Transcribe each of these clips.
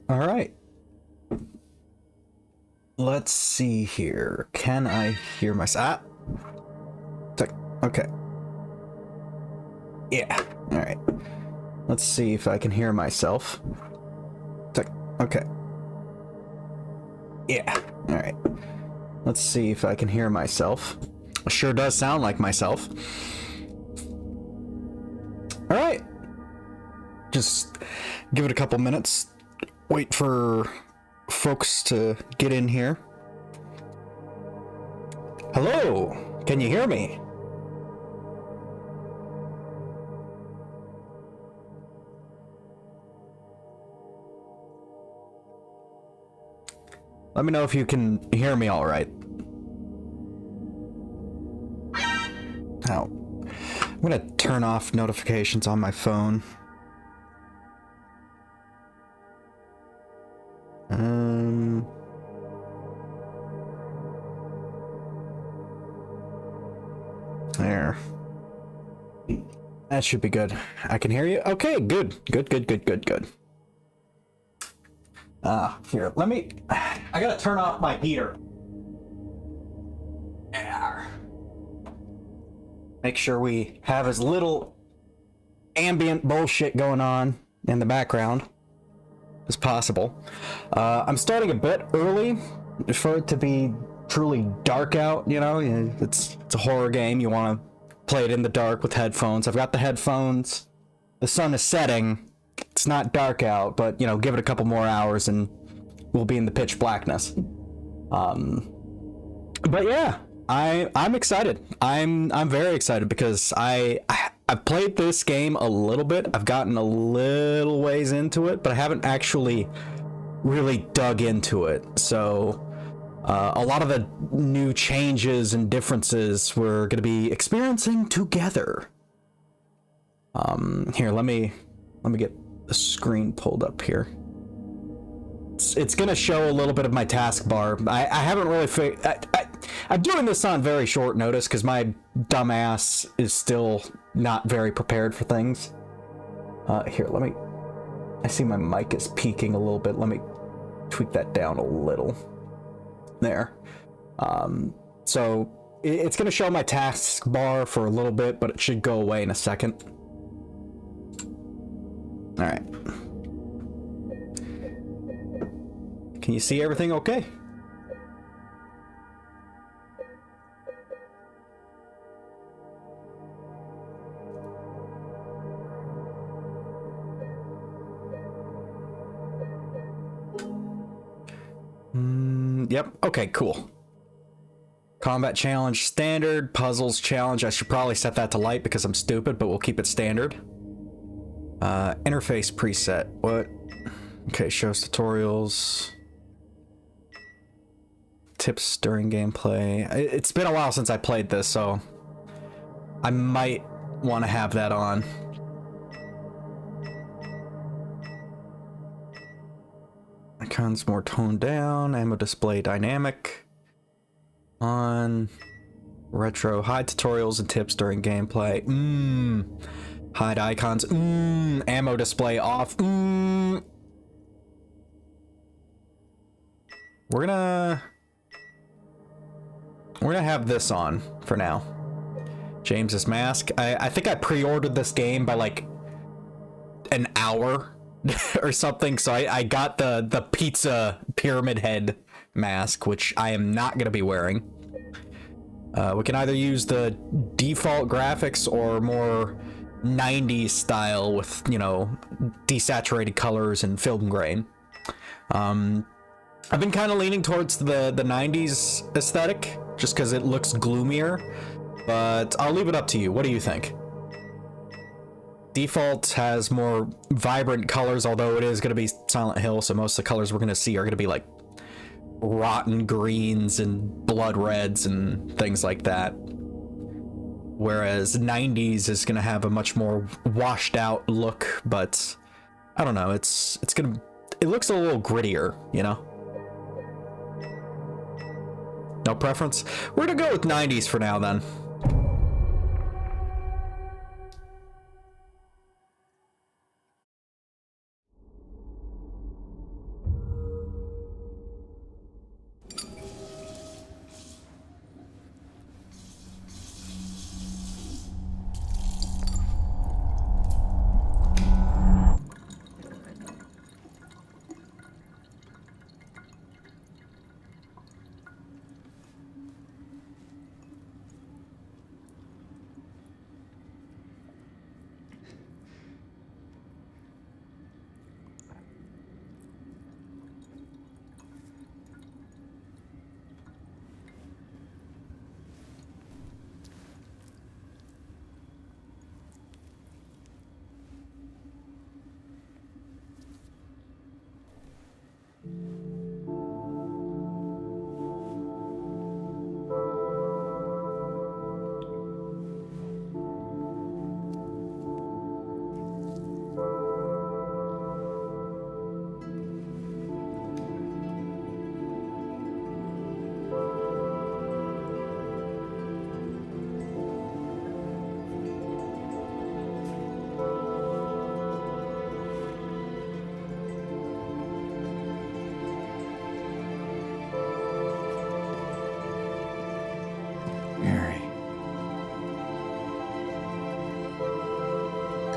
All right. Let's see here. Can I hear myself? Okay. Yeah. All right. Let's see if I can hear myself. Okay. Yeah. All right. Let's see if I can hear myself. It sure does sound like myself. All right. Just give it a couple minutes. Wait for folks to get in here. Hello, can you hear me? Let me know if you can hear me all right. Now, I'm gonna turn off notifications on my phone. There. That should be good. I can hear you. Okay, good. Good. Here, let me... I gotta turn off my heater. Yeah. Make sure we have as little ambient bullshit going on in the background as possible. I'm starting a bit early for it to be truly dark out, you know? It's a horror game. You want to play it in the dark with headphones. I've got the headphones. The sun is setting. It's not dark out, but, you know, give it a couple more hours and we'll be in the pitch blackness. But yeah, I'm excited. I'm very excited because I've played this game a little bit. I've gotten a little ways into it, but I haven't actually really dug into it. So a lot of the new changes and differences we're going to be experiencing together. Here, let me get the screen pulled up here. It's going to show a little bit of my taskbar. I haven't really I'm doing this on very short notice because my dumbass is still not very prepared for things. Here, I see my mic is peaking a little bit. Let me tweak that down a little. There. So it's going to show my taskbar for a little bit, but it should go away in a second. All right. Can you see everything okay? Yep. Okay, cool. Combat challenge standard, puzzles challenge. I should probably set that to light because I'm stupid, but we'll keep it standard. Interface preset. What? Okay, shows tutorials. Tips during gameplay. It's been a while since I played this, so I might want to have that on. Icons more toned down. Ammo display dynamic. On. Retro. Hide tutorials and tips during gameplay. Hide icons. Ammo display off. We're gonna have this on for now. James's mask. I think I pre-ordered this game by like an hour or something, so I got the pizza pyramid head mask, which I am not gonna be wearing. We can either use the default graphics or more 90s style with, you know, desaturated colors and film grain. I've been kind of leaning towards the 90s aesthetic just because it looks gloomier, but I'll leave it up to you. What do you think? Default has more vibrant colors, although it is going to be Silent Hill, so most of the colors we're going to see are going to be like rotten greens and blood reds and things like that. Whereas 90s is going to have a much more washed out look, but I don't know, it looks a little grittier, you know? No preference? We're gonna go with 90s for now then.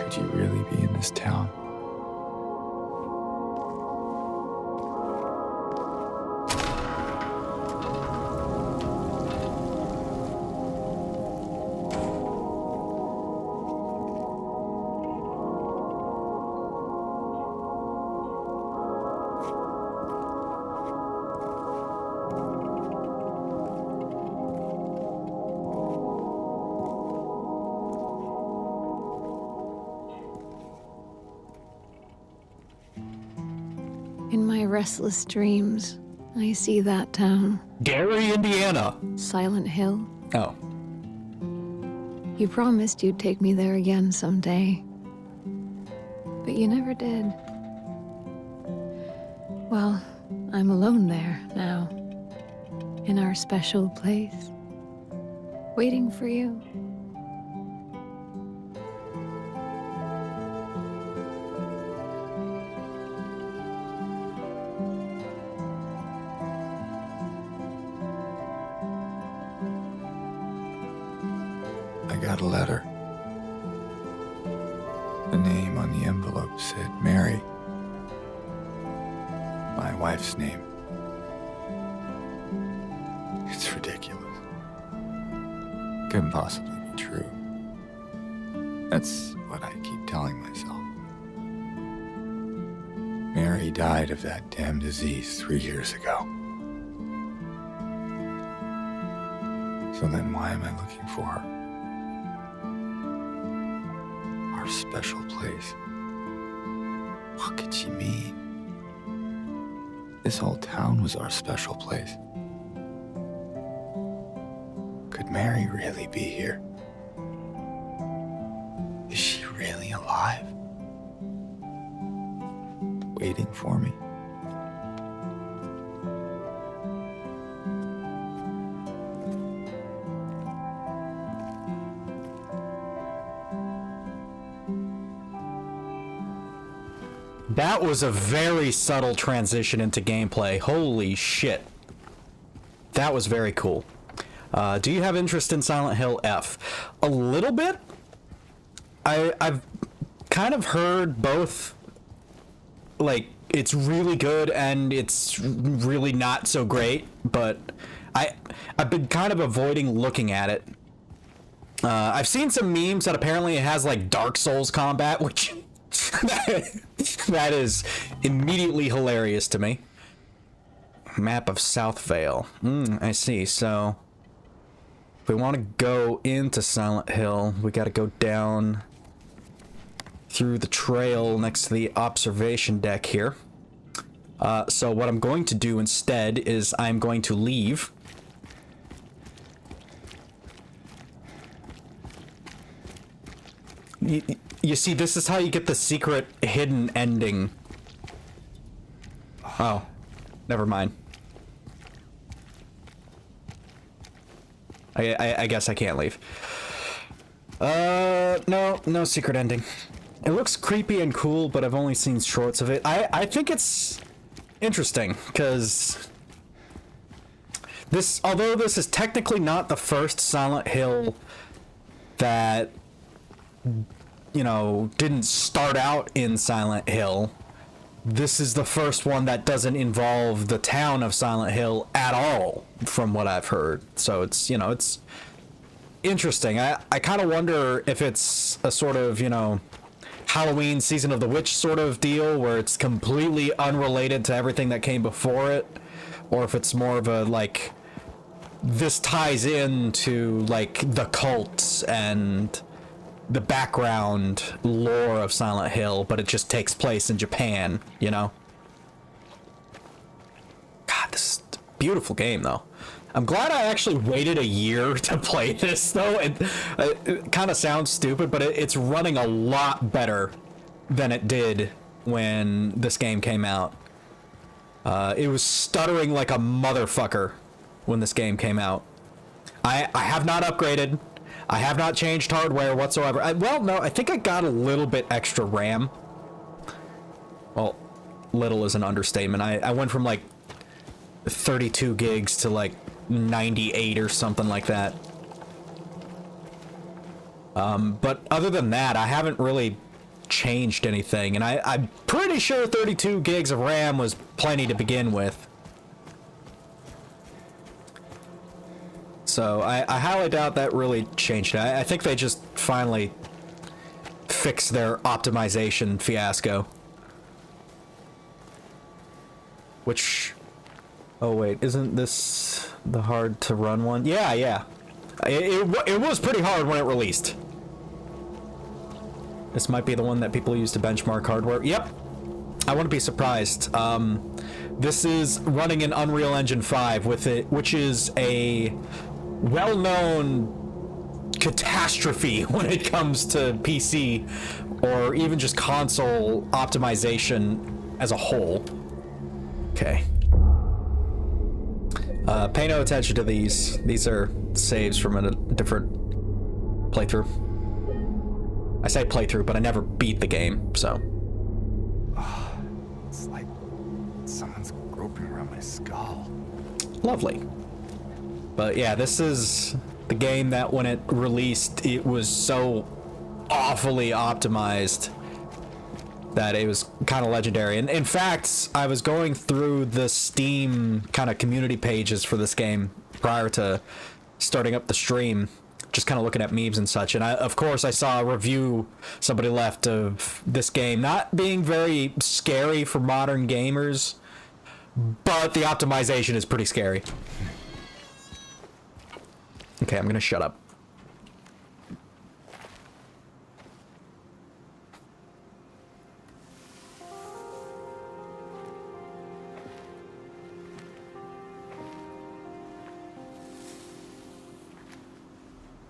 Could you really be in this town? In my restless dreams, I see that town. Gary, Indiana. Silent Hill. Oh. You promised you'd take me there again someday. But you never did. Well, I'm alone there now. In our special place. Waiting for you. I got a letter. The name on the envelope said Mary. My wife's name. It's ridiculous. Couldn't possibly be true. That's what I keep telling myself. Mary died of that damn disease 3 years ago. So then why am I looking for her? Our special place. What could she mean? This whole town was our special place. Could Mary really be here? Is she really alive? Waiting for me? That was a very subtle transition into gameplay. Holy shit. That was very cool. Do you have interest in Silent Hill F? A little bit. I've kind of heard both, like, it's really good and it's really not so great, but I've been kind of avoiding looking at it. I've seen some memes that apparently it has, like, Dark Souls combat, which... that is immediately hilarious to me. Map of South Vale. I see. So if we want to go into Silent Hill, we got to go down through the trail next to the observation deck here. So what I'm going to do instead is I'm going to leave. You see, this is how you get the secret hidden ending. Oh, never mind. I guess I can't leave. No secret ending. It looks creepy and cool, but I've only seen shorts of it. I think it's interesting, because this, although this is technically not the first Silent Hill that, you know, didn't start out in Silent Hill, this is the first one that doesn't involve the town of Silent Hill at all, from what I've heard. So it's, you know, it's interesting. I kind of wonder if it's a sort of, you know, Halloween Season of the Witch sort of deal, where it's completely unrelated to everything that came before it, or if it's more of a, like, this ties into, like, the cults and the background lore of Silent Hill, but it just takes place in Japan, you know? God, this is a beautiful game, though. I'm glad I actually waited a year to play this, though. It kind of sounds stupid, but it's running a lot better than it did when this game came out. It was stuttering like a motherfucker when this game came out. I have not upgraded. I have not changed hardware whatsoever. Well, no, I think I got a little bit extra RAM. Well, little is an understatement. I went from like 32 gigs to like 98 or something like that. But other than that, I haven't really changed anything, and I'm pretty sure 32 gigs of RAM was plenty to begin with. So I highly doubt that really changed it. I think they just finally fixed their optimization fiasco. Which... Oh wait, isn't this the hard to run one? Yeah, yeah. It was pretty hard when it released. This might be the one that people use to benchmark hardware. Yep. I wouldn't be surprised. This is running in Unreal Engine 5 with it, which is a well-known catastrophe when it comes to PC or even just console optimization as a whole. Okay. Pay no attention to these. These are saves from a different playthrough. I say playthrough, but I never beat the game, so. It's like someone's groping around my skull. Lovely. But yeah, this is the game that when it released, it was so awfully optimized that it was kind of legendary. And in fact, I was going through the Steam kind of community pages for this game prior to starting up the stream, just kind of looking at memes and such. And of course, I saw a review somebody left of this game not being very scary for modern gamers, but the optimization is pretty scary. Okay, I'm gonna shut up.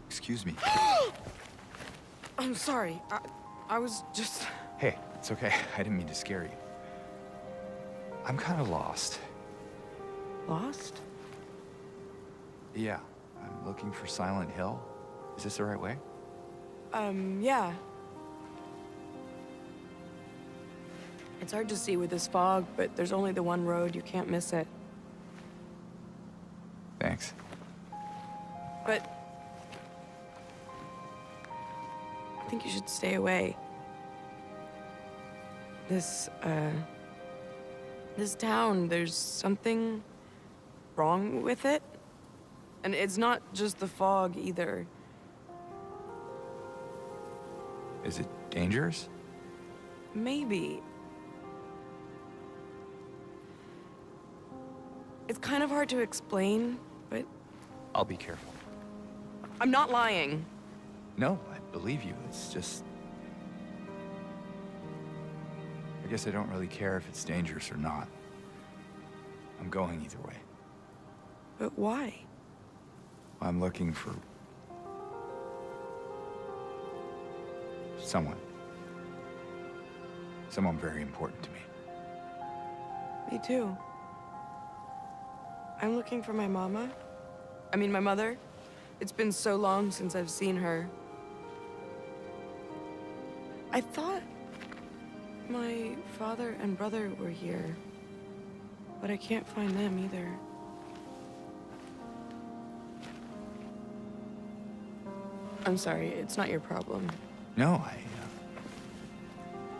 Excuse me. I'm sorry. I was just... Hey, it's okay. I didn't mean to scare you. I'm kind of lost. Lost? Yeah, I'm looking for Silent Hill. Is this the right way? Yeah. It's hard to see with this fog, but there's only the one road. You can't miss it. Thanks. But... I think you should stay away. This town, there's something wrong with it. And it's not just the fog, either. Is it dangerous? Maybe. It's kind of hard to explain, but... I'll be careful. I'm not lying. No, I believe you. It's just... I guess I don't really care if it's dangerous or not. I'm going either way. But why? I'm looking for... someone. Someone very important to me. Me too. I'm looking for my mama. I mean, my mother. It's been so long since I've seen her. I thought my father and brother were here, but I can't find them either. I'm sorry, it's not your problem. No,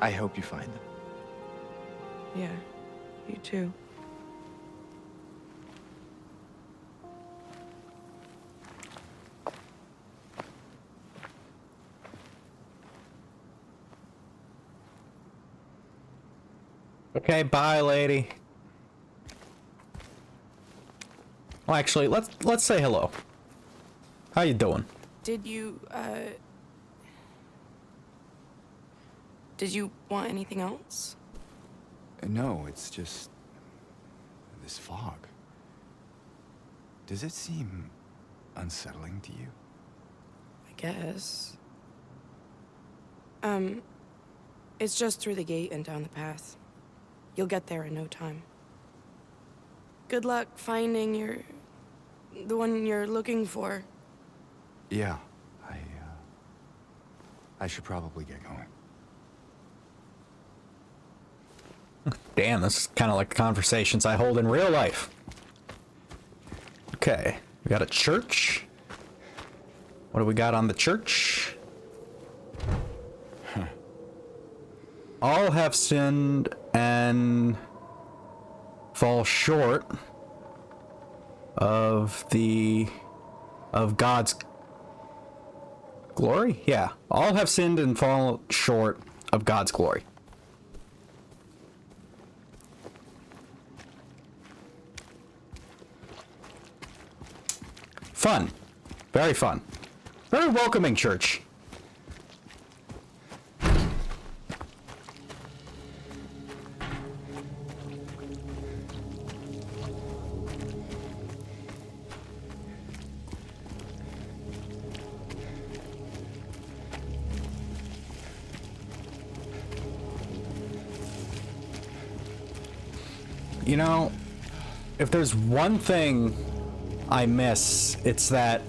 I hope you find them. Yeah, you too. Okay, bye, lady. Well, actually, let's say hello. How you doing? Did you want anything else? No, it's just... this fog. Does it seem unsettling to you? I guess. It's just through the gate and down the path. You'll get there in no time. Good luck finding the one you're looking for. Yeah, I should probably get going. Damn, this is kind of like conversations I hold in real life. Okay, we got a church. What do we got on the church? All have sinned and fall short of God's glory? Yeah. All have sinned and fall short of God's glory. Fun. Very fun. Very welcoming church. You know, if there's one thing I miss, it's that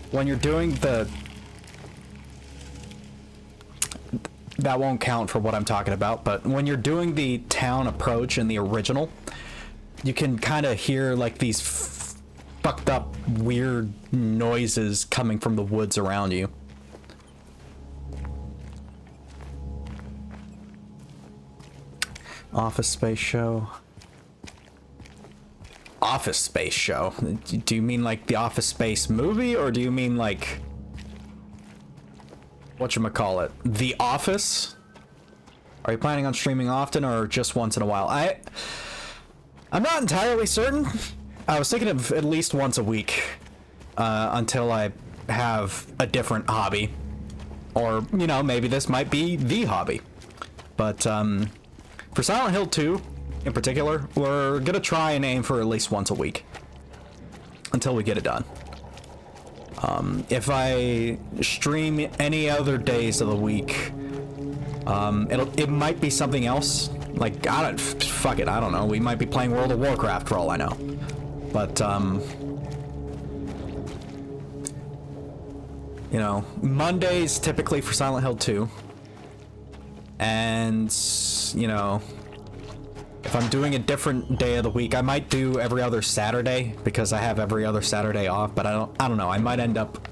when you're doing that won't count for what I'm talking about, but when you're doing the town approach in the original, you can kind of hear like these fucked up weird noises coming from the woods around you. Office Space show. Office Space show? Do you mean like the Office Space movie, or do you mean like whatchamacallit, The Office? Are you planning on streaming often or just once in a while? I'm not entirely certain. I was thinking of at least once a week until I have a different hobby, or you know, maybe this might be the hobby. But for Silent Hill 2 in particular, we're gonna try and aim for at least once a week until we get it done. If I stream any other days of the week, it might be something else. Like, fuck it, I don't know. We might be playing World of Warcraft for all I know. But, you know, Mondays typically for Silent Hill 2. And, you know, if I'm doing a different day of the week, I might do every other Saturday because I have every other Saturday off, but I don't know. I might end up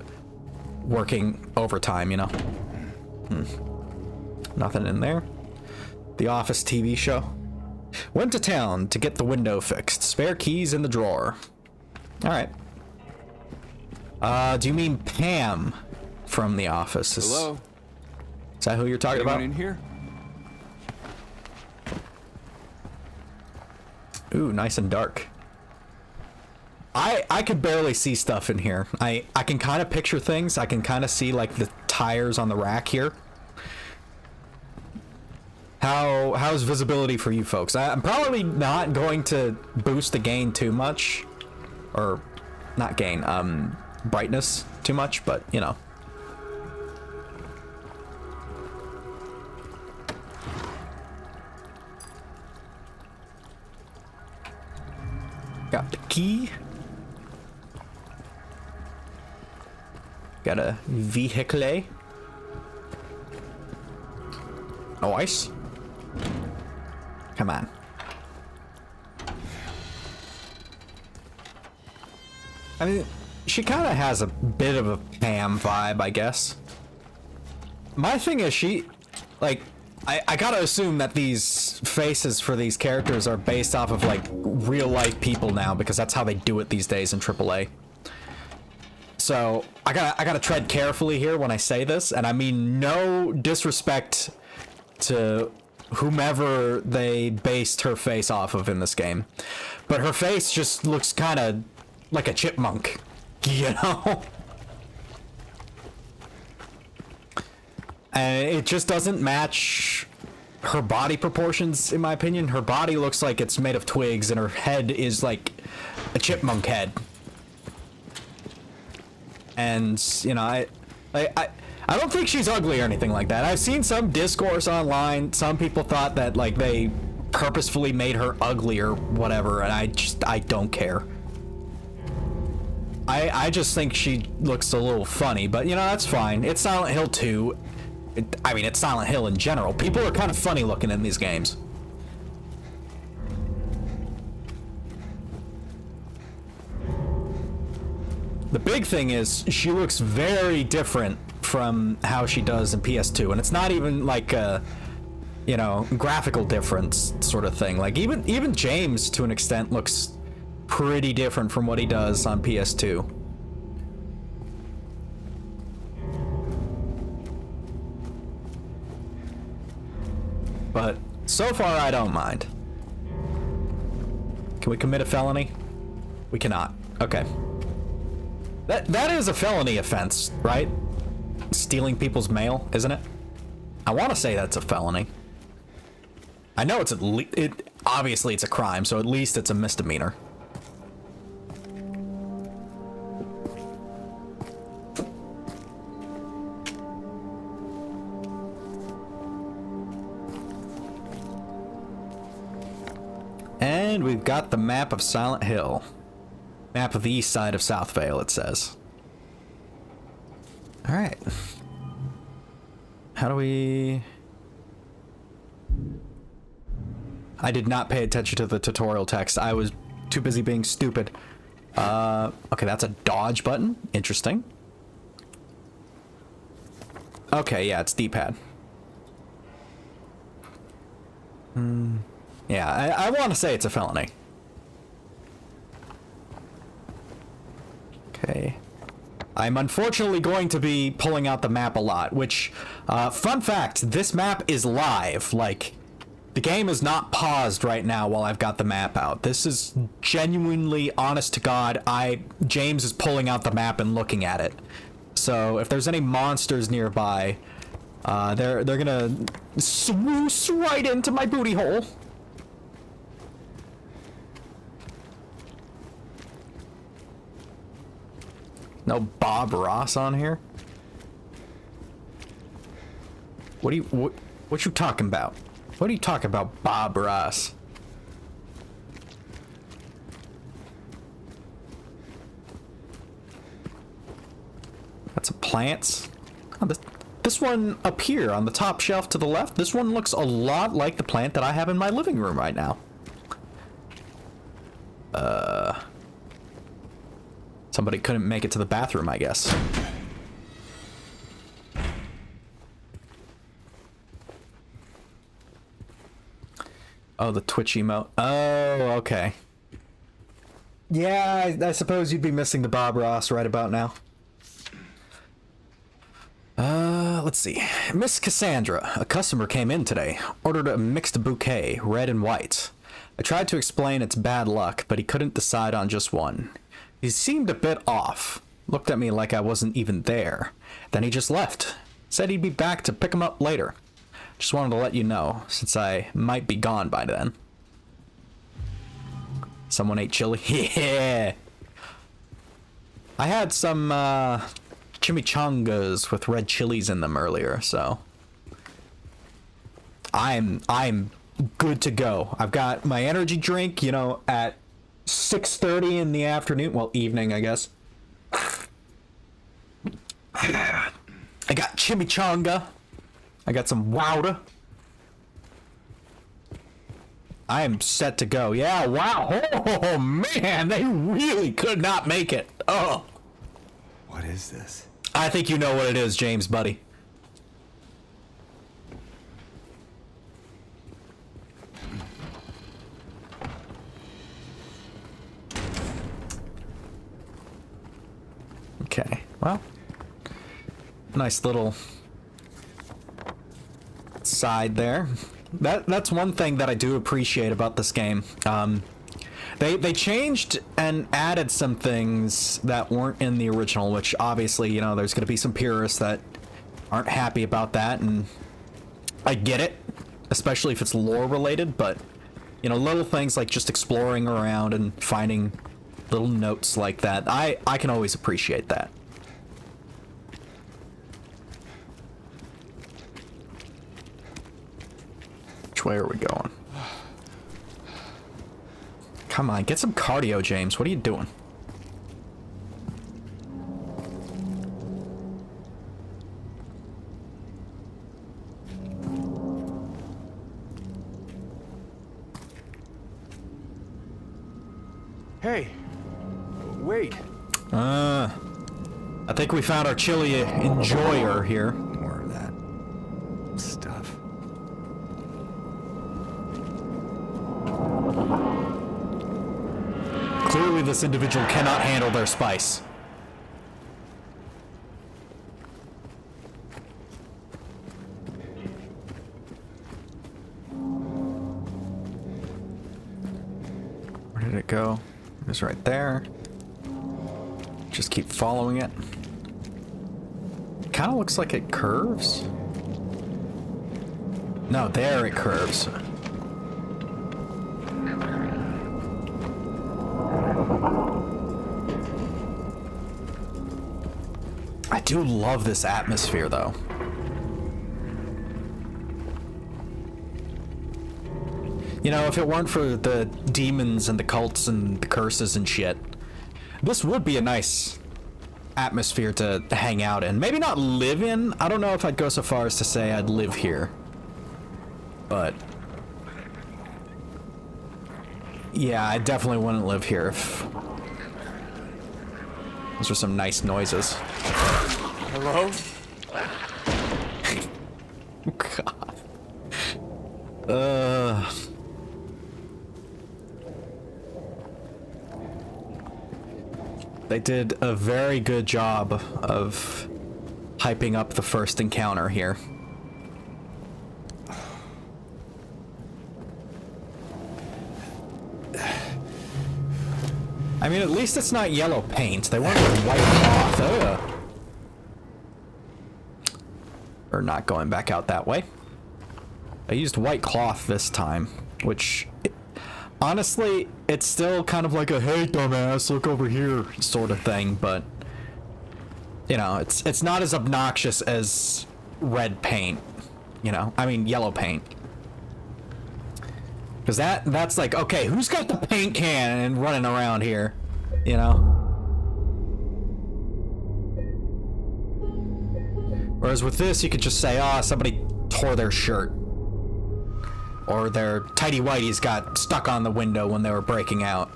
working overtime, you know. Nothing in there. The Office TV show. Went to town to get the window fixed. Spare keys in the drawer. All right. Do you mean Pam from The Office? Hello? Is that who you're talking Anyone about? in here? Ooh, nice and dark. I could barely see stuff in here. I can kind of picture things. I can kind of see like the tires on the rack here. How's visibility for you folks? I'm probably not going to boost the gain too much, or not gain, brightness too much, but you know. Got the key. Got a vehicle. Nice. Come on. I mean, she kind of has a bit of a Pam vibe, I guess. My thing is I gotta assume that these faces for these characters are based off of like real life people now, because that's how they do it these days in AAA. So I gotta tread carefully here when I say this, and I mean no disrespect to whomever they based her face off of in this game, but her face just looks kind of like a chipmunk, you know? And it just doesn't match her body proportions, in my opinion. Her body looks like it's made of twigs, and her head is like a chipmunk head. And, you know, I don't think she's ugly or anything like that. I've seen some discourse online. Some people thought that, like, they purposefully made her ugly or whatever, and I don't care. I just think she looks a little funny, but, you know, that's fine. It's Silent Hill 2. I mean, it's Silent Hill in general. People are kind of funny looking in these games. The big thing is she looks very different from how she does in PS2, and it's not even like you know, graphical difference sort of thing. Like even James to an extent looks pretty different from what he does on PS2. But so far I don't mind. Can we commit a felony? We cannot. Okay. That is a felony offense, right? Stealing people's mail, isn't it? I want to say that's a felony. I know it's obviously it's a crime, so at least it's a misdemeanor. And we've got the map of Silent Hill. Map of the east side of Southvale, it says. Alright. How do we... I did not pay attention to the tutorial text. I was too busy being stupid. Okay, that's a dodge button. Interesting. Okay, yeah, it's D-pad. Yeah, I want to say it's a felony. Okay. I'm unfortunately going to be pulling out the map a lot, which, fun fact, this map is live. Like, the game is not paused right now while I've got the map out. This is genuinely, honest to God, James is pulling out the map and looking at it. So, if there's any monsters nearby, they're gonna swoosh right into my booty hole. No Bob Ross on here? What you talking about? What are you talking about, Bob Ross? Got some plants. Oh, this one up here on the top shelf to the left, this one looks a lot like the plant that I have in my living room right now. Somebody couldn't make it to the bathroom, I guess. Oh, the Twitch emote. Oh, okay. Yeah, I suppose you'd be missing the Bob Ross right about now. Let's see. Miss Cassandra, a customer came in today, ordered a mixed bouquet, red and white. I tried to explain it's bad luck, but he couldn't decide on just one. He seemed a bit off, looked at me like I wasn't even there. Then he just left. Said he'd be back to pick him up later. Just wanted to let you know, since I might be gone by then. Someone ate chili? Yeah! I had some, chimichangas with red chilies in them earlier, so... I'm good to go. I've got my energy drink, you know, at 6:30 in the afternoon. Well, evening, I guess. I got chimichanga. I got some water. I am set to go. Yeah, wow. Oh, man, they really could not make it. Oh. What is this? I think you know what it is, James, buddy. Okay, well, nice little side there. That's one thing that I do appreciate about this game. They changed and added some things that weren't in the original, which obviously, you know, there's going to be some purists that aren't happy about that, and I get it, especially if it's lore related, but, you know, little things like just exploring around and finding little notes like that, I can always appreciate that. Which way are we going? Come on, get some cardio, James. What are you doing? Hey, wait. I think we found our chili enjoyer here. More of that stuff. Clearly this individual cannot handle their spice. Where did it go? It was right there. Just keep following it. Kind of looks like it curves. No, there it curves. I do love this atmosphere, though. You know, if it weren't for the demons and the cults and the curses and shit, this would be a nice atmosphere to hang out in. Maybe not live in. I don't know if I'd go so far as to say I'd live here. But yeah, I definitely wouldn't live here if those are some nice noises. Hello? God. They did a very good job of hyping up the first encounter here. I mean, at least it's not yellow paint. They went with white cloth. Ugh. Or not going back out that way. I used white cloth this time, which, honestly, it's still kind of like a, hey, dumbass, look over here sort of thing, but, you know, it's not as obnoxious as red paint, you know? I mean, yellow paint. Because that's like, okay, who's got the paint can and running around here, you know? Whereas with this, you could just say, oh, somebody tore their shirt. Or their tighty whities got stuck on the window when they were breaking out.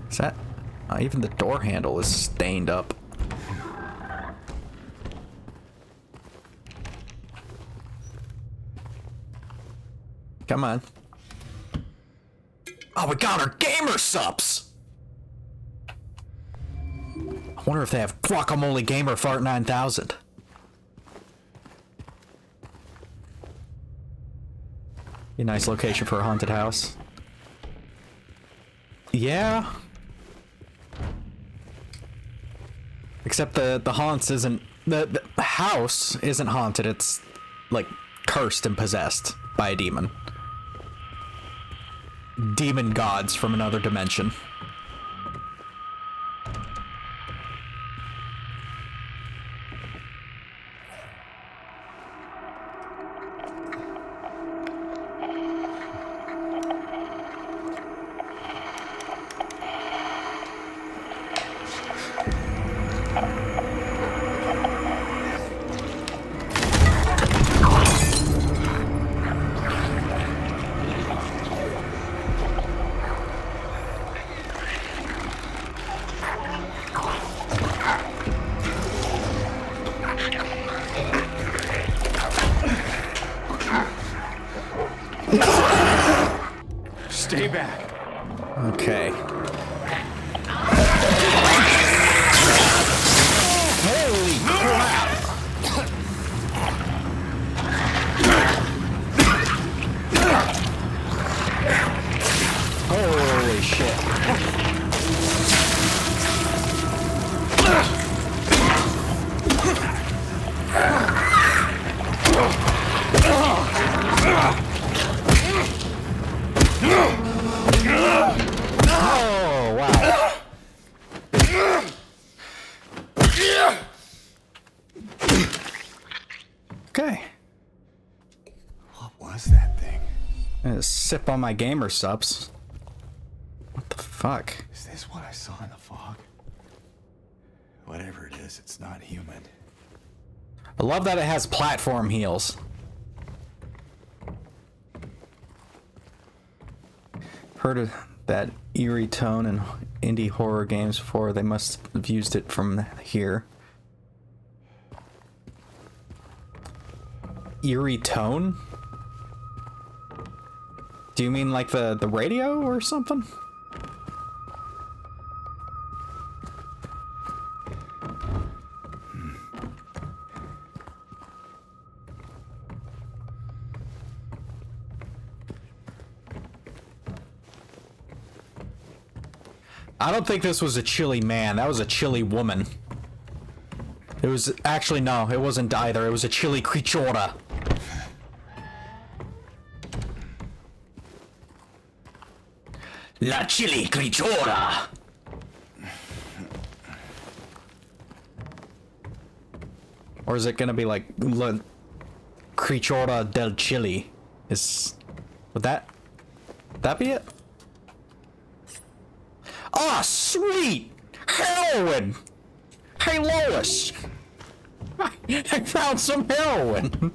Is that... even the door handle is stained up. Come on. Oh, we got our gamer subs! I wonder if they have Guacamole Gamer Fart 9000. A nice location for a haunted house. Yeah. Except the haunts isn't... The house isn't haunted, it's, like, cursed and possessed by a demon. Demon gods from another dimension. Stay back. Okay. Holy crap! Holy shit. Oh, wow. Okay. What was that thing? I'm gonna sip on my gamer subs. What the fuck? Is this what I saw in the fog? Whatever it is, it's not human. I love that it has platform heals. Heard of that eerie tone in indie horror games before. They must have used it from here. Eerie tone? Do you mean like the radio or something? I don't think this was a chilly man. That was a chilly woman. It was actually, no, it wasn't either. It was a chilly creatura. La chilly creatura. Or is it gonna be like La creatura del chili? Would that be it? Ah, sweet! Heroin! Hey, Lois! I found some heroin!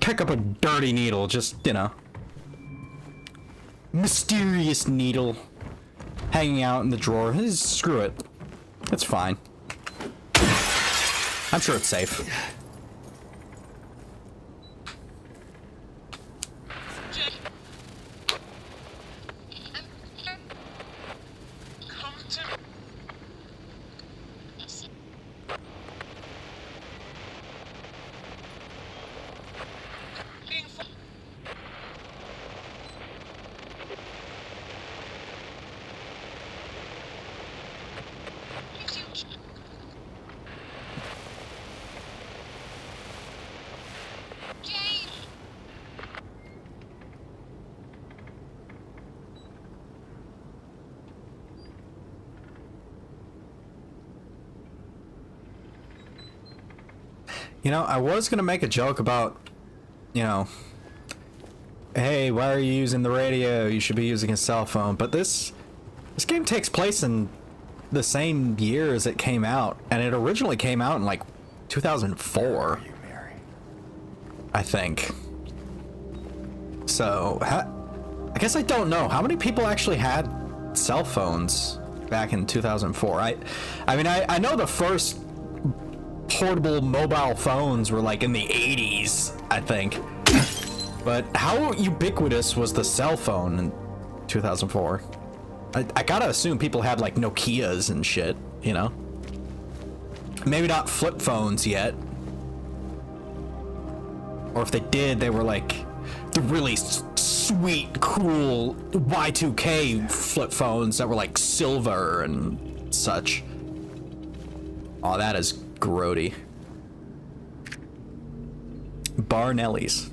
Pick up a dirty needle, just, you know. Mysterious needle. Hanging out in the drawer. Screw it. It's fine. I'm sure it's safe. You know, I was gonna make a joke about, you know, hey, why are you using the radio? You should be using a cell phone. But this game takes place in the same year as it came out, and it originally came out in like 2004, I think. So, I guess I don't know how many people actually had cell phones back in 2004. I mean, I know the first portable mobile phones were like in the 80s, I think. But how ubiquitous was the cell phone in 2004? I gotta assume people had like Nokias and shit, you know? Maybe not flip phones yet. Or if they did, they were like the really sweet, cool Y2K flip phones that were like silver and such. Oh, that is grody. Barnelli's.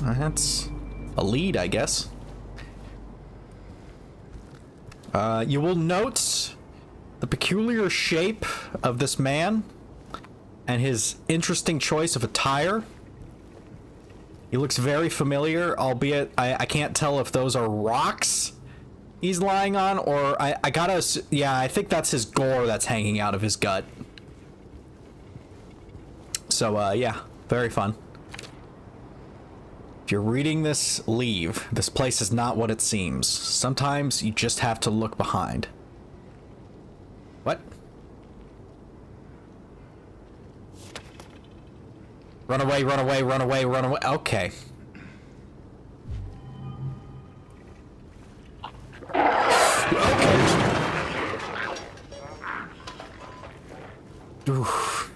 That's a lead, I guess. You will note the peculiar shape of this man and his interesting choice of attire. He looks very familiar, albeit I can't tell if those are rocks he's lying on, or I gotta, yeah, I think that's his gore that's hanging out of his gut. So, yeah, very fun. If you're reading this, leave. This place is not what it seems. Sometimes you just have to look behind. What? Run away, run away, run away, run away. Okay. Oof.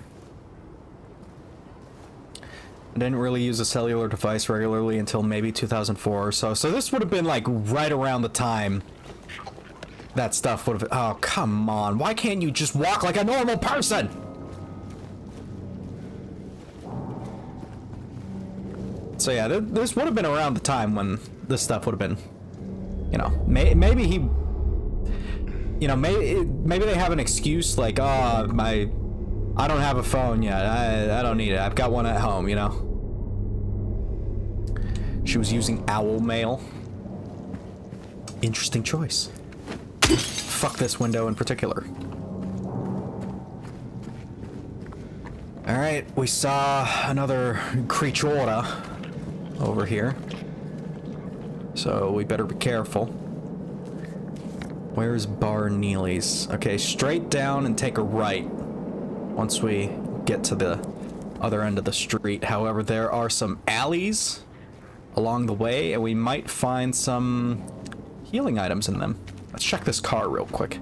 I didn't really use a cellular device regularly until maybe 2004 or so. So this would have been like right around the time that stuff would have... Oh, come on. Why can't you just walk like a normal person? So yeah, this would have been around the time when this stuff would have been... You know, maybe he... You know, maybe they have an excuse like, oh, I don't have a phone yet. I don't need it. I've got one at home, you know? She was using owl mail. Interesting choice. Fuck this window in particular. Alright, we saw another creatura over here. So we better be careful. Where's Bar Neely's? Okay, straight down and take a right. Once we get to the other end of the street. However, there are some alleys along the way, and we might find some healing items in them. Let's check this car real quick.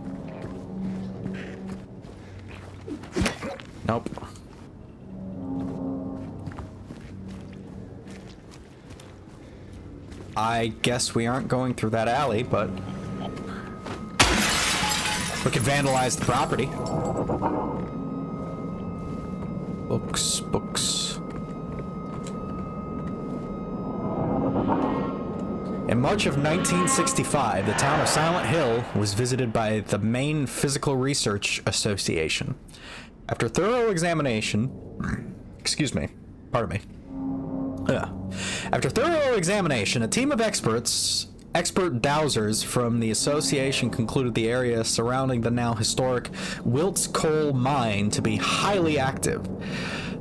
Nope. I guess we aren't going through that alley, but we can vandalize the property. Books, books. In March of 1965, the town of Silent Hill was visited by the Maine Physical Research Association. After thorough examination, excuse me, pardon me. After thorough examination, a team of expert dowsers from the association concluded the area surrounding the now historic Wilts Coal Mine to be highly active.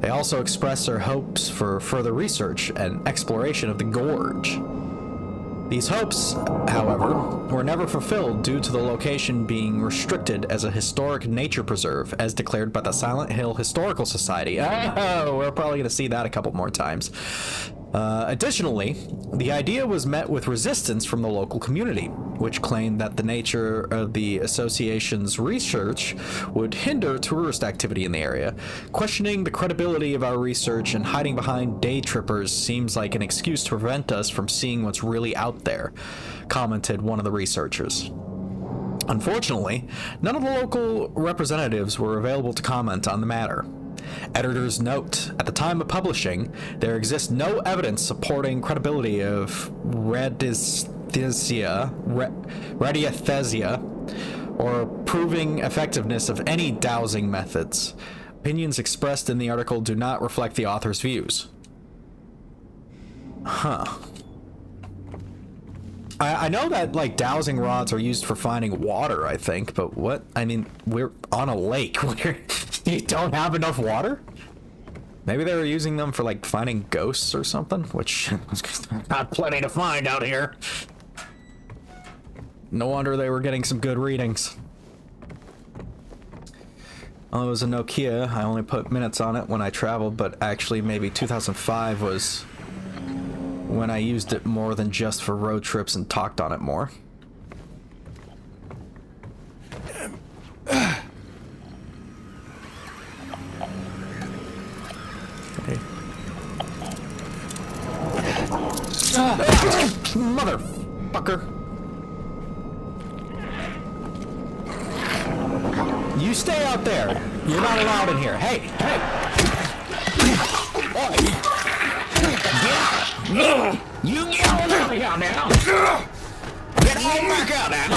They also expressed their hopes for further research and exploration of the gorge. These hopes, however, were never fulfilled due to the location being restricted as a historic nature preserve, as declared by the Silent Hill Historical Society. Oh, we're probably going to see that a couple more times. Additionally, the idea was met with resistance from the local community, which claimed that the nature of the association's research would hinder tourist activity in the area. Questioning the credibility of our research and hiding behind day trippers seems like an excuse to prevent us from seeing what's really out there, commented one of the researchers. Unfortunately, none of the local representatives were available to comment on the matter. Editor's note: at the time of publishing, there exists no evidence supporting credibility of radiesthesia or proving effectiveness of any dowsing methods. Opinions expressed in the article do not reflect the author's views. Huh. I know that, like, dowsing rods are used for finding water, I think, but what? I mean, we're on a lake where you don't have enough water? Maybe they were using them for, like, finding ghosts or something, which not plenty to find out here. No wonder they were getting some good readings. Well, it was a Nokia. I only put minutes on it when I traveled, but actually maybe 2005 was when I used it more than just for road trips and talked on it more. Okay. Motherfucker. You stay out there. You're not allowed in here. Hey, hey. You get on back out now. Get on back out now.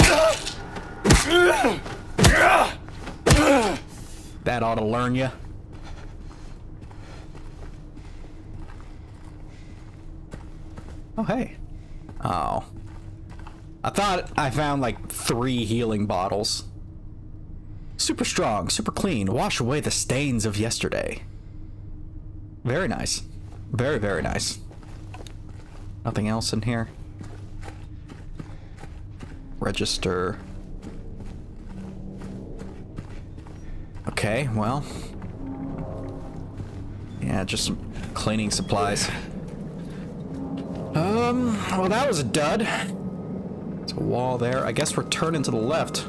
That ought to learn you. Oh, hey. Oh. I thought I found like 3 healing bottles. Super strong, super clean. Wash away the stains of yesterday. Very nice. Very, very nice. Nothing else in here. Register. Okay, well. Yeah, just some cleaning supplies. Well, that was a dud. There's a wall there. I guess we're turning to the left.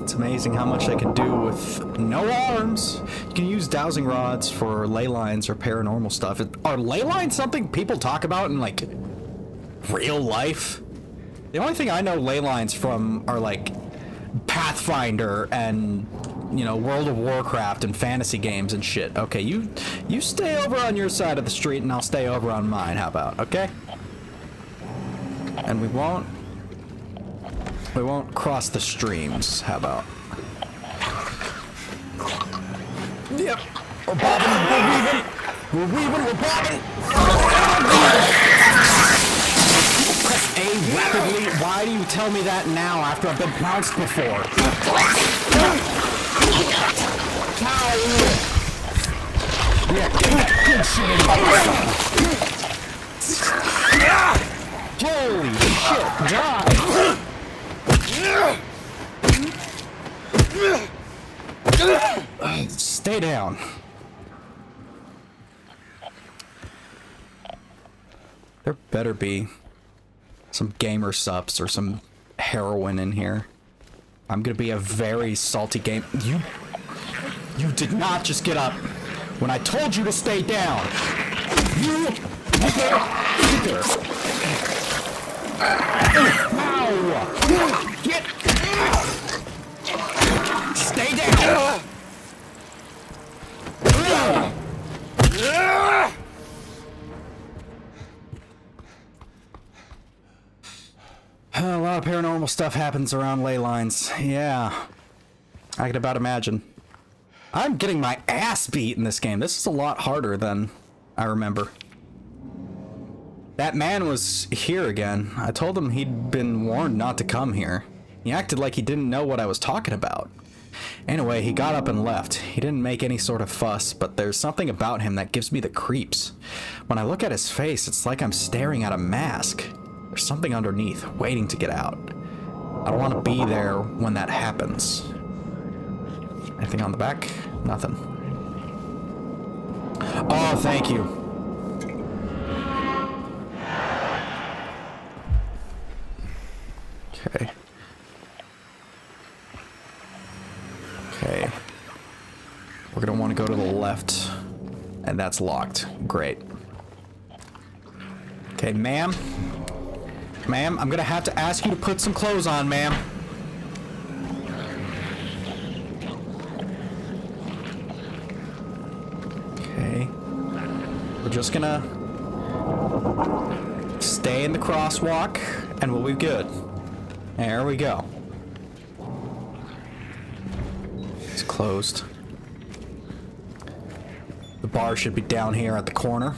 It's amazing how much they can do with no arms. You can use dowsing rods for ley lines or paranormal stuff. Are ley lines something people talk about in, like, real life? The only thing I know ley lines from are, like, Pathfinder and, you know, World of Warcraft and fantasy games and shit. Okay, you stay over on your side of the street and I'll stay over on mine. How about, okay? And we won't cross the streams. How about? Yep. We're bobbing, we're weaving, we're bobbing. Press A rapidly. Why do you tell me that now after I've been pounced before? Yeah, get that good shit in. Holy shit, die! Stay down. There better be some gamer subs or some heroin in here. I'm gonna be a very salty game. You did not just get up when I told you to stay down. You either. Ow! Get. Stay down. A lot of paranormal stuff happens around ley lines. Yeah. I can about imagine. I'm getting my ass beat in this game. This is a lot harder than I remember. That man was here again. I told him he'd been warned not to come here. He acted like he didn't know what I was talking about. Anyway, he got up and left. He didn't make any sort of fuss, but there's something about him that gives me the creeps. When I look at his face, it's like I'm staring at a mask. There's something underneath, waiting to get out. I don't want to be there when that happens. Anything on the back? Nothing. Oh, thank you. Okay. Okay. We're gonna want to go to the left. And that's locked. Great. Okay, ma'am. Ma'am, I'm gonna have to ask you to put some clothes on, ma'am. Okay. We're just gonna stay in the crosswalk and we'll be good. There we go. It's closed. The bar should be down here at the corner.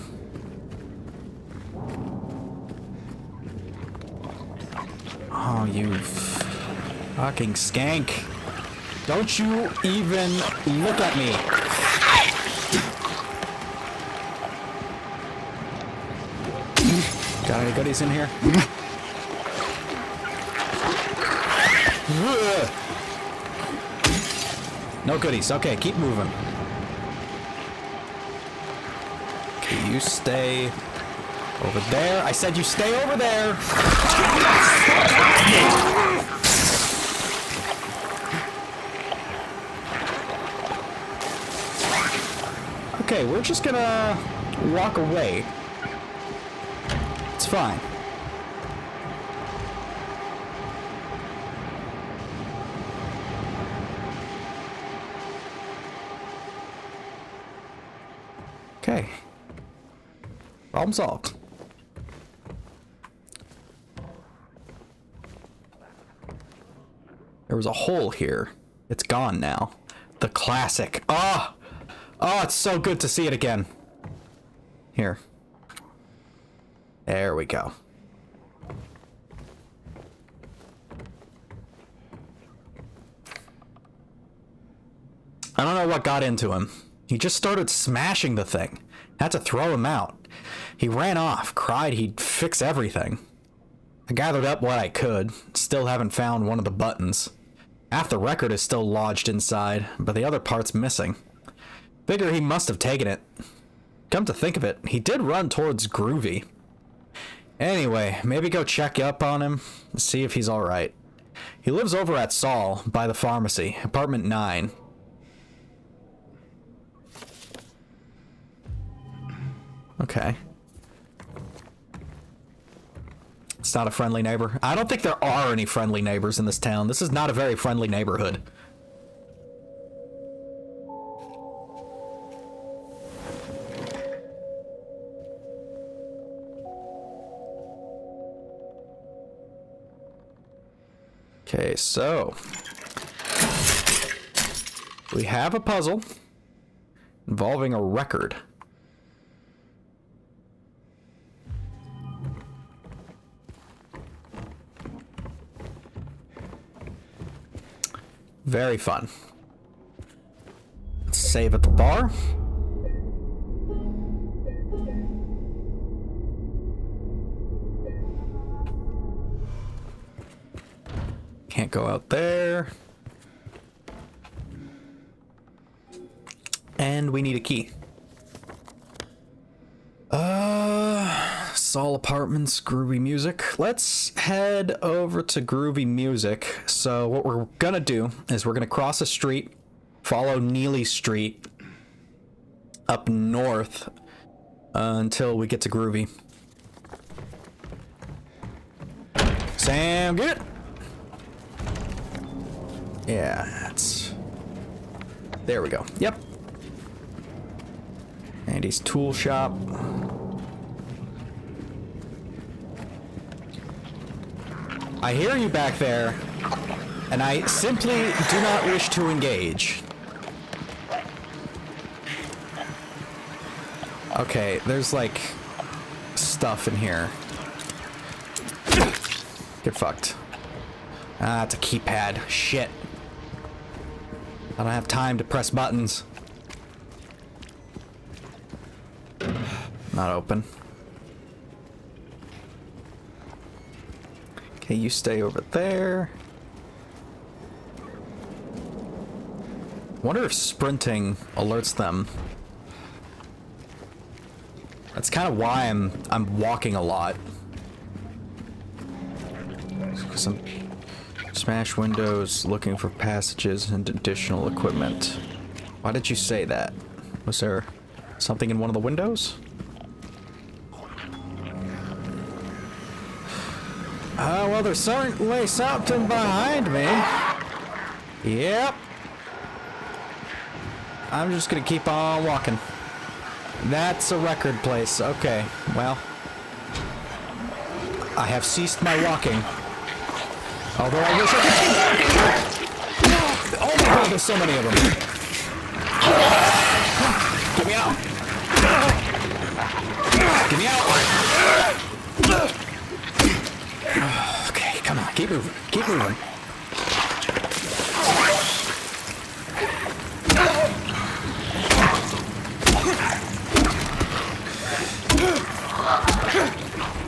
Oh, you fucking skank. Don't you even look at me. Got any goodies in here? No goodies. Okay, keep moving. Okay, you stay over there. I said you stay over there. Okay, we're just gonna walk away. It's fine. Okay. Problem solved. There was a hole here. It's gone now. The classic. Ah! Oh, it's so good to see it again. Here. There we go. I don't know what got into him. He just started smashing the thing. Had to throw him out. He ran off, cried he'd fix everything. I gathered up what I could. Still haven't found one of the buttons. Half the record is still lodged inside, but the other part's missing. Figure he must have taken it. Come to think of it, he did run towards Groovy. Anyway, maybe go check up on him, see if he's alright. He lives over at Saul, by the pharmacy, apartment 9. Okay. It's not a friendly neighbor. I don't think there are any friendly neighbors in this town. This is not a very friendly neighborhood. Okay, so we have a puzzle involving a record. Very fun. Let's save at the bar. Can't go out there. And we need a key. all apartments, groovy music. Let's head over to groovy music. So what we're gonna do is we're gonna cross a street, follow Neely Street up north until we get to groovy. Sam, get it? Yeah, that's... There we go. Yep. Andy's tool shop. I hear you back there, and I simply do not wish to engage. Okay, there's like stuff in here. Get fucked. Ah, it's a keypad. Shit. I don't have time to press buttons. Not open. Okay, you stay over there. Wonder if sprinting alerts them. That's kind of why I'm walking a lot. 'Cause I'm smash windows, looking for passages and additional equipment. Why did you say that? Was there something in one of the windows? Well, there's certainly something behind me. Yep. I'm just gonna keep on walking. That's a record place. Okay, well. I have ceased my walking. Although I wish I could... Oh my god, there's so many of them. Get me out. Get me out. Okay, come on, keep moving. Keep moving.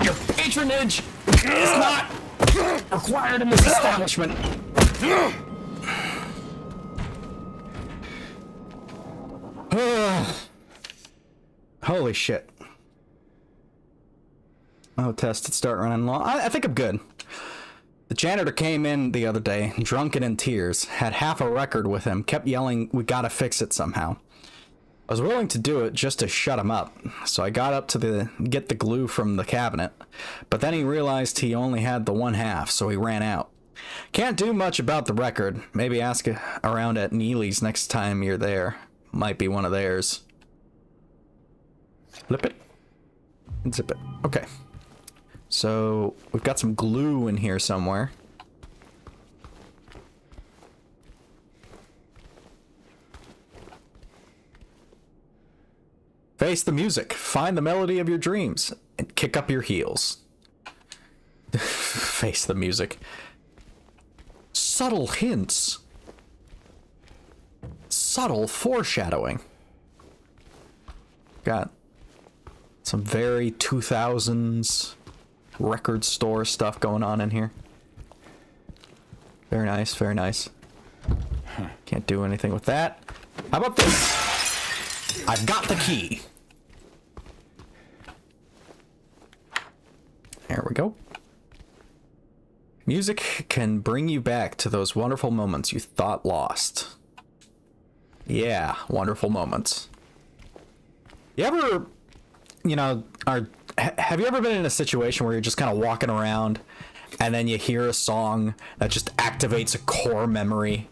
Your patronage is not required in this establishment. Holy shit. Oh, test to start running long. I think I'm good. The janitor came in the other day, drunk and in tears, had half a record with him, kept yelling, "We gotta fix it somehow." I was willing to do it just to shut him up, so I got up to get the glue from the cabinet, but then he realized he only had the one half, so he ran out. Can't do much about the record. Maybe ask around at Neely's next time you're there. Might be one of theirs. Flip it and zip it. Okay. So we've got some glue in here somewhere. Face the music, find the melody of your dreams, and kick up your heels. Face the music. Subtle hints. Subtle foreshadowing. Got some very 2000s record store stuff going on in here. Very nice, very nice. Can't do anything with that. How about this? I've got the key. There we go. Music can bring you back to those wonderful moments you thought lost. Yeah, wonderful moments. You ever, you know, have you ever been in a situation where you're just kind of walking around and then you hear a song that just activates a core memory?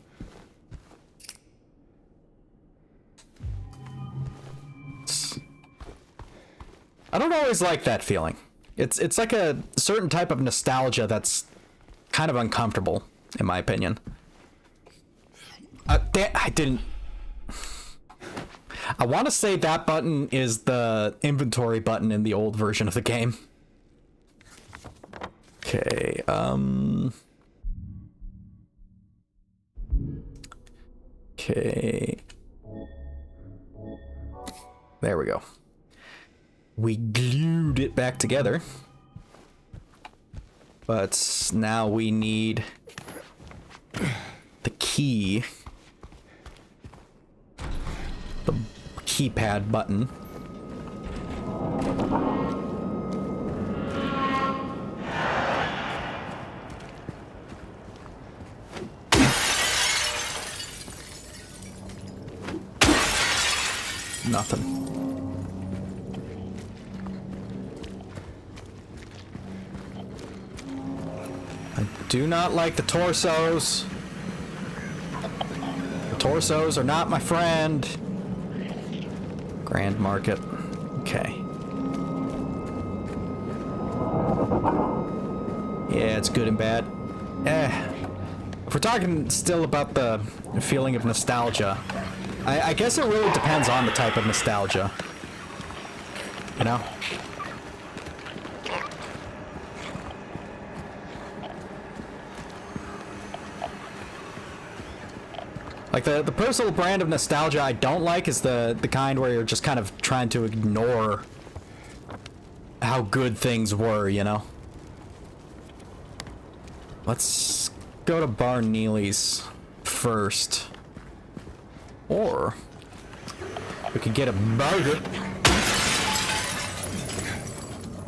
I don't always like that feeling. It's like a certain type of nostalgia that's kind of uncomfortable, in my opinion. I didn't... I want to say that button is the inventory button in the old version of the game. Okay, okay. There we go. We glued it back together. But now we need the key. The keypad button. Nothing. I do not like the torsos. The torsos are not my friend. Grand Market. Okay. Yeah, it's good and bad. If we're talking still about the feeling of nostalgia, I guess it really depends on the type of nostalgia. You know? Like, the personal brand of nostalgia I don't like is the kind where you're just kind of trying to ignore how good things were, you know? Let's go to Bar Neely's first. Or we could get a burger.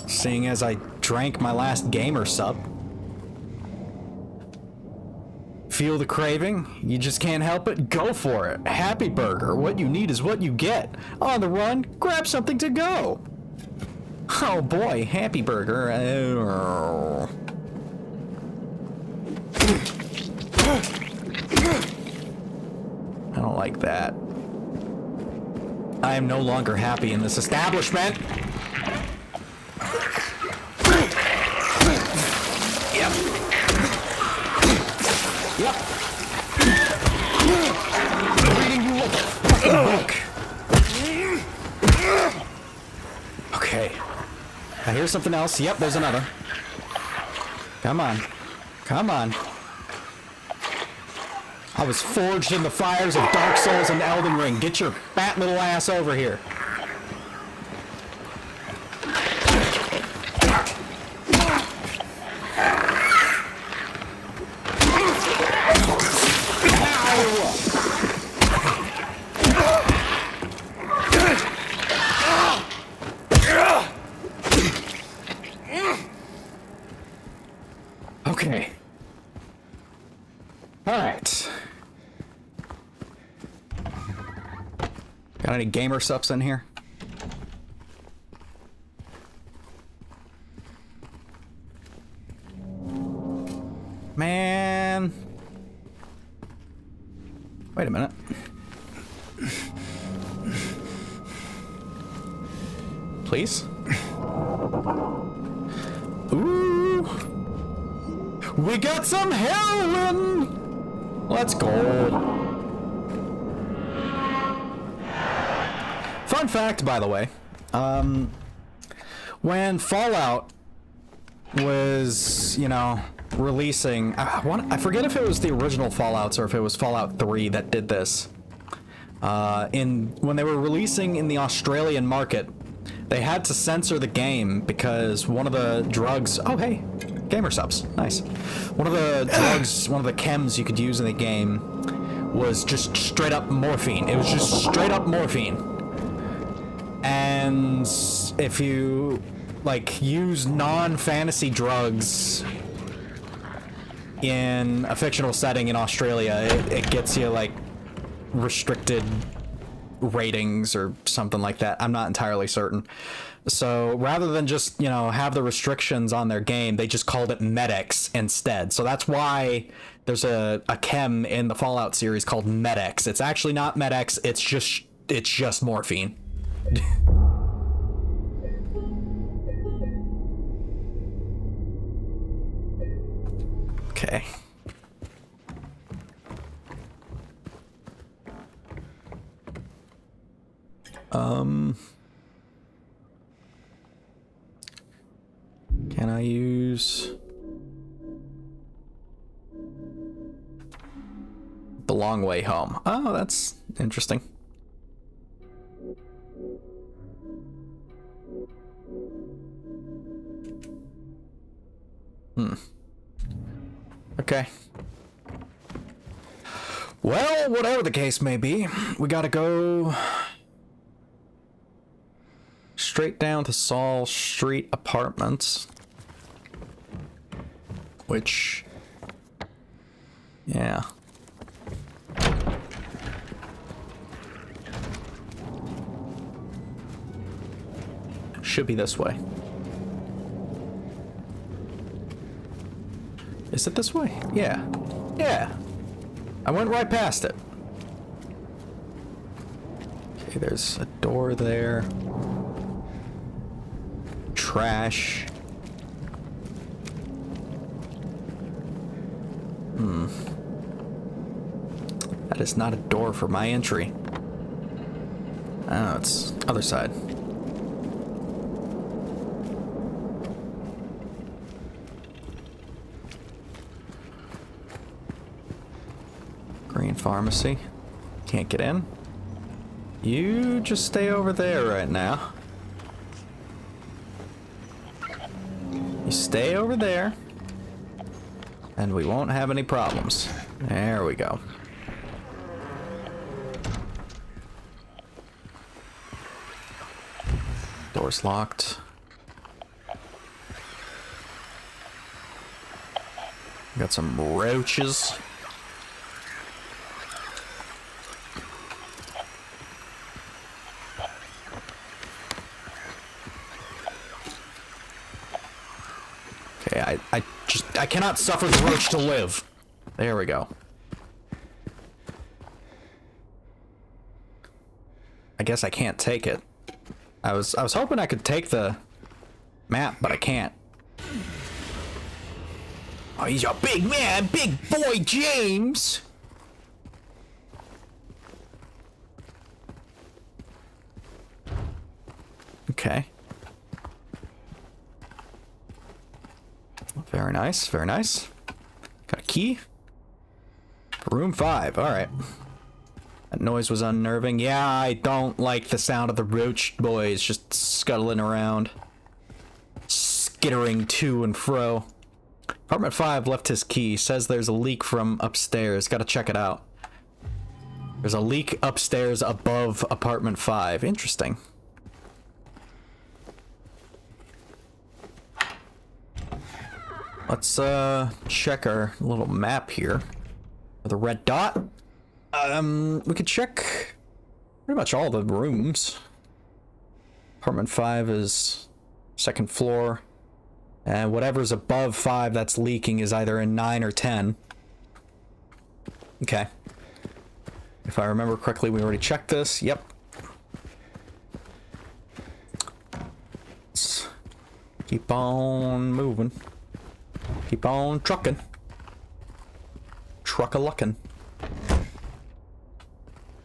Seeing as I drank my last gamer sub. Feel the craving? You just can't help it? Go for it. Happy Burger. What you need is what you get. On the run, grab something to go. Oh boy, Happy Burger. I don't like that. I am no longer happy in this establishment. Yep. Yep. Reading you like a fucking book. Okay. Now here's something else. Yep, there's another. Come on. Come on. I was forged in the fires of Dark Souls and Elden Ring. Get your fat little ass over here. Okay. All right. Got any gamer subs in here? Man. Wait a minute. Please? Ooh. We got some heroin! Let's go. Fun fact, by the way. When Fallout was, you know, releasing... I forget if it was the original Fallouts or if it was Fallout 3 that did this. When they were releasing in the Australian market, they had to censor the game because one of the drugs... Oh, hey. Gamer subs. Nice. One of the drugs, one of the chems you could use in the game was just straight up morphine. It was just straight up morphine. And if you, like, use non-fantasy drugs in a fictional setting in Australia, it gets you, like, restricted ratings or something like that. I'm not entirely certain. So rather than just, you know, have the restrictions on their game, they just called it Med-X instead. So that's why there's a chem in the Fallout series called Med-X. It's actually not Med-X, it's just morphine. Okay. Can I use The Long Way Home? Oh, that's interesting. Okay. Well, whatever the case may be, we gotta go straight down to Saul Street Apartments. Which... yeah. should be this way. Is it this way? Yeah. Yeah. I went right past it. Okay, there's a door there. Trash. That is not a door for my entry. Oh, it's other side. Green pharmacy. Can't get in. You just stay over there right now. You stay over there, and we won't have any problems. There we go. Door's locked. Got some roaches. Okay, I cannot suffer the roach to live. There we go. I guess I can't take it. I was hoping I could take the map, but I can't. Oh, he's a big man, big boy James. Okay. Very nice, very nice. Got a key. Room 5, alright. That noise was unnerving. Yeah, I don't like the sound of the roach boys just scuttling around. Skittering to and fro. Apartment 5 left his key. Says there's a leak from upstairs. Gotta check it out. There's a leak upstairs above apartment 5. Interesting. Let's check our little map here. The red dot. We could check pretty much all the rooms. Apartment 5 is second floor. And whatever's above 5 that's leaking is either in 9 or 10. Okay. If I remember correctly, we already checked this. Yep. Let's keep on moving. Keep on trucking. Truck-a-luckin'.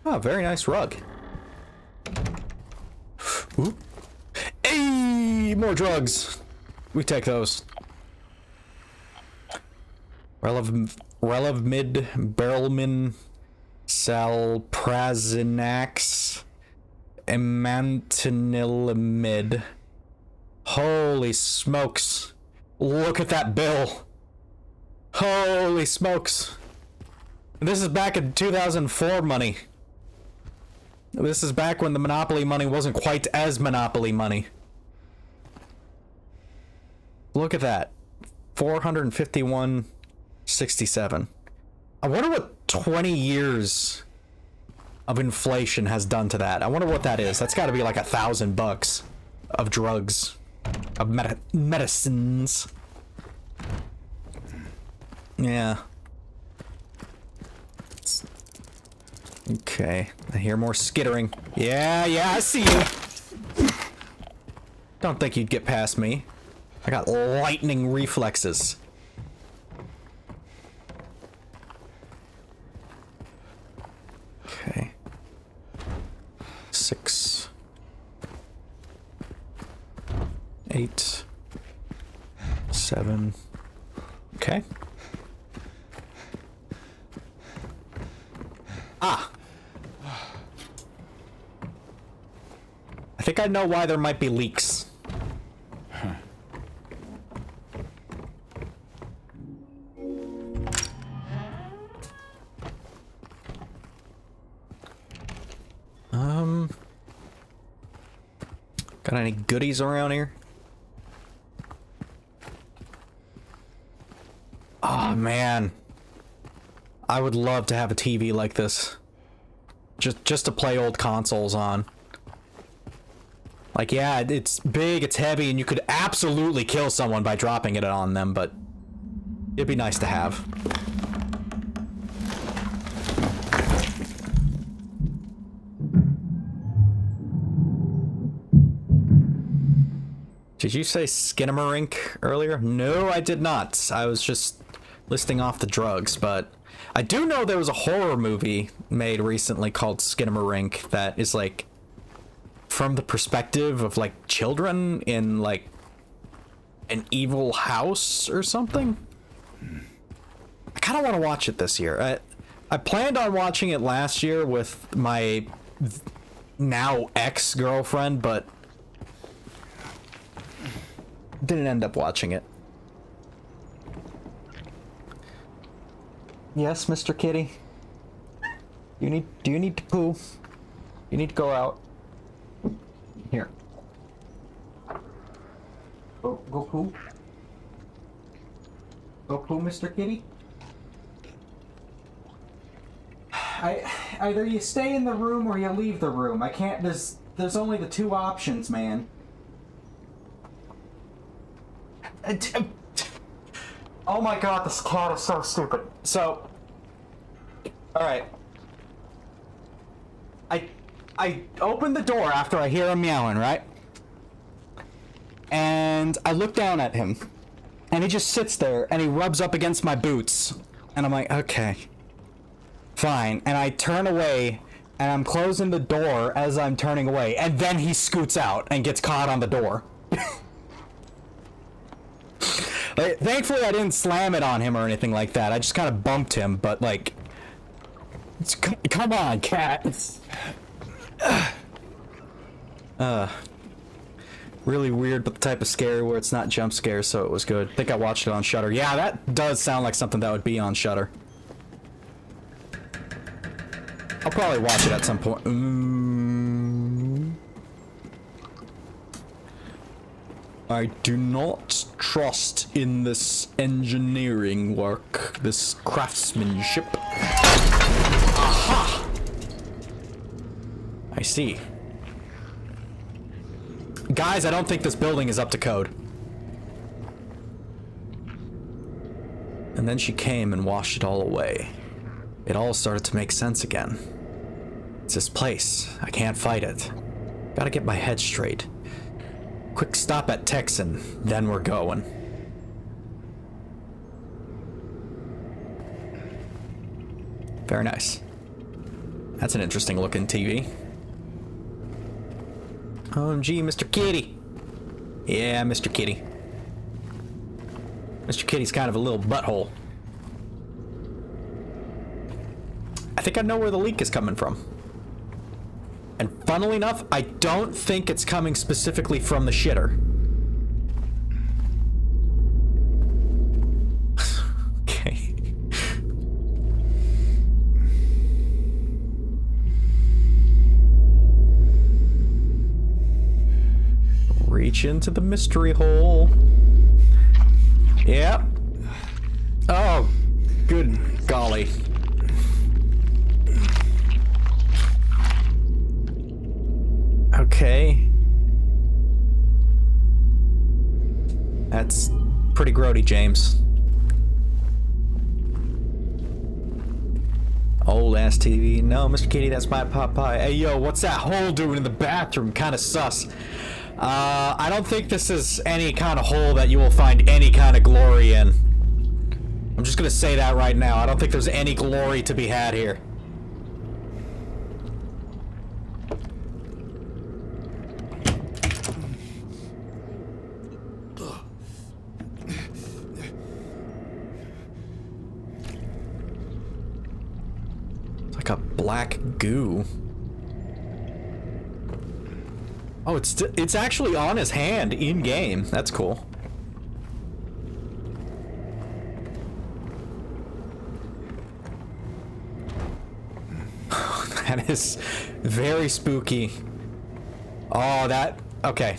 Oh, very nice rug. Ooh. Hey, more drugs. We take those. Relevmid, Barrelmin, Salprazinax, Imantinilumid. Holy smokes. Look at that bill. Holy smokes. This is back in 2004 money. This is back when the Monopoly money wasn't quite as Monopoly money. Look at that. 451.67. I wonder what 20 years of inflation has done to that. I wonder what that is. That's got to be like $1,000 of drugs, of medicines. Yeah. Okay. I hear more skittering. Yeah, I see you. Don't think you'd get past me. I got lightning reflexes. Okay. 6, 8, 7. Okay. Ah. I think I know why there might be leaks. Got any goodies around here? Oh man, I would love to have a TV like this, just to play old consoles on. Like, yeah, it's big, it's heavy, and you could absolutely kill someone by dropping it on them, but it'd be nice to have. Did you say Skinamarink earlier? No, I did not. I was just listing off the drugs, but I do know there was a horror movie made recently called Skinamarink that is like from the perspective of like children in like an evil house or something. I kind of want to watch it this year. I planned on watching it last year with my now ex-girlfriend, but didn't end up watching it. Yes, Mr. Kitty. Do you need to poo? You need to go out. Here. Go poo. Go poo, Mr. Kitty. Either you stay in the room or you leave the room. I can't. There's only the two options, man. Oh my god, this cat is so stupid. So, alright. I open the door after I hear him meowing, right? And I look down at him. And he just sits there and he rubs up against my boots. And I'm like, okay. Fine. And I turn away and I'm closing the door as I'm turning away. And then he scoots out and gets caught on the door. Like, thankfully, I didn't slam it on him or anything like that. I just kind of bumped him, but like, come on, cat. Really weird, but the type of scary where it's not jump scares, so it was good. I think I watched it on Shudder. Yeah, that does sound like something that would be on Shudder. I'll probably watch it at some point. I do not trust in this engineering work, this craftsmanship. Aha! I see. Guys, I don't think this building is up to code. And then she came and washed it all away. It all started to make sense again. It's this place. I can't fight it. Gotta get my head straight. Quick stop at Texan, then we're going. Very nice. That's an interesting looking TV. OMG, Mr. Kitty. Yeah, Mr. Kitty. Mr. Kitty's kind of a little butthole. I think I know where the leak is coming from. And funnily enough, I don't think it's coming specifically from the shitter. Okay. Reach into the mystery hole. Yep. Oh, good golly. Okay. That's pretty grody, James. Old ass TV. No, Mr. Kitty, that's my Popeye. Hey, yo, what's that hole doing in the bathroom? Kind of sus. I don't think this is any kind of hole that you will find any kind of glory in. I'm just gonna say that right now. I don't think there's any glory to be had here. Like a black goo. Oh, it's actually on his hand in game. That's cool. That is very spooky. Oh, that okay.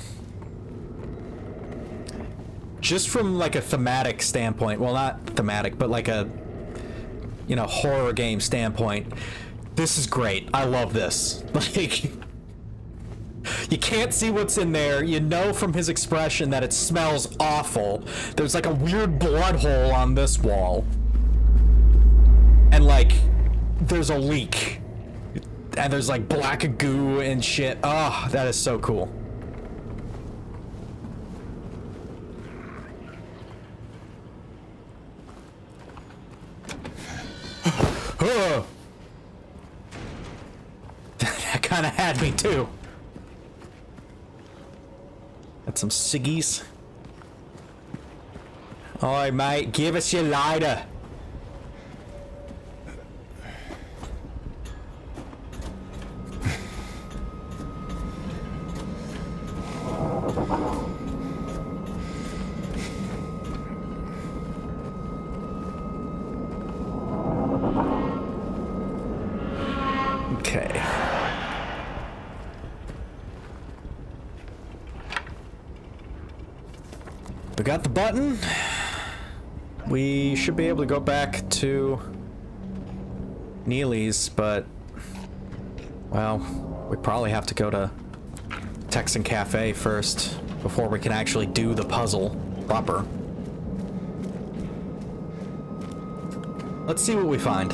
Just from like a thematic standpoint, well, not thematic, but like a horror game standpoint, this is great. I love this. Like, You can't see what's in there. You know from his expression that it smells awful. There's like a weird blood hole on this wall. And like, there's a leak. And there's like black goo and shit. Oh, that is so cool. Oh. That kind of had me too. Got some ciggies. Oi, mate, give us your lighter. Okay. We got the button. We should be able to go back to Neely's, but well, we probably have to go to Texan Cafe first before we can actually do the puzzle proper. Let's see what we find.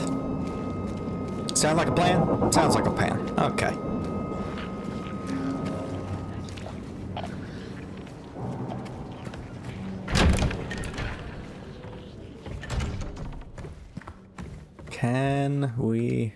Sound like a plan? Sounds like a plan. Okay. Can we...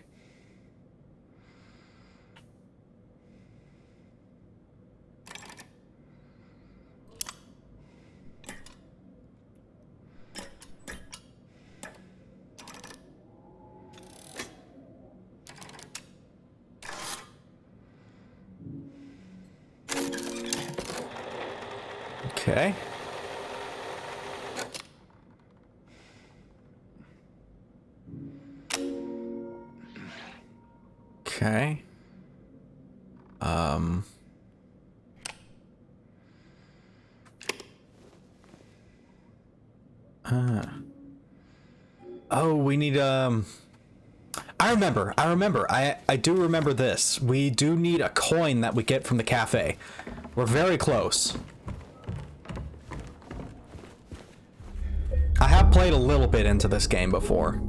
Okay. Okay. Oh, we need, I remember. I do remember this. We do need a coin that we get from the cafe. We're very close. I have played a little bit into this game before.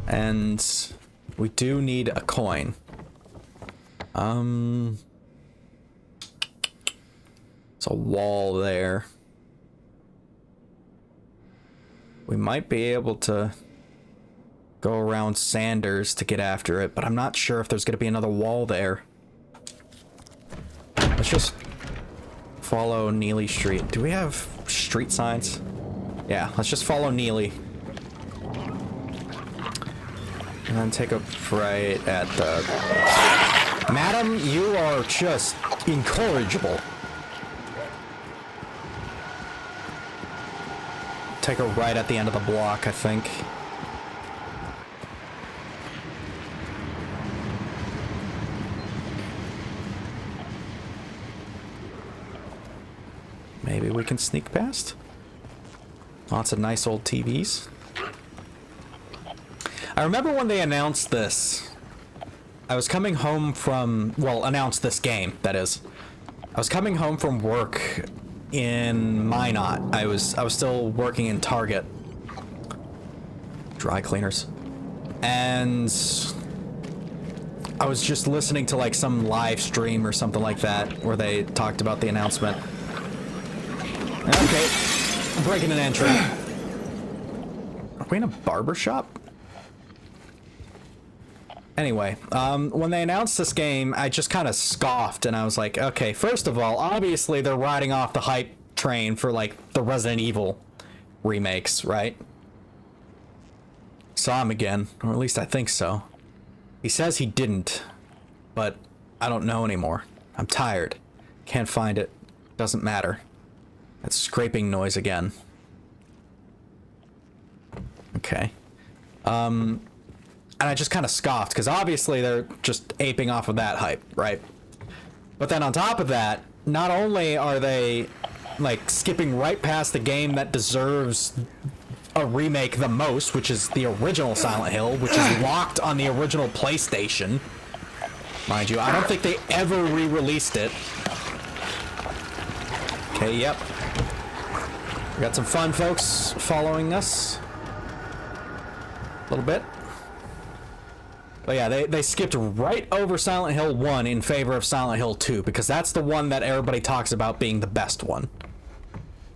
And we do need a coin. There's a wall there. We might be able to go around Sanders to get after it, but I'm not sure if there's going to be another wall there. Let's just follow Neely Street. Do we have street signs? Yeah, let's just follow Neely. And then take a right at the... Madam, you are just incorrigible. Take a right at the end of the block, I think. Maybe we can sneak past. Lots of nice old TVs. I remember when they announced this. I was coming home from, well, announced this game, that is. I was coming home from work in Minot. I was still working in Target. Dry cleaners. And I was just listening to like some live stream or something like that where they talked about the announcement. Okay, breaking an entry. Are we in a barber shop? Anyway, when they announced this game, I just kind of scoffed and I was like, okay, first of all, obviously they're riding off the hype train for like the Resident Evil remakes, right? Saw him again, or at least I think so. He says he didn't, but I don't know anymore. I'm tired. Can't find it. Doesn't matter. That scraping noise again. Okay. And I just kind of scoffed, because obviously they're just aping off of that hype, right? But then on top of that, not only are they, like, skipping right past the game that deserves a remake the most, which is the original Silent Hill, which is locked on the original PlayStation. Mind you, I don't think they ever re-released it. Okay, yep. We got some fun folks following us. A little bit. But yeah, they skipped right over Silent Hill 1 in favor of Silent Hill 2, because that's the one that everybody talks about being the best one.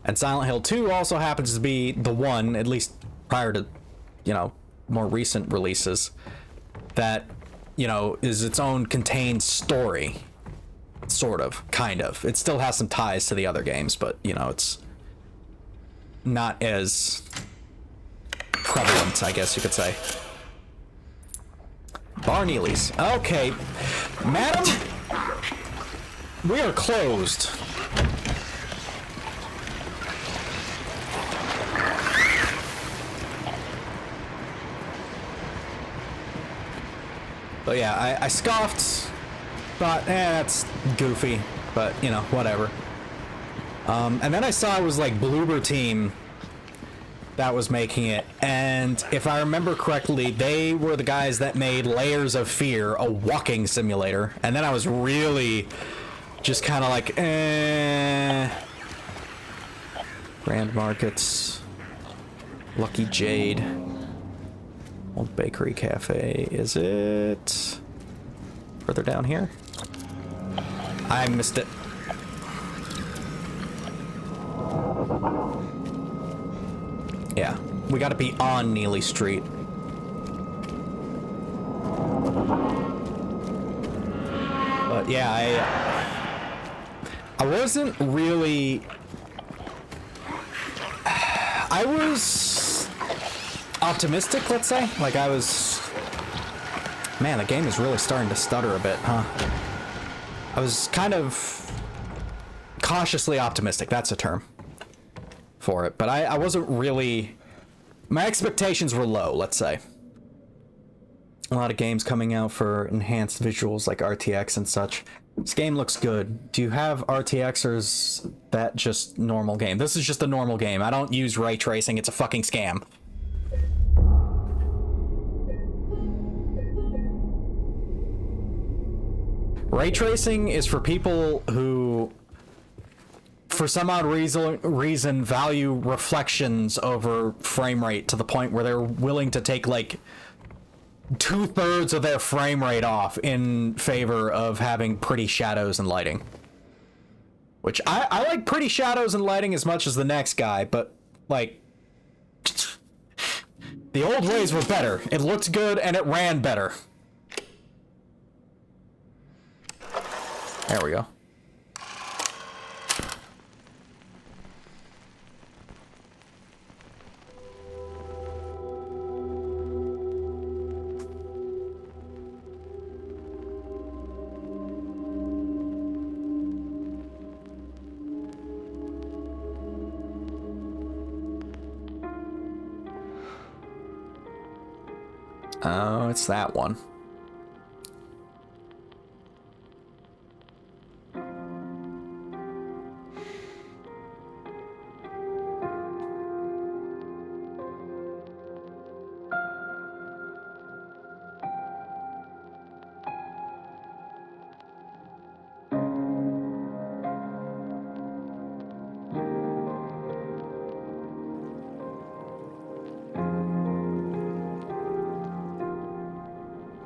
And Silent Hill 2 also happens to be the one, at least prior to, you know, more recent releases, that, you know, is its own contained story. Sort of, kind of. It still has some ties to the other games, but, you know, it's not as prevalent, I guess you could say. Bar Neely's. Okay. Madam, we are closed. But yeah, I scoffed. Thought, that's goofy. But, you know, whatever. And then I saw it was like Bloober Team that was making it, and if I remember correctly, they were the guys that made Layers of Fear, a walking simulator, and then I was really just kind of like, Grand Markets, Lucky Jade, Old Bakery Cafe, is it further down here? I missed it. Yeah, we gotta be on Neely Street. But yeah, I wasn't really... I was optimistic, let's say. Like, I was... Man, the game is really starting to stutter a bit, huh? I was kind of cautiously optimistic, that's a term for it, but I wasn't really... My expectations were low, let's say. A lot of games coming out for enhanced visuals like RTX and such. This game looks good. Do you have RTX, or is that just normal game? This is just a normal game. I don't use ray tracing, it's a fucking scam. Ray tracing is for people who, for some odd reason, value reflections over frame rate to the point where they're willing to take like 2/3 of their frame rate off in favor of having pretty shadows and lighting. Which I like pretty shadows and lighting as much as the next guy, but like the old ways were better. It looked good and it ran better. There we go. Oh, it's that one.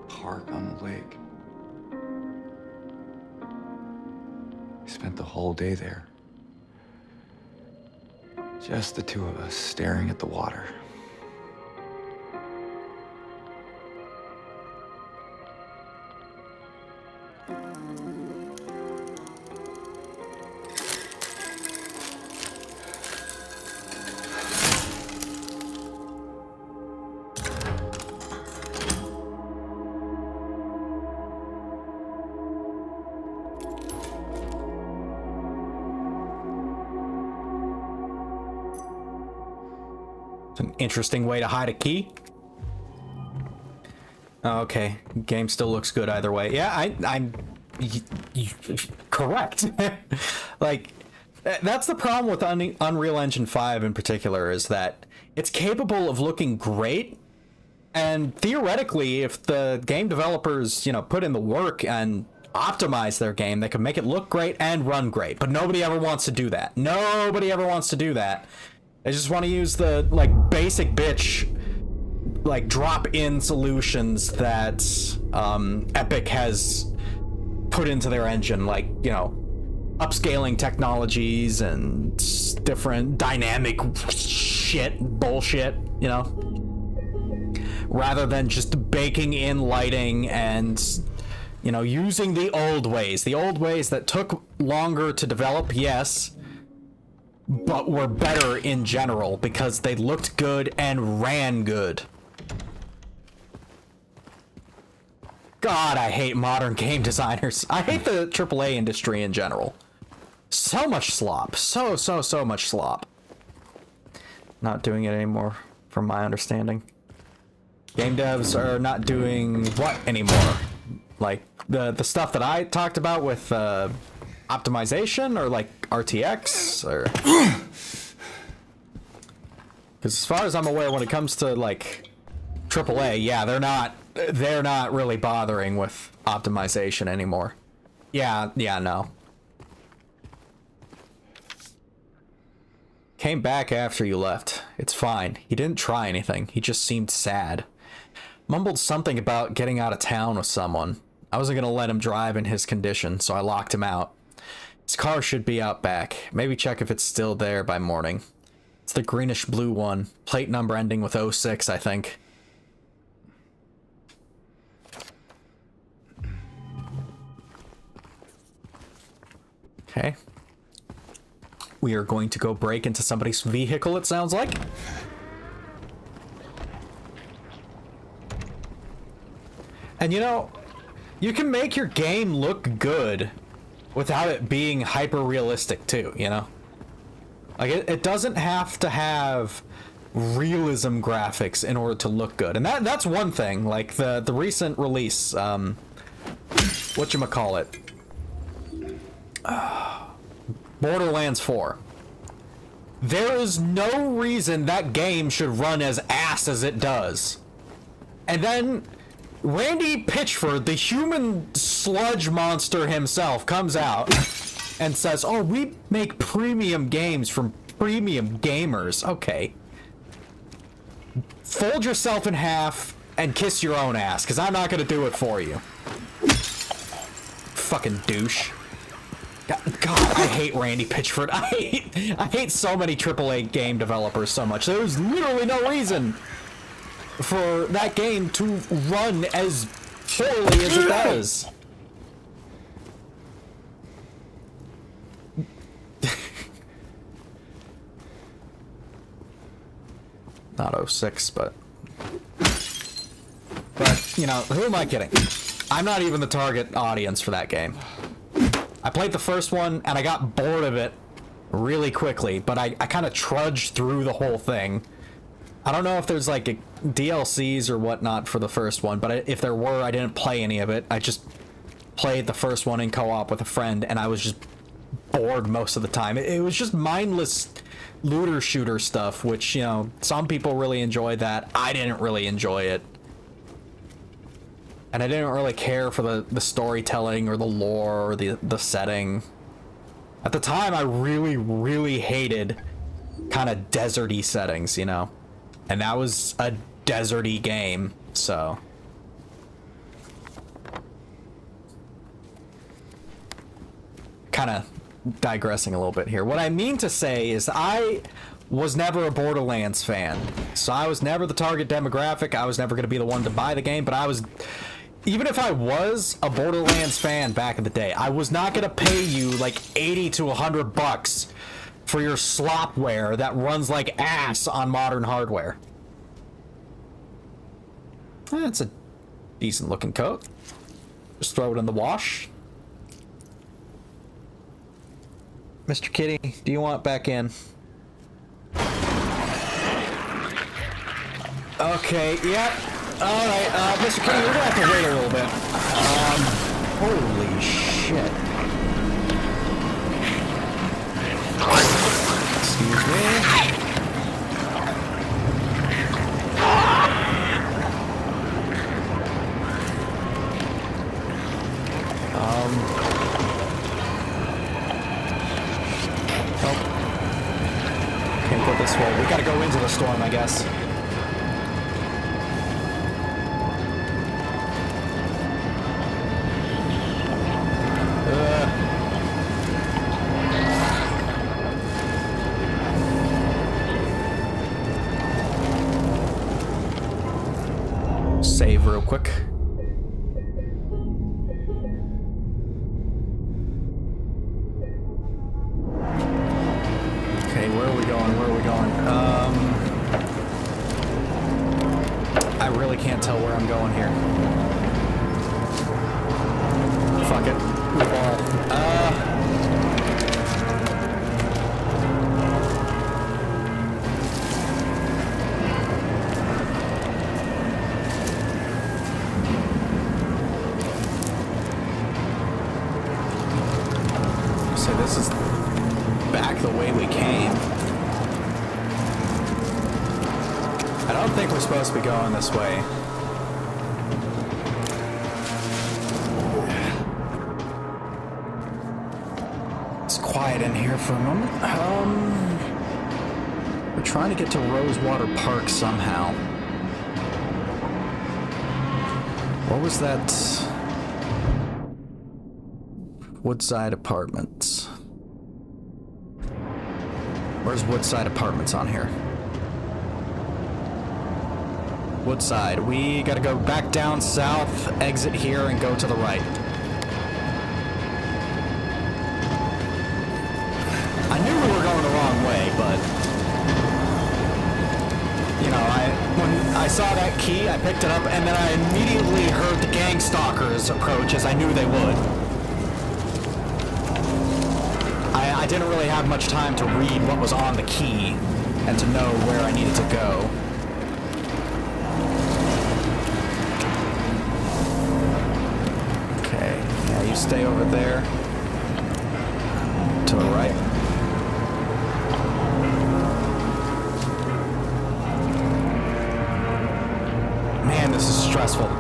Park on the lake. We spent the whole day there. Just the two of us staring at the water. It's an interesting way to hide a key. Okay, game still looks good either way. Yeah, I'm correct. Like, That's the problem with Unreal Engine 5 in particular, is that it's capable of looking great, and theoretically, if the game developers, put in the work and optimize their game, they can make it look great and run great. But nobody ever wants to do that. Nobody ever wants to do that. They just want to use the, basic bitch, drop-in solutions that Epic has put into their engine, upscaling technologies and different dynamic bullshit, rather than just baking in lighting and, using the old ways that took longer to develop, yes, but were better in general because they looked good and ran good. God, I hate modern game designers. I hate the AAA industry in general. So much slop. So much slop. Not doing it anymore, from my understanding. Game devs are not doing what anymore? The stuff that I talked about with optimization, or RTX, or... Because as far as I'm aware, when it comes to AAA, yeah, they're not really bothering with optimization anymore. Yeah, no. Came back after you left. It's fine. He didn't try anything. He just seemed sad. Mumbled something about getting out of town with someone. I wasn't gonna let him drive in his condition, so I locked him out. His car should be out back. Maybe check if it's still there by morning. It's the greenish blue one. Plate number ending with 06, I think. Okay. We are going to go break into somebody's vehicle, it sounds like. And you can make your game look good without it being hyper realistic too, it doesn't have to have realism graphics in order to look good. And that's one thing, the recent release, whatchamacallit, Borderlands 4. There is no reason that game should run as ass as it does. And then Randy Pitchford, the human sludge monster himself, comes out and says, "Oh, we make premium games from premium gamers." Okay. Fold yourself in half and kiss your own ass, because I'm not going to do it for you. Fucking douche. God, I hate Randy Pitchford. I hate so many AAA game developers so much. There's literally no reason for that game to run as poorly as it does. Not 06, but who am I kidding? I'm not even the target audience for that game. I played the first one, and I got bored of it really quickly, but I kind of trudged through the whole thing. I don't know if there's DLCs or whatnot for the first one, but if there were, I didn't play any of it. I just played the first one in co-op with a friend, and I was just bored most of the time. It was just mindless looter shooter stuff, which, some people really enjoyed that. I didn't really enjoy it. And I didn't really care for the storytelling or the lore or the setting. At the time, I really, really hated kind of deserty settings, And that was a deserty game, so... Kind of digressing a little bit here. What I mean to say is I was never a Borderlands fan. So I was never the target demographic. I was never going to be the one to buy the game, but I was... Even if I was a Borderlands fan back in the day, I was not going to pay you $80 to $100 for your slopware that runs like ass on modern hardware. That's a decent looking coat. Just throw it in the wash. Mr. Kitty, do you want back in? Okay, yeah. Alright, Mr. Kitty, we're gonna have to wait a little bit. Holy shit. Excuse me. Oh. Can't go this way. We gotta go into the storm, I guess. Save real quick. Okay, where are we going? Where are we going? I really can't tell where I'm going here. Fuck it. So this is back the way we came. I don't think we're supposed to be going this way. It's quiet in here for a moment. We're trying to get to Rosewater Park somehow. What was that? Woodside Apartments. Where's Woodside Apartments on here? Woodside. We gotta go back down south, exit here, and go to the right. I knew we were going the wrong way, but... You know, when I saw that key, I picked it up, and then I immediately heard the gang stalkers approach, as I knew they would. I didn't really have much time to read what was on the key and to know where I needed to go. Okay, yeah, you stay over there. To the right. Man, this is stressful.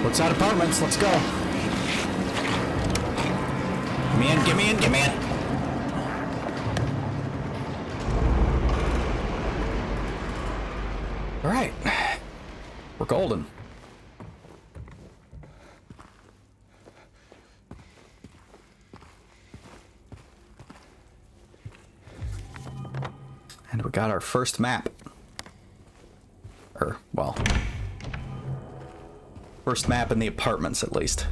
Woodside Apartments, let's go. Get me in, get me in, get me in. All right, we're golden. And we got our first map. Or, well... first map in the apartments, at least.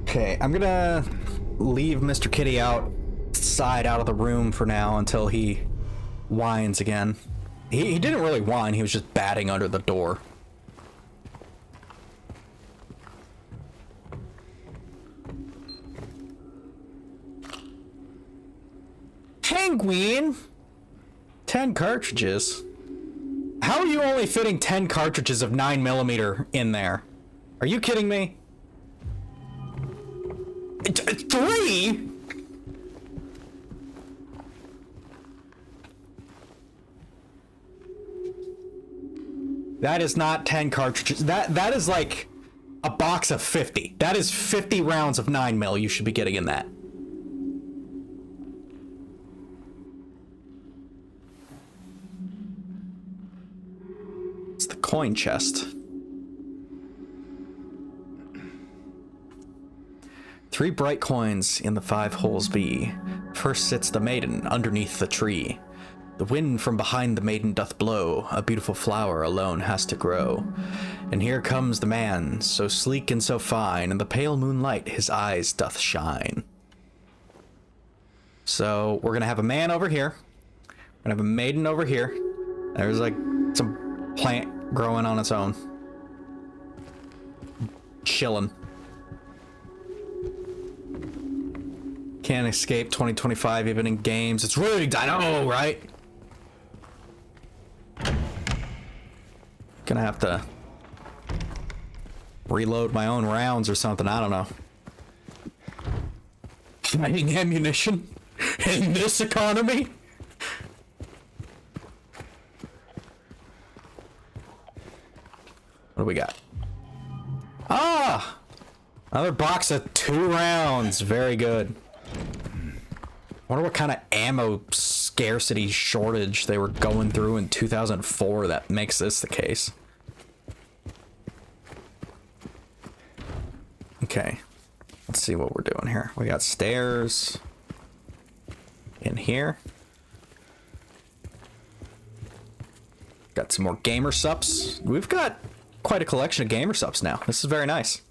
Okay, I'm gonna leave Mr. Kitty outside out of the room for now until he whines again. He didn't really whine, he was just batting under the door. Penguin! 10 cartridges? How are you only fitting 10 cartridges of 9mm in there? Are you kidding me? 3? That is not 10 cartridges. That is like a box of 50. That is 50 rounds of 9mm you should be getting in that. It's the coin chest. 3 bright coins in the 5 holes be. First sits the maiden underneath the tree. The wind from behind the maiden doth blow, a beautiful flower alone has to grow. And here comes the man, so sleek and so fine, in the pale moonlight his eyes doth shine. So we're gonna have a man over here, we're gonna have a maiden over here. There's like some plant growing on its own. Chilling. Can't escape 2025 even in games. It's rigged, I know, right? Gonna have to reload my own rounds or something, I don't know. Finding ammunition in this economy? What do we got? Ah! Another box of 2 rounds. Very good. Wonder what kind of ammo scarcity shortage they were going through in 2004 that makes this the case. Okay. Let's see what we're doing here. We got stairs in here. Got some more gamer sups. We've got quite a collection of gamer sups now. This is very nice.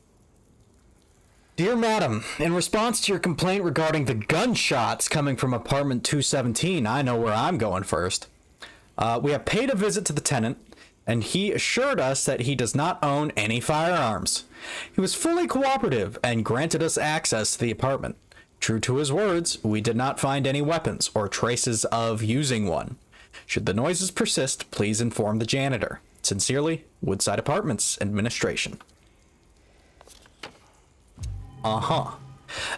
Dear Madam, in response to your complaint regarding the gunshots coming from apartment 217, I know where I'm going first. We have paid a visit to the tenant, and he assured us that he does not own any firearms. He was fully cooperative and granted us access to the apartment. True to his words, we did not find any weapons or traces of using one. Should the noises persist, please inform the janitor. Sincerely, Woodside Apartments Administration. Uh-huh.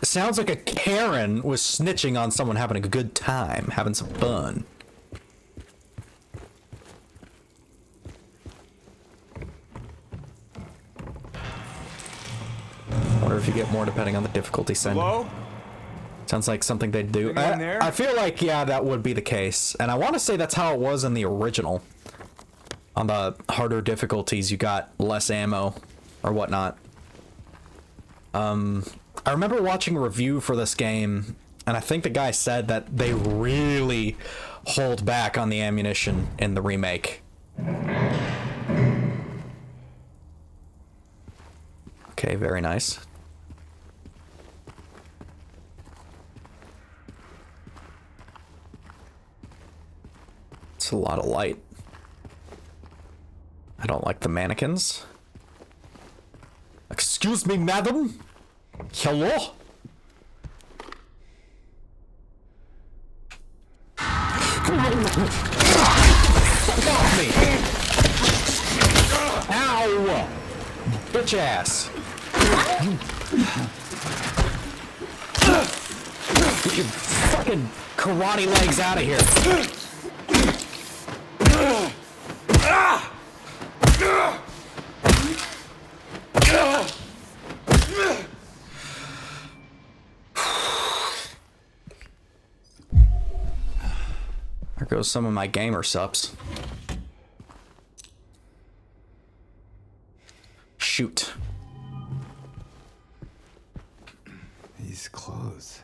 Sounds like a Karen was snitching on someone having a good time, having some fun. Wonder if you get more depending on the difficulty setting. Hello? Sounds like something they'd do. Anyone there? I feel like, yeah, that would be the case. And I want to say that's how it was in the original. On the harder difficulties, you got less ammo or whatnot. I remember watching a review for this game, and I think the guy said that they really hold back on the ammunition in the remake. Okay, very nice. It's a lot of light. I don't like the mannequins. Excuse me, madam? Hello? Fuck off me! Ow! Bitch ass! Get your fucking karate legs out of here! There goes some of my gamer sups. Shoot. These clothes.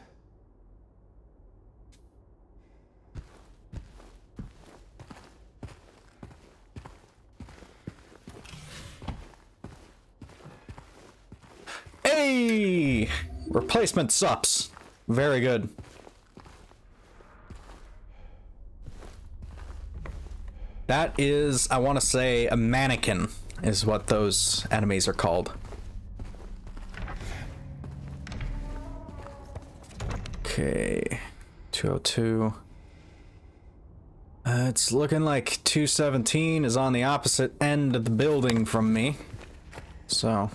Hey! Replacement sups. Very good. That is, I want to say, a mannequin is what those enemies are called. Okay, 202. It's looking like 217 is on the opposite end of the building from me. So,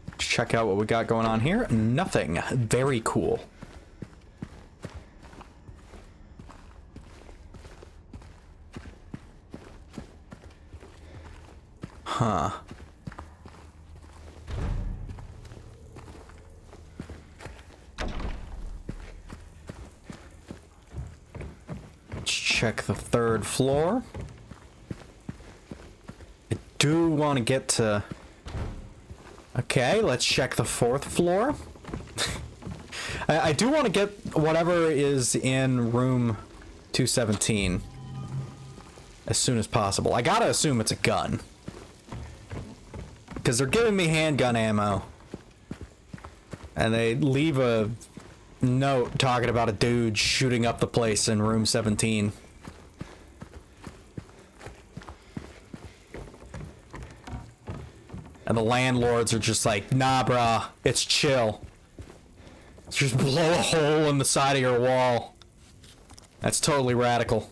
let's check out what we got going on here. Nothing. Very cool. Huh. Let's check the 3rd floor. I do want to get to... Okay, let's check the 4th floor. I do want to get whatever is in room 217 as soon as possible. I gotta assume it's a gun. Because they're giving me handgun ammo. And they leave a note talking about a dude shooting up the place in room 17. And the landlords are just like, nah, brah, it's chill. Just blow a hole in the side of your wall. That's totally radical.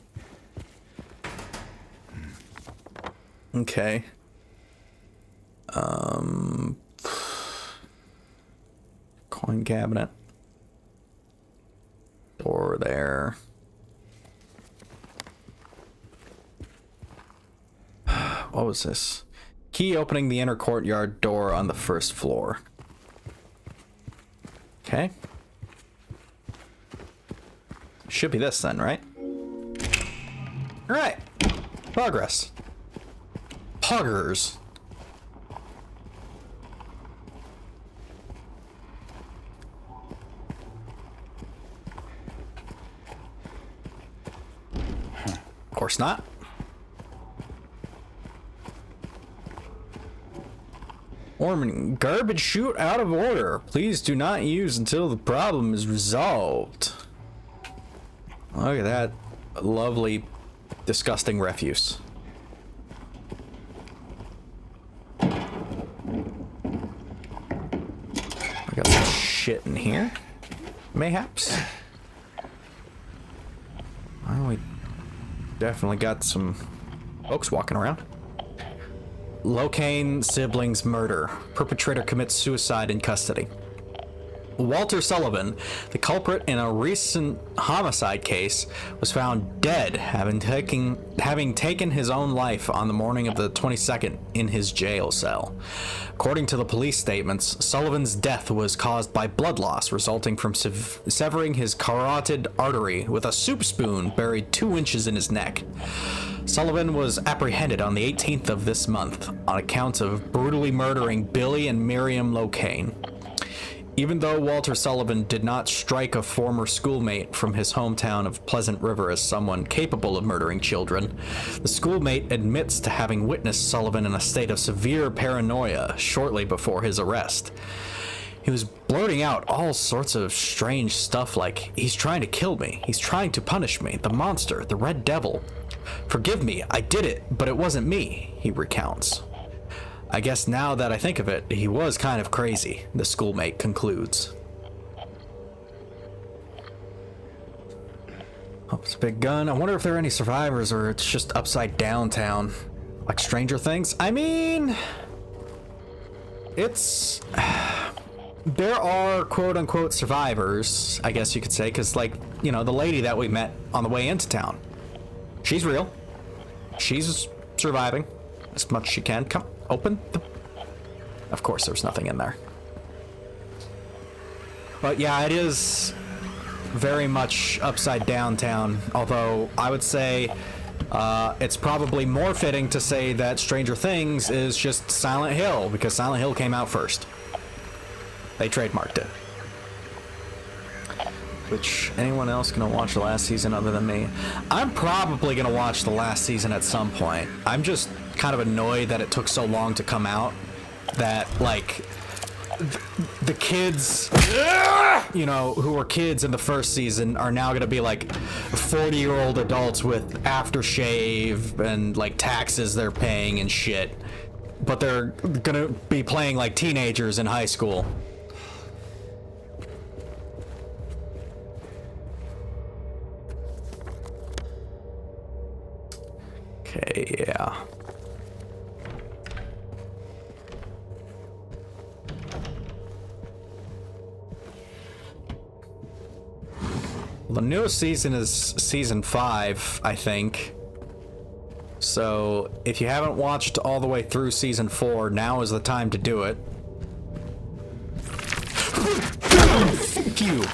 Okay. Coin cabinet. Door there. What was this? Key opening the inner courtyard door on the first floor. Okay. Should be this then, right? Alright. Progress. Poggers. Of course not. Warning, garbage chute out of order. Please do not use until the problem is resolved. Look at that lovely, disgusting refuse. I got some shit in here. Mayhaps. Well, we definitely got some folks walking around. Locane siblings murder. Perpetrator commits suicide in custody. Walter Sullivan, the culprit in a recent homicide case, was found dead, having taken his own life on the morning of the 22nd in his jail cell. According to the police statements, Sullivan's death was caused by blood loss resulting from severing his carotid artery with a soup spoon buried 2 inches in his neck. Sullivan was apprehended on the 18th of this month on account of brutally murdering Billy and Miriam Locane. Even though Walter Sullivan did not strike a former schoolmate from his hometown of Pleasant River as someone capable of murdering children, the schoolmate admits to having witnessed Sullivan in a state of severe paranoia shortly before his arrest. He was blurting out all sorts of strange stuff like, "He's trying to kill me, he's trying to punish me, the monster, the red devil. Forgive me, I did it, but it wasn't me," he recounts. I guess now that I think of it, he was kind of crazy, the schoolmate concludes. Oh, it's a big gun. I wonder if there are any survivors or it's just upside down town. Like Stranger Things? I mean, it's... There are quote-unquote survivors, I guess you could say, because, like, you know, the lady that we met on the way into town. She's real. She's surviving as much as she can. Come, open the... Of course, there's nothing in there. But yeah, it is very much upside down town. Although I would say it's probably more fitting to say that Stranger Things is just Silent Hill, because Silent Hill came out first. They trademarked it. Which, anyone else gonna watch the last season other than me? I'm probably gonna watch the last season at some point. I'm just kind of annoyed that it took so long to come out. That, like, the kids, you know, who were kids in the first season are now gonna be, like, 40-year-old adults with aftershave and, like, taxes they're paying and shit. But they're gonna be playing like teenagers in high school. Okay, yeah. Well, the newest season is season 5, I think. So, if you haven't watched all the way through season 4, now is the time to do it. Thank you!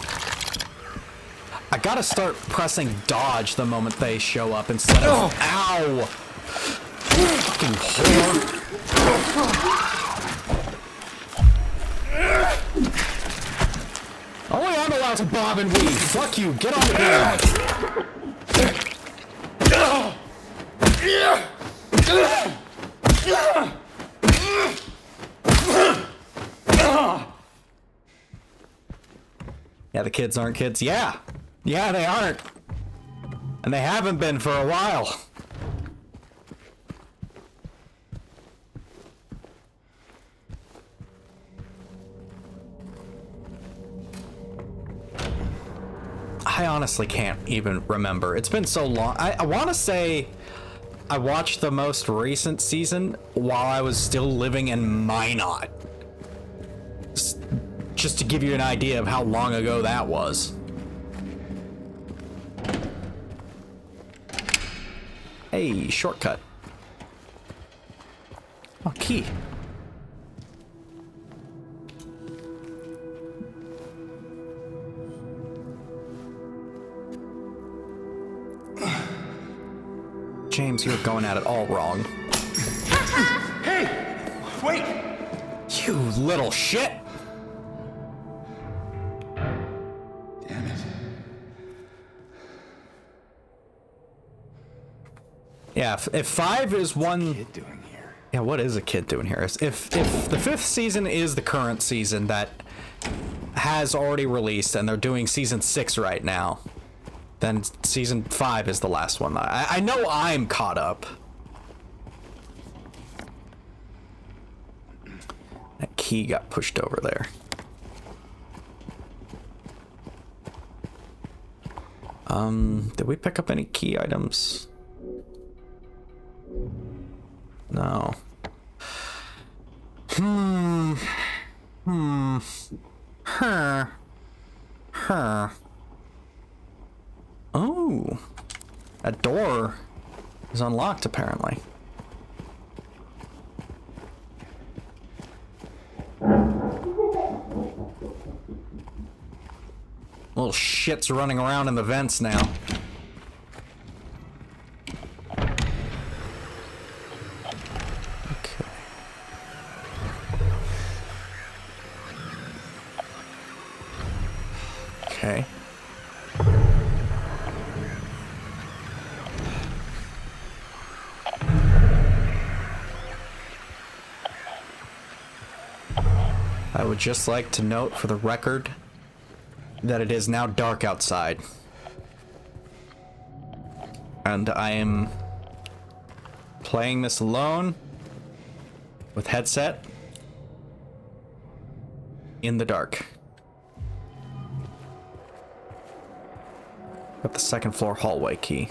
I gotta start pressing dodge the moment they show up instead of... Ow! Fucking whore. Only I'm allowed to bob and weave. Fuck you, get on the ground. Yeah, the kids aren't kids. Yeah, they aren't. And they haven't been for a while. I honestly can't even remember. It's been so long. I want to say I watched the most recent season while I was still living in Minot. Just to give you an idea of how long ago that was. Hey, shortcut. Oh, key. James, you're going at it all wrong. Hey! Wait! You little shit! Damn it. Yeah, if 5 is one... Kid doing here? Yeah, what is a kid doing here? If the 5th season is the current season that has already released, and they're doing season 6 right now, then season 5 is the last one. I know I'm caught up. That key got pushed over there. Did we pick up any key items? No. Oh, that door is unlocked apparently. Little shit's running around in the vents now. Okay. Okay. I would just like to note for the record that it is now dark outside. And I am playing this alone with headset in the dark. Got the second floor hallway key.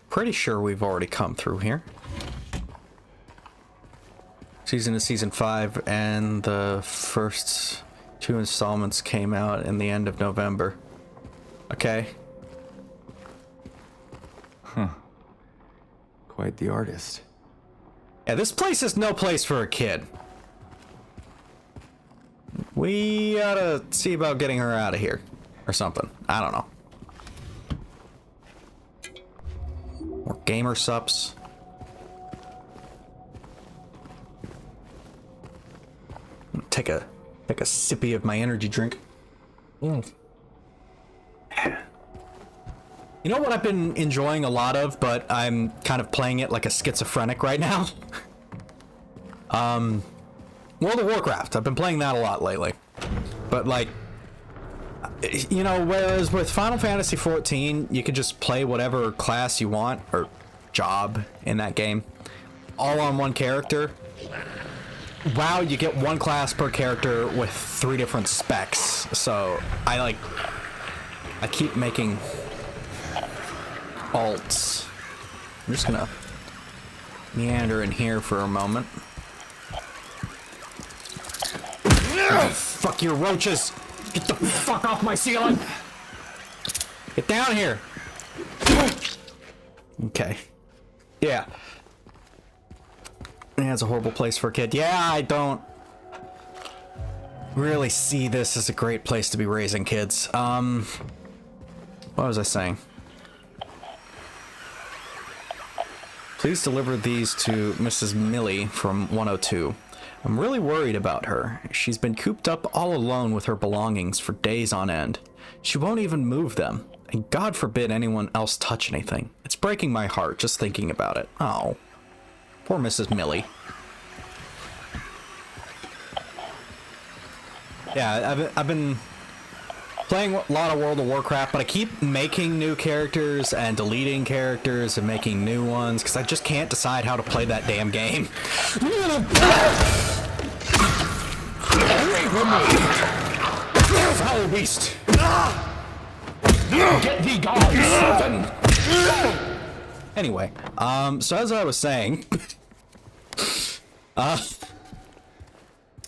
Pretty sure we've already come through here. Season is season 5, and the first 2 installments came out in the end of November. Okay. Huh. Quite the artist. Yeah, this place is no place for a kid. We oughta see about getting her out of here. Or something. I don't know. More gamer sups. Take a sippy of my energy drink. You know what I've been enjoying a lot of, but I'm kind of playing it like a schizophrenic right now? World of Warcraft. I've been playing that a lot lately. But like, you know, whereas with Final Fantasy XIV, you could just play whatever class you want, or job in that game, all on one character. WoW, you get one class per character with 3 different specs. So I keep making alts. I'm just gonna meander in here for a moment. Oh, fuck your roaches! Get the fuck off my ceiling! Get down here! Okay. Yeah. Yeah, it's a horrible place for a kid. Yeah, I don't really see this as a great place to be raising kids. What was I saying? Please deliver these to Mrs. Millie from 102. I'm really worried about her. She's been cooped up all alone with her belongings for days on end. She won't even move them. And God forbid anyone else touch anything. It's breaking my heart just thinking about it. Oh. Poor Mrs. Millie. Yeah, I've been playing a lot of World of Warcraft, but I keep making new characters and deleting characters and making new ones because I just can't decide how to play that damn game. Foul beast! Get thee gone! Anyway, so as I was saying,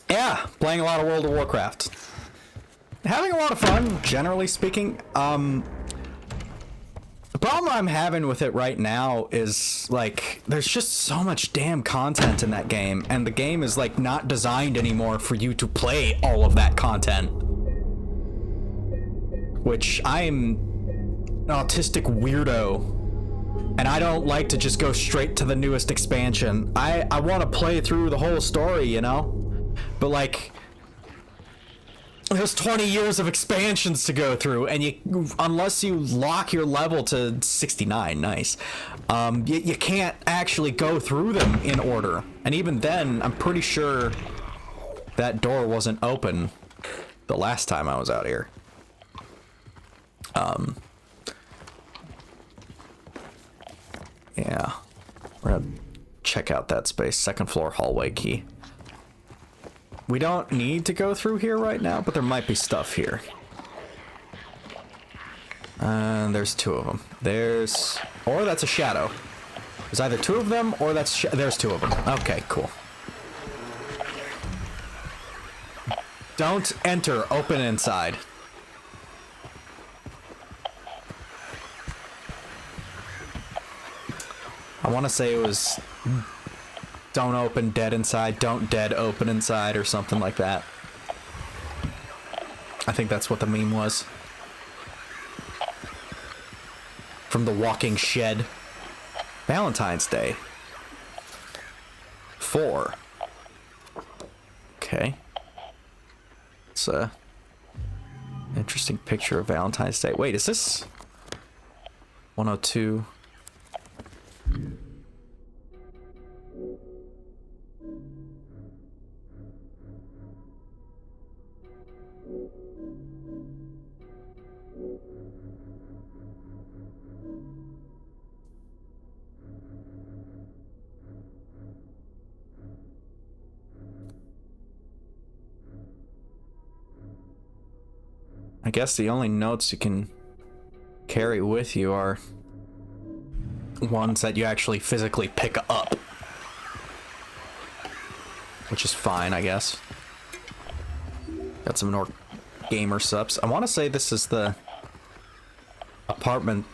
yeah, playing a lot of World of Warcraft. Having a lot of fun, generally speaking. The problem I'm having with it right now is, like, there's just so much damn content in that game, and the game is, like, not designed anymore for you to play all of that content. Which, I'm an autistic weirdo, and I don't like to just go straight to the newest expansion. I want to play through the whole story, you know? But, like, there's 20 years of expansions to go through, and unless you lock your level to 69, nice, you can't actually go through them in order. And even then, I'm pretty sure that door wasn't open the last time I was out here. Yeah. We're gonna check out that space. Second floor hallway key. We don't need to go through here right now, but there might be stuff here. There's two of them. Or that's a shadow. There's either two of them, or there's two of them. Okay, cool. Don't enter. Open inside. I want to say it was don't open, dead inside, don't dead open inside, or something like that. I think that's what the meme was. From the Walking Shed. Valentine's Day. 4. Okay. It's a interesting picture of Valentine's Day. Wait, is this 102? I guess the only notes you can carry with you are ones that you actually physically pick up. Which is fine, I guess. Got some more gamer subs. I want to say this is the apartment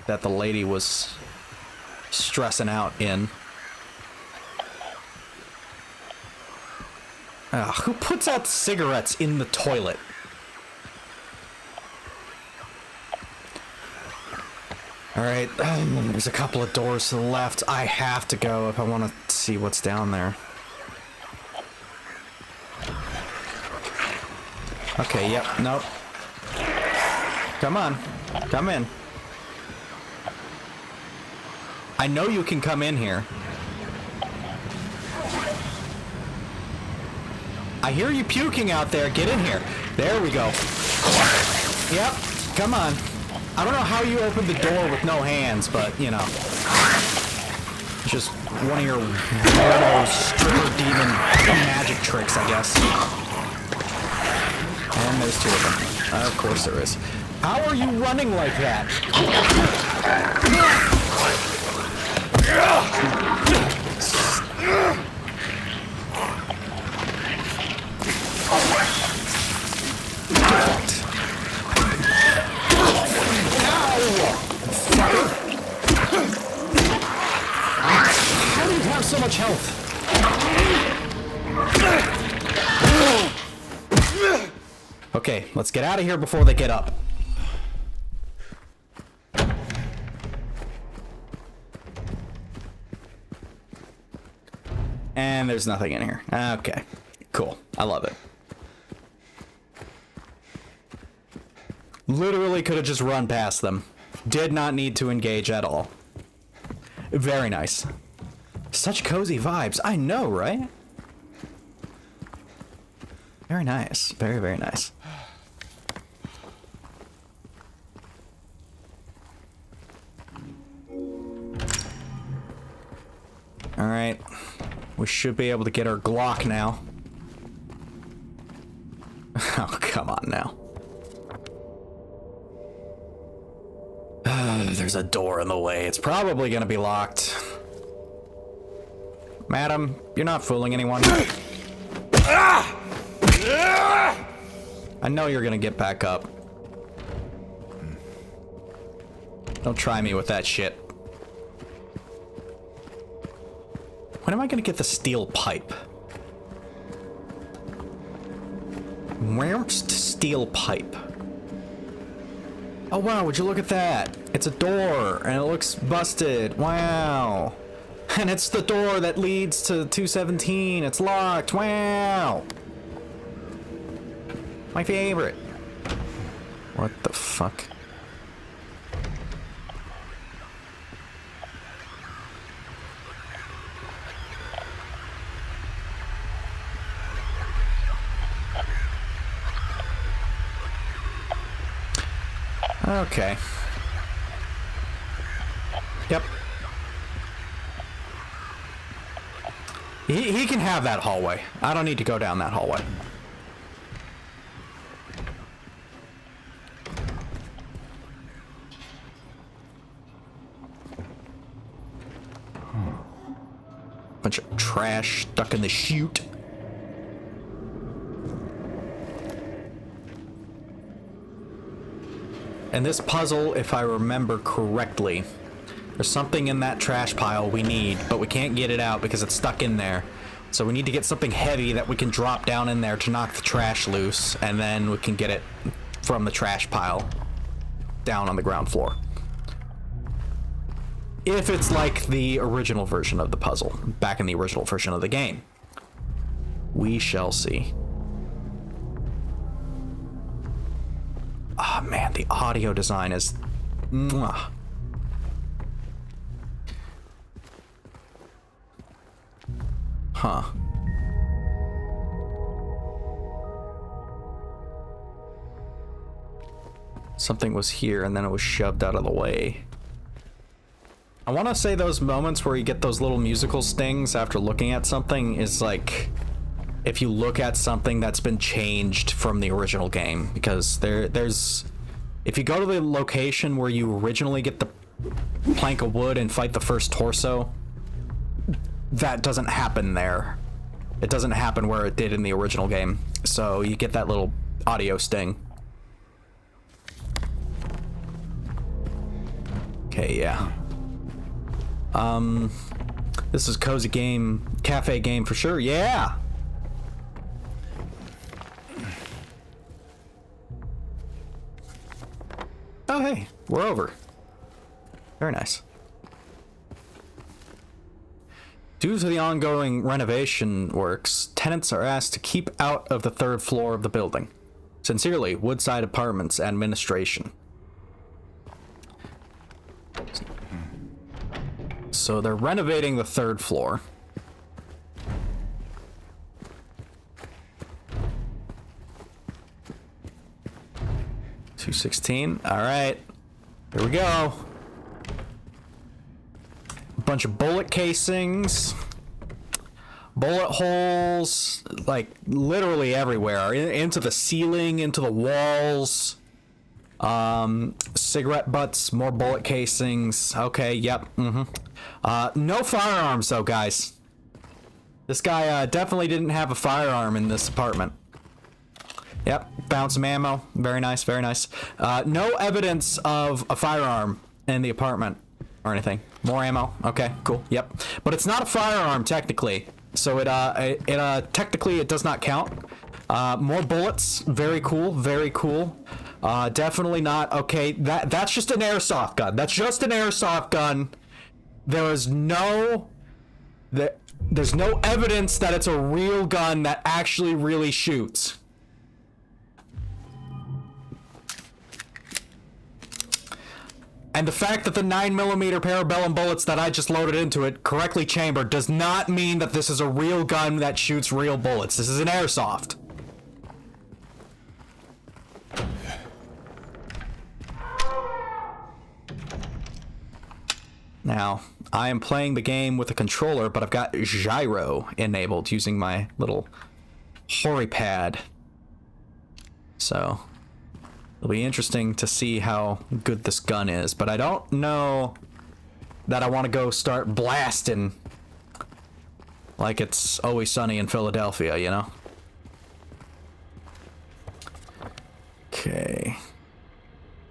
that the lady was stressing out in. Who puts out cigarettes in the toilet? Alright, there's a couple of doors to the left. I have to go if I want to see what's down there. Okay, yep, nope. Come on, come in. I know you can come in here. I hear you puking out there. Get in here. There we go. Yep, come on. I don't know how you opened the door with no hands, but, you know. Just one of your weirdo stripper demon magic tricks, I guess. And there's two of them. Of course there is. How are you running like that? How do you have so much health? Okay, let's get out of here before they get up. And there's nothing in here. Okay, cool. I love it. Literally could have just run past them. Did not need to engage at all. Very nice. Such cozy vibes. I know, right? Very nice. Very, very nice. Alright. We should be able to get our Glock now. Oh, come on now. There's a door in the way. It's probably gonna be locked. Madam, you're not fooling anyone. I know you're gonna get back up. Don't try me with that shit. When am I gonna get the steel pipe? Where's the steel pipe? Oh wow, would you look at that? It's a door, and it looks busted. Wow. And it's the door that leads to 217. It's locked. Wow. My favorite. What the fuck? Okay. Yep. He can have that hallway. I don't need to go down that hallway. Bunch of trash stuck in the chute. And this puzzle, if I remember correctly, there's something in that trash pile we need, but we can't get it out because it's stuck in there. So we need to get something heavy that we can drop down in there to knock the trash loose, and then we can get it from the trash pile down on the ground floor. If it's like the original version of the puzzle, back in the original version of the game. We shall see. Oh man, the audio design is... Mwah. Huh. Something was here and then it was shoved out of the way. I want to say those moments where you get those little musical stings after looking at something is like if you look at something that's been changed from the original game, because there's if you go to the location where you originally get the plank of wood and fight the first torso, that doesn't happen there. It doesn't happen where it did in the original game. So you get that little audio sting. Okay, yeah. This is cozy game, cafe game for sure. Yeah. Oh, hey, we're over. Very nice. Due to the ongoing renovation works, tenants are asked to keep out of the third floor of the building. Sincerely, Woodside Apartments Administration. So they're renovating the third floor. $216. All right, here we go. Bunch of bullet casings, bullet holes, like literally everywhere, into the ceiling, into the walls. Cigarette butts, more bullet casings. Okay, yep. No firearms though, guys. This guy definitely didn't have a firearm in this apartment. Yep, found some ammo. Very nice, very nice. No evidence of a firearm in the apartment or anything. More ammo. Okay, cool. Yep. But it's not a firearm technically. So it technically it does not count. More bullets. Very cool. Very cool. Definitely not. Okay, that's just an airsoft gun. That's just an airsoft gun. There's no evidence that it's a real gun that actually really shoots. And the fact that the 9mm parabellum bullets that I just loaded into it correctly chambered does not mean that this is a real gun that shoots real bullets. This is an airsoft. Now, I am playing the game with a controller, but I've got gyro enabled using my little hori pad. So, it'll be interesting to see how good this gun is, but I don't know that I want to go start blasting like it's Always Sunny in Philadelphia, you know? Okay.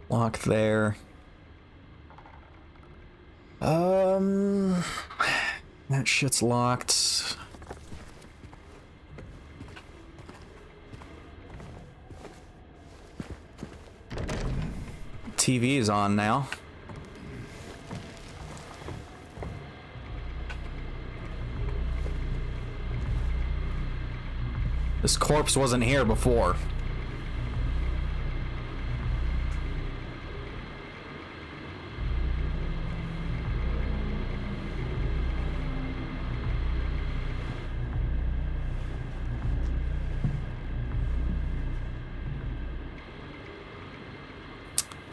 Lock there. That shit's locked. TV is on now. This corpse wasn't here before.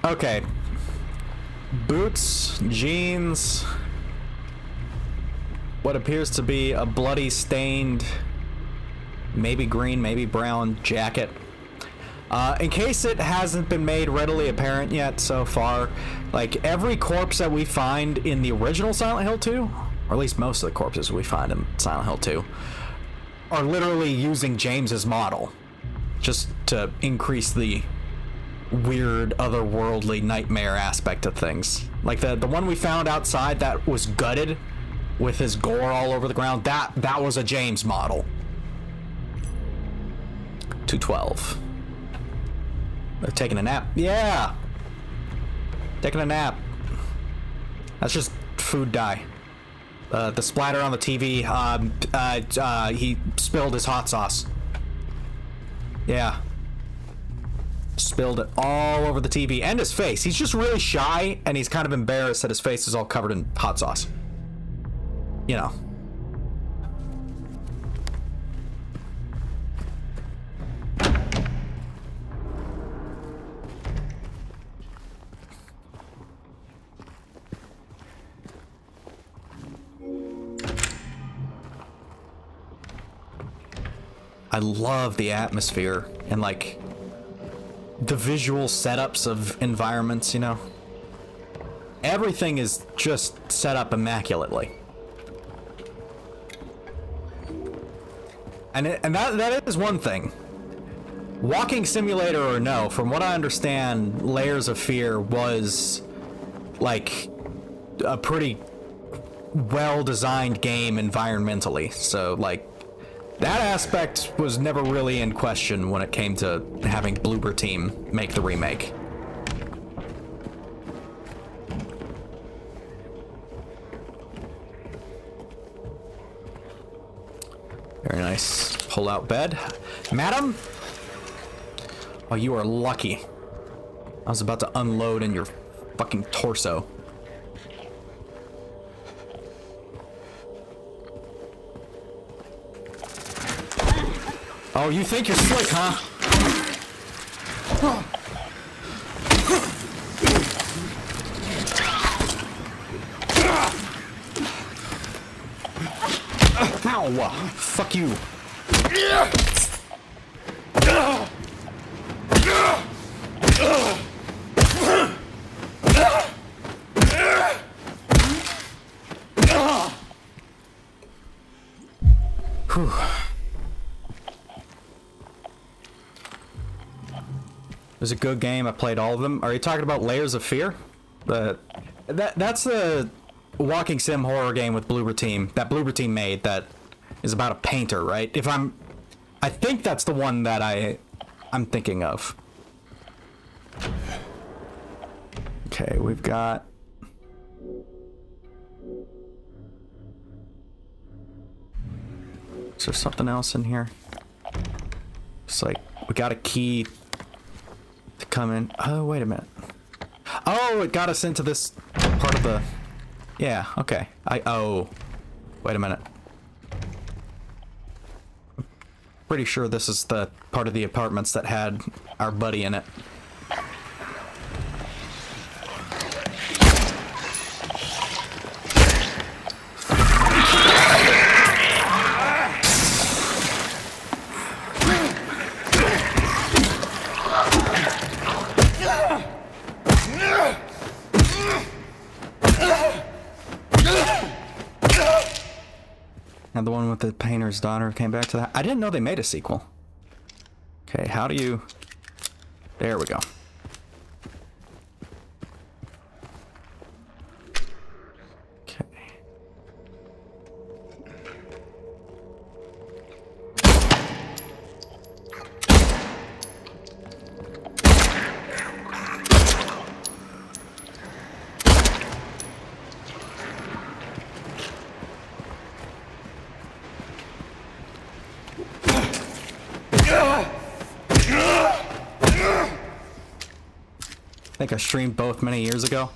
Okay. Boots, jeans, what appears to be a bloody stained, maybe green, maybe brown jacket. In case it hasn't been made readily apparent yet so far, like every corpse that we find in the original Silent Hill 2, or at least most of the corpses we find in Silent Hill 2, are literally using James's model just to increase the weird otherworldly nightmare aspect of things. Like the one we found outside that was gutted with his gore all over the ground, that was a James model. 212. They're taking a nap. Yeah, taking a nap. That's just food dye. The splatter on the TV, he spilled his hot sauce. Yeah, spilled it all over the TV and his face. He's just really shy, and he's kind of embarrassed that his face is all covered in hot sauce. You know. I love the atmosphere and like the visual setups of environments, you know. Everything is just set up immaculately. And that is one thing. Walking simulator or no, from what I understand, Layers of Fear was like a pretty well-designed game environmentally. So like that aspect was never really in question when it came to having Bloober Team make the remake. Very nice. Pull out bed. Madam? Oh, you are lucky. I was about to unload in your fucking torso. Oh, you think you're slick, huh? Ow! Fuck you. Whew. It was a good game. I played all of them. Are you talking about Layers of Fear? That's the walking sim horror game with Bloober Team that Bloober Team made that is about a painter, right? I think that's the one that I'm thinking of. Okay, we've got is there something else in here? It's like we got a key to come in. Oh, wait a minute. Oh, it got us into this part of the... Yeah, okay. Oh. Wait a minute. Pretty sure this is the part of the apartments that had our buddy in it. And the one with the painter's daughter came back to that. I didn't know they made a sequel. Okay, how do you... There we go. Okay. I think I streamed both many years ago.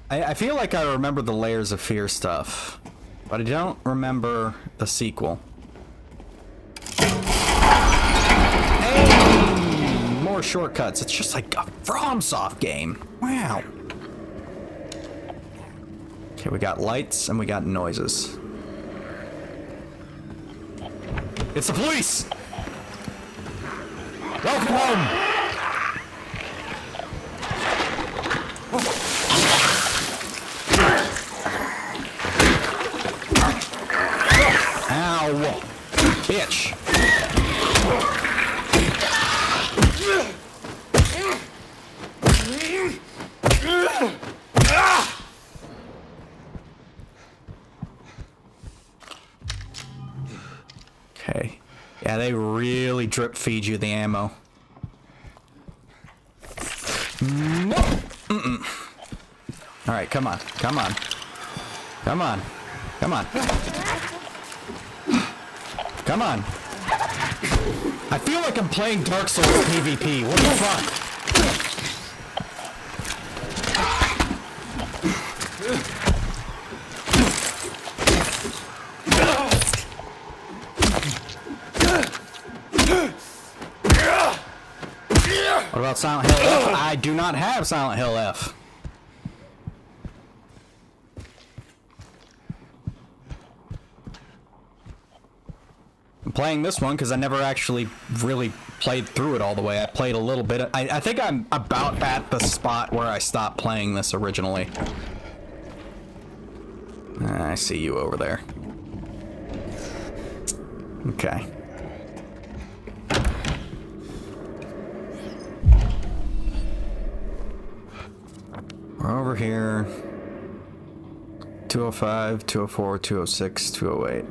I feel like I remember the Layers of Fear stuff, but I don't remember the sequel. Hey! More shortcuts. It's just like a FromSoft game. Wow. Okay, we got lights and we got noises. It's the police! Welcome home! Ow! Bitch! Okay. Yeah, they really drip feed you the ammo. No! Mm-mm. Alright, come on. Come on. Come on. Come on. Come on. I feel like I'm playing Dark Souls PvP. What the fuck? What about Silent Hill F? I do not have Silent Hill F. I'm playing this one because I never actually really played through it all the way. I played a little bit. I think I'm about at the spot where I stopped playing this originally. I see you over there. Okay. We're over here. 205, 204, 206, 208.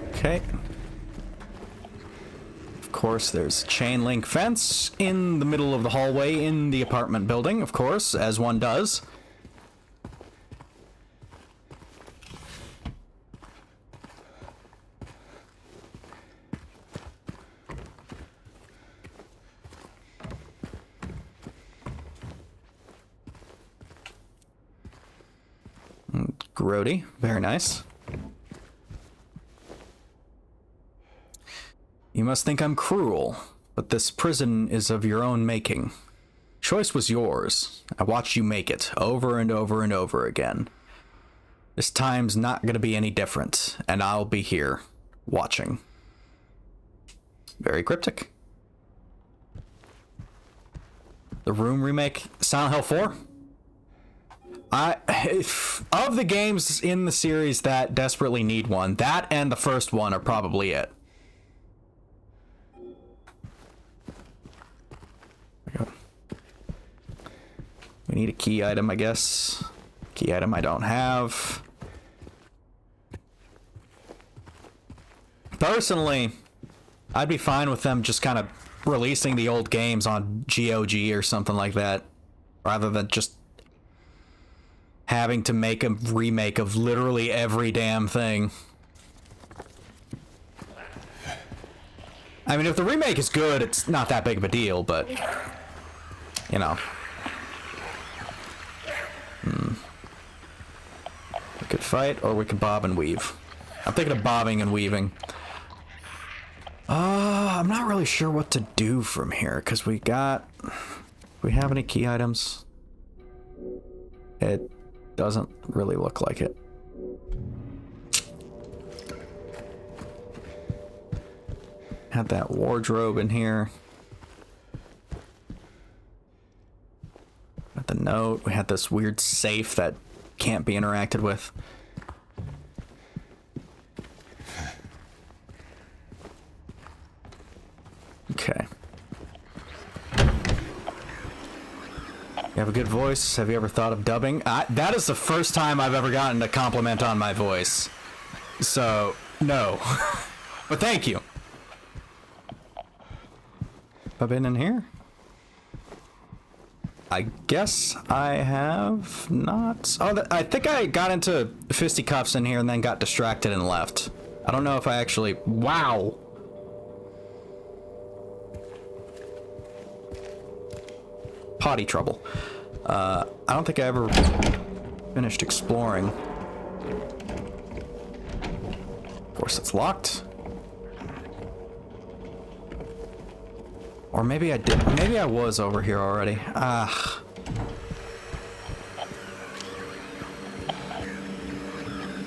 Okay. Of course, there's a chain link fence in the middle of the hallway in the apartment building, of course, as one does. Grody, very nice. You must think I'm cruel, but this prison is of your own making. Choice was yours. I watched you make it, over and over and over again. This time's not gonna be any different, and I'll be here, watching. Very cryptic. The Room remake, Silent Hill 4? Of the games in the series that desperately need one, that and the first one are probably it. We need a key item, I guess. Key item I don't have. Personally, I'd be fine with them just kind of releasing the old games on GOG or something like that, rather than just having to make a remake of literally every damn thing. I mean, if the remake is good, it's not that big of a deal, but, you know. We could fight, or we could bob and weave. I'm thinking of bobbing and weaving. I'm not really sure what to do from here, because we got... Do we have any key items? It doesn't really look like it. Had that wardrobe in here. Got the note. We had this weird safe that can't be interacted with. Okay. You have a good voice. Have you ever thought of dubbing? That is the first time I've ever gotten a compliment on my voice. So, no. But thank you. Have I been in here? I guess I have not. Oh, I think I got into fisticuffs in here and then got distracted and left. I don't know if I actually... Wow! Potty trouble. I don't think I ever finished exploring. Of course, it's locked. Or maybe I did. Maybe I was over here already. Ah.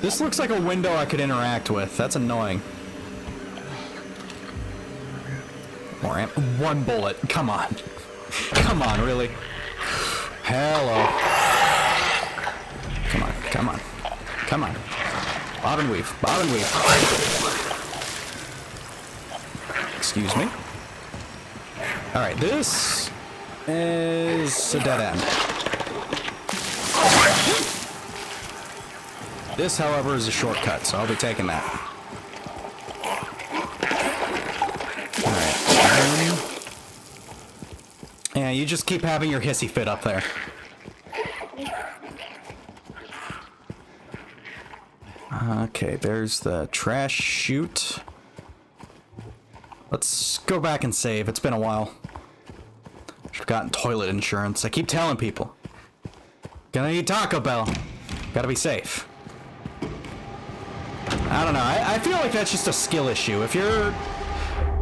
This looks like a window I could interact with. That's annoying. More amp. One bullet. Come on. Come on, really? Hello. Come on, come on. Come on. Bob and weave. Bob and weave. Excuse me. Alright, this is a dead end. This, however, is a shortcut, so I'll be taking that. Alright. Yeah, you just keep having your hissy fit up there. Okay, there's the trash chute. Let's go back and save. It's been a while. Should've gotten toilet insurance. I keep telling people. Gonna eat Taco Bell. Gotta be safe. I don't know. I feel like that's just a skill issue. If you're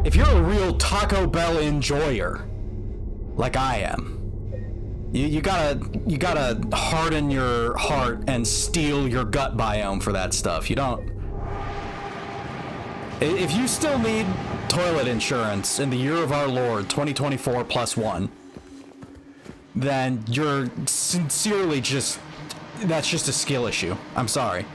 a real Taco Bell enjoyer, like I am, you gotta harden your heart and steel your gut biome for that stuff. You don't. If you still need toilet insurance in the year of our Lord 2024 +1, then you're sincerely just, that's just a skill issue. I'm sorry.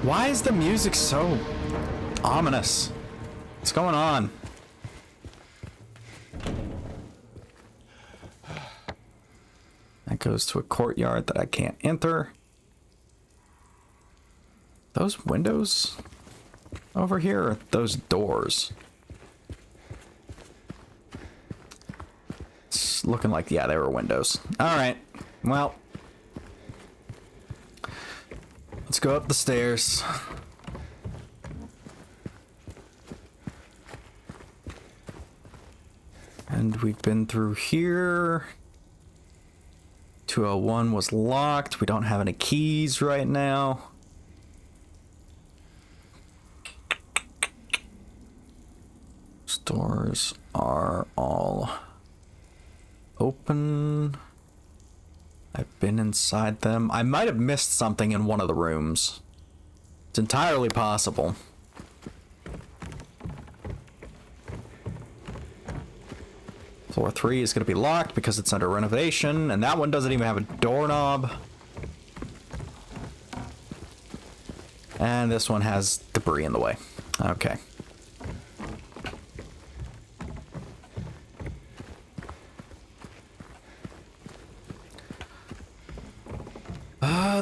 Why is the music so ominous? What's going on? That goes to a courtyard that I can't enter. Those windows over here, or those doors? It's looking like, yeah, they were windows. Alright, well. Let's go up the stairs. And we've been through here. 201 was locked. We don't have any keys right now. Stores are all open. I've been inside them. I might have missed something in one of the rooms. It's entirely possible. Floor 3 is going to be locked because it's under renovation, and that one doesn't even have a doorknob. And this one has debris in the way. Okay.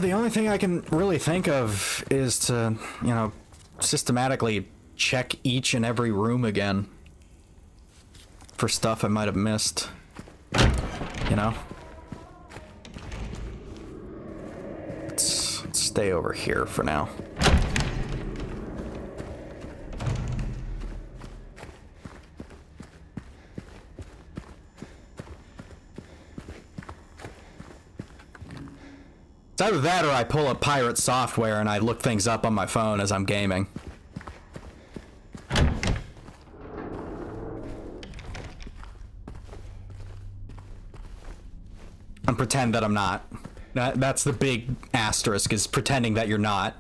The only thing I can really think of is to, you know, systematically check each and every room again for stuff I might have missed. You know? Let's stay over here for now. It's either that or I pull up pirate software and I look things up on my phone as I'm gaming. And pretend that I'm not. That's the big asterisk, is pretending that you're not.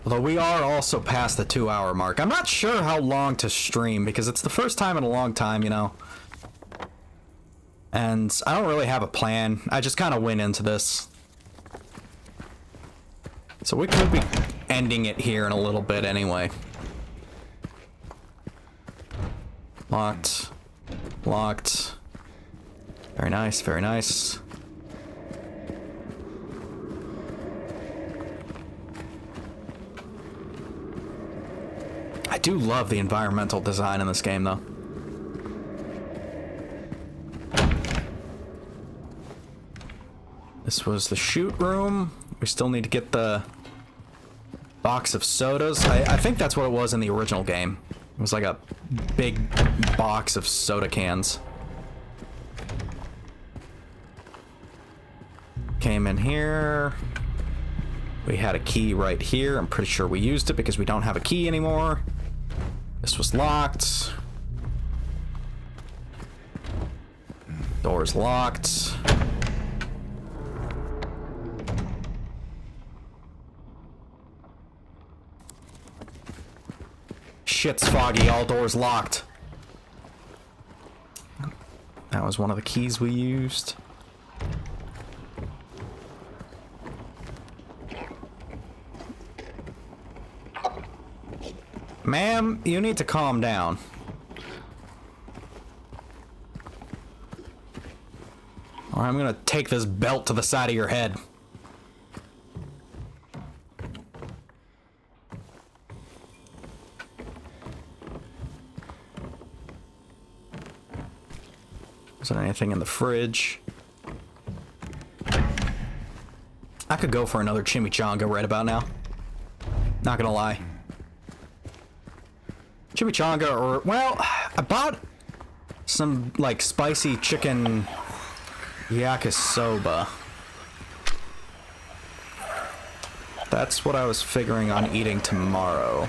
Although we are also past the 2-hour mark. I'm not sure how long to stream because it's the first time in a long time, you know. And I don't really have a plan. I just kind of went into this. So we could be ending it here in a little bit anyway. Locked. Locked. Very nice, very nice. I do love the environmental design in this game, though. This was the shoot room. We still need to get the box of sodas. I think that's what it was in the original game. It was like a big box of soda cans. Came in here. We had a key right here. I'm pretty sure we used it because we don't have a key anymore. This was locked. Door's locked. Shit's foggy, all doors locked. That was one of the keys we used. Ma'am, you need to calm down. Or I'm gonna take this belt to the side of your head. Is there anything in the fridge? I could go for another chimichanga right about now. Not gonna lie. Chimichanga or, well, I bought some, like, spicy chicken yakisoba. That's what I was figuring on eating tomorrow.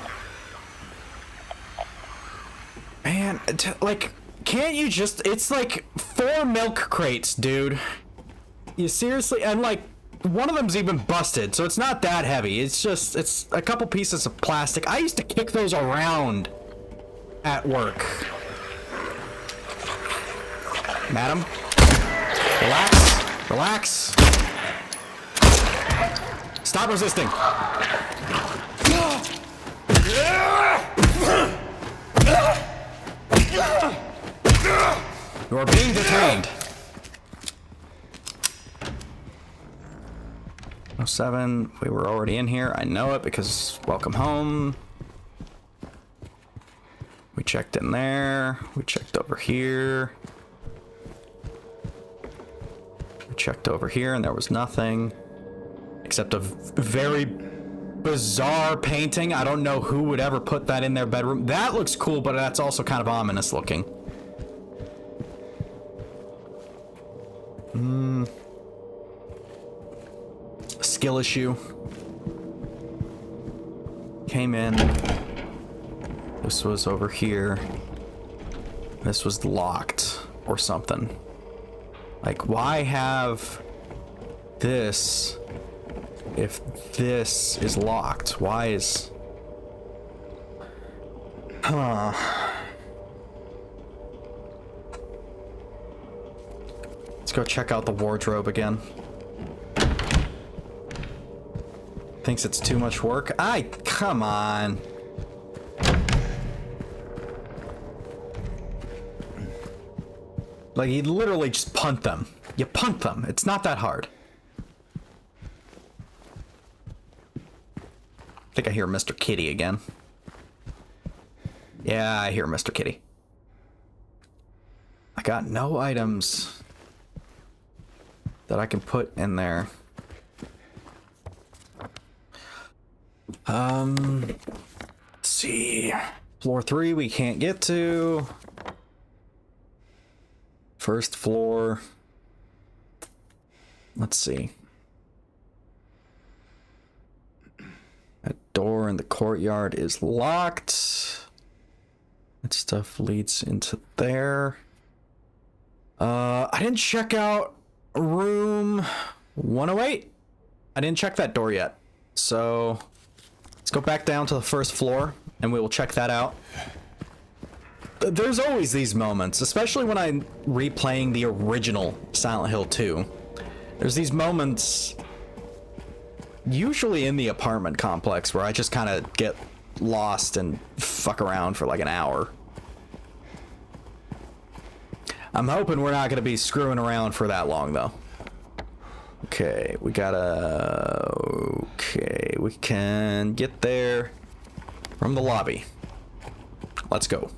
Man, like, can't you just, it's like 4 milk crates, dude. You seriously, and like, one of them's even busted, so it's not that heavy. It's just, it's a couple pieces of plastic. I used to kick those around at work. Madam, relax, relax. Stop resisting. You are being detained. 07, we were already in here. I know it because welcome home. We checked in there. We checked over here. We checked over here and there was nothing. Except a very bizarre painting. I don't know who would ever put that in their bedroom. That looks cool, but that's also kind of ominous looking. Skill issue. Came in. This was over here. This was locked or something. Like, why have this if this is locked? Why is... Huh. Let's go check out the wardrobe again. Thinks it's too much work? Come on. Like, you literally just punt them. You punt them. It's not that hard. I think I hear Mr. Kitty again. Yeah, I hear Mr. Kitty. I got no items that I can put in there. Let's see. Floor 3 we can't get to. First floor. Let's see. That door in the courtyard is locked. That stuff leads into there. I didn't check out room 108. I didn't check that door yet. So let's go back down to the first floor and we will check that out. There's always these moments, especially when I'm replaying the original Silent Hill 2. There's these moments, usually in the apartment complex, where I just kind of get lost and fuck around for like an hour. I'm hoping we're not going to be screwing around for that long, though. Okay, we gotta... Okay, we can get there from the lobby. Let's go.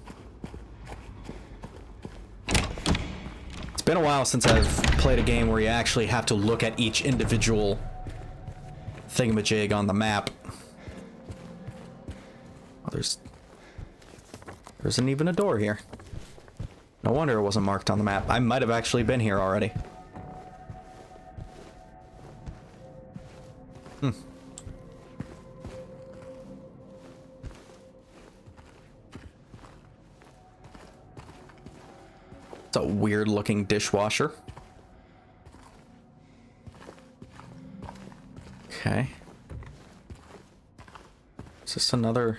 It's been a while since I've played a game where you actually have to look at each individual thingamajig on the map. Oh, there isn't even a door here. No wonder it wasn't marked on the map. I might have actually been here already. It's a weird looking dishwasher. Okay. Is this another...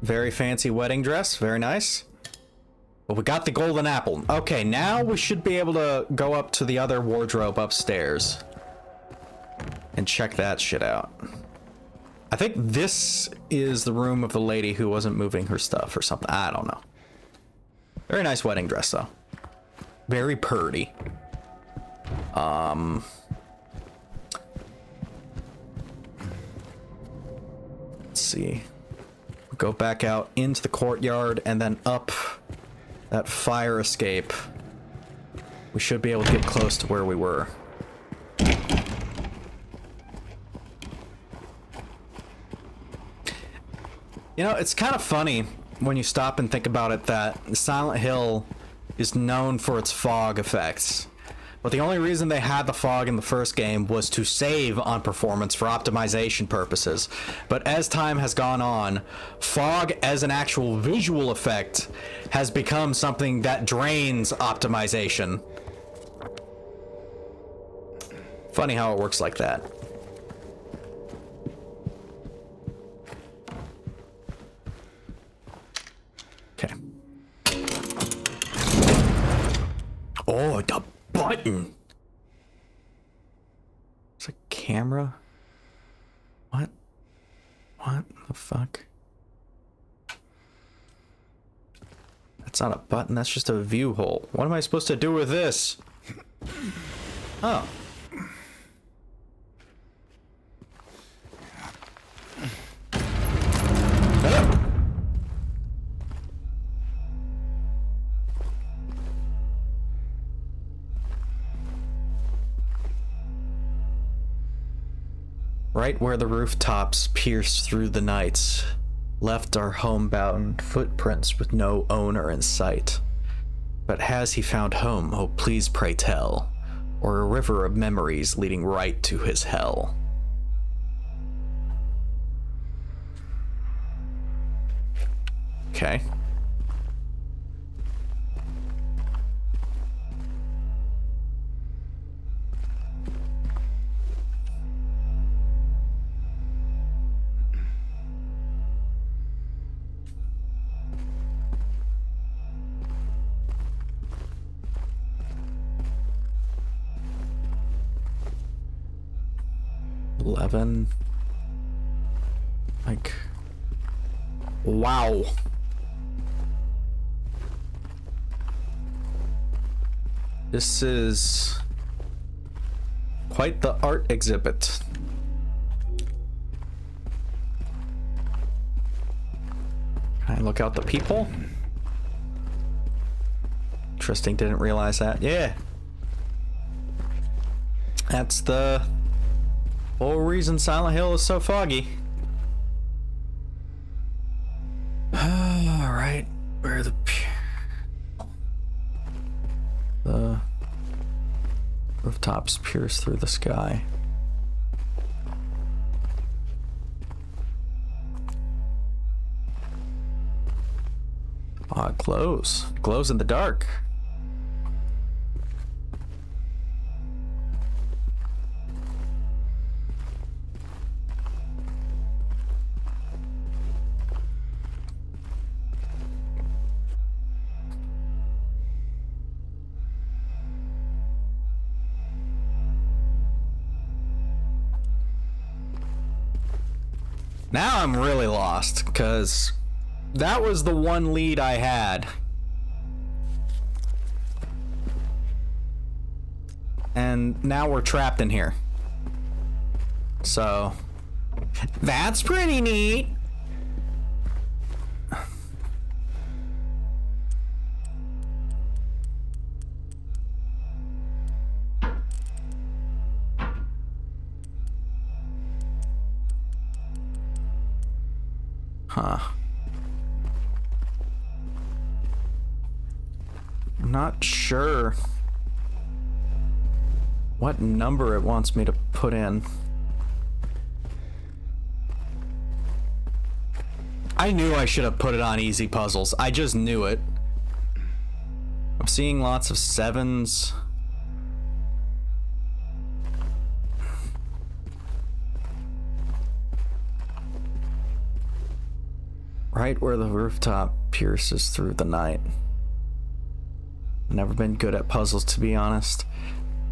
Very fancy wedding dress. Very nice. But we got the golden apple. Okay, now we should be able to go up to the other wardrobe upstairs and check that shit out. I think this is the room of the lady who wasn't moving her stuff or something. I don't know. Very nice wedding dress, though. Very purty. Let's see. Go back out into the courtyard and then up that fire escape. We should be able to get close to where we were. You know, it's kind of funny when you stop and think about it that Silent Hill is known for its fog effects. But the only reason they had the fog in the first game was to save on performance for optimization purposes. But as time has gone on, fog as an actual visual effect has become something that drains optimization. Funny how it works like that. Okay. Oh, the button. It's a camera. What? What the fuck? That's not a button, that's just a view hole. What am I supposed to do with this? Oh. Oh. Right where the rooftops pierced through the night, left our homebound footprints with no owner in sight. But has he found home, oh please pray tell, or a river of memories leading right to his hell? Okay. Like, wow. This is quite the art exhibit. Can I look out the people? Interesting, didn't realize that. Yeah. That's the whole reason Silent Hill is so foggy. Alright, where are the rooftops pierce through the sky. It glows. It glows in the dark. Now I'm really lost, because that was the one lead I had. And now we're trapped in here. So, that's pretty neat. Huh. I'm not sure what number it wants me to put in. I knew I should have put it on easy puzzles. I just knew it. I'm seeing lots of 7s. Right where the rooftop pierces through the night. Never been good at puzzles, to be honest.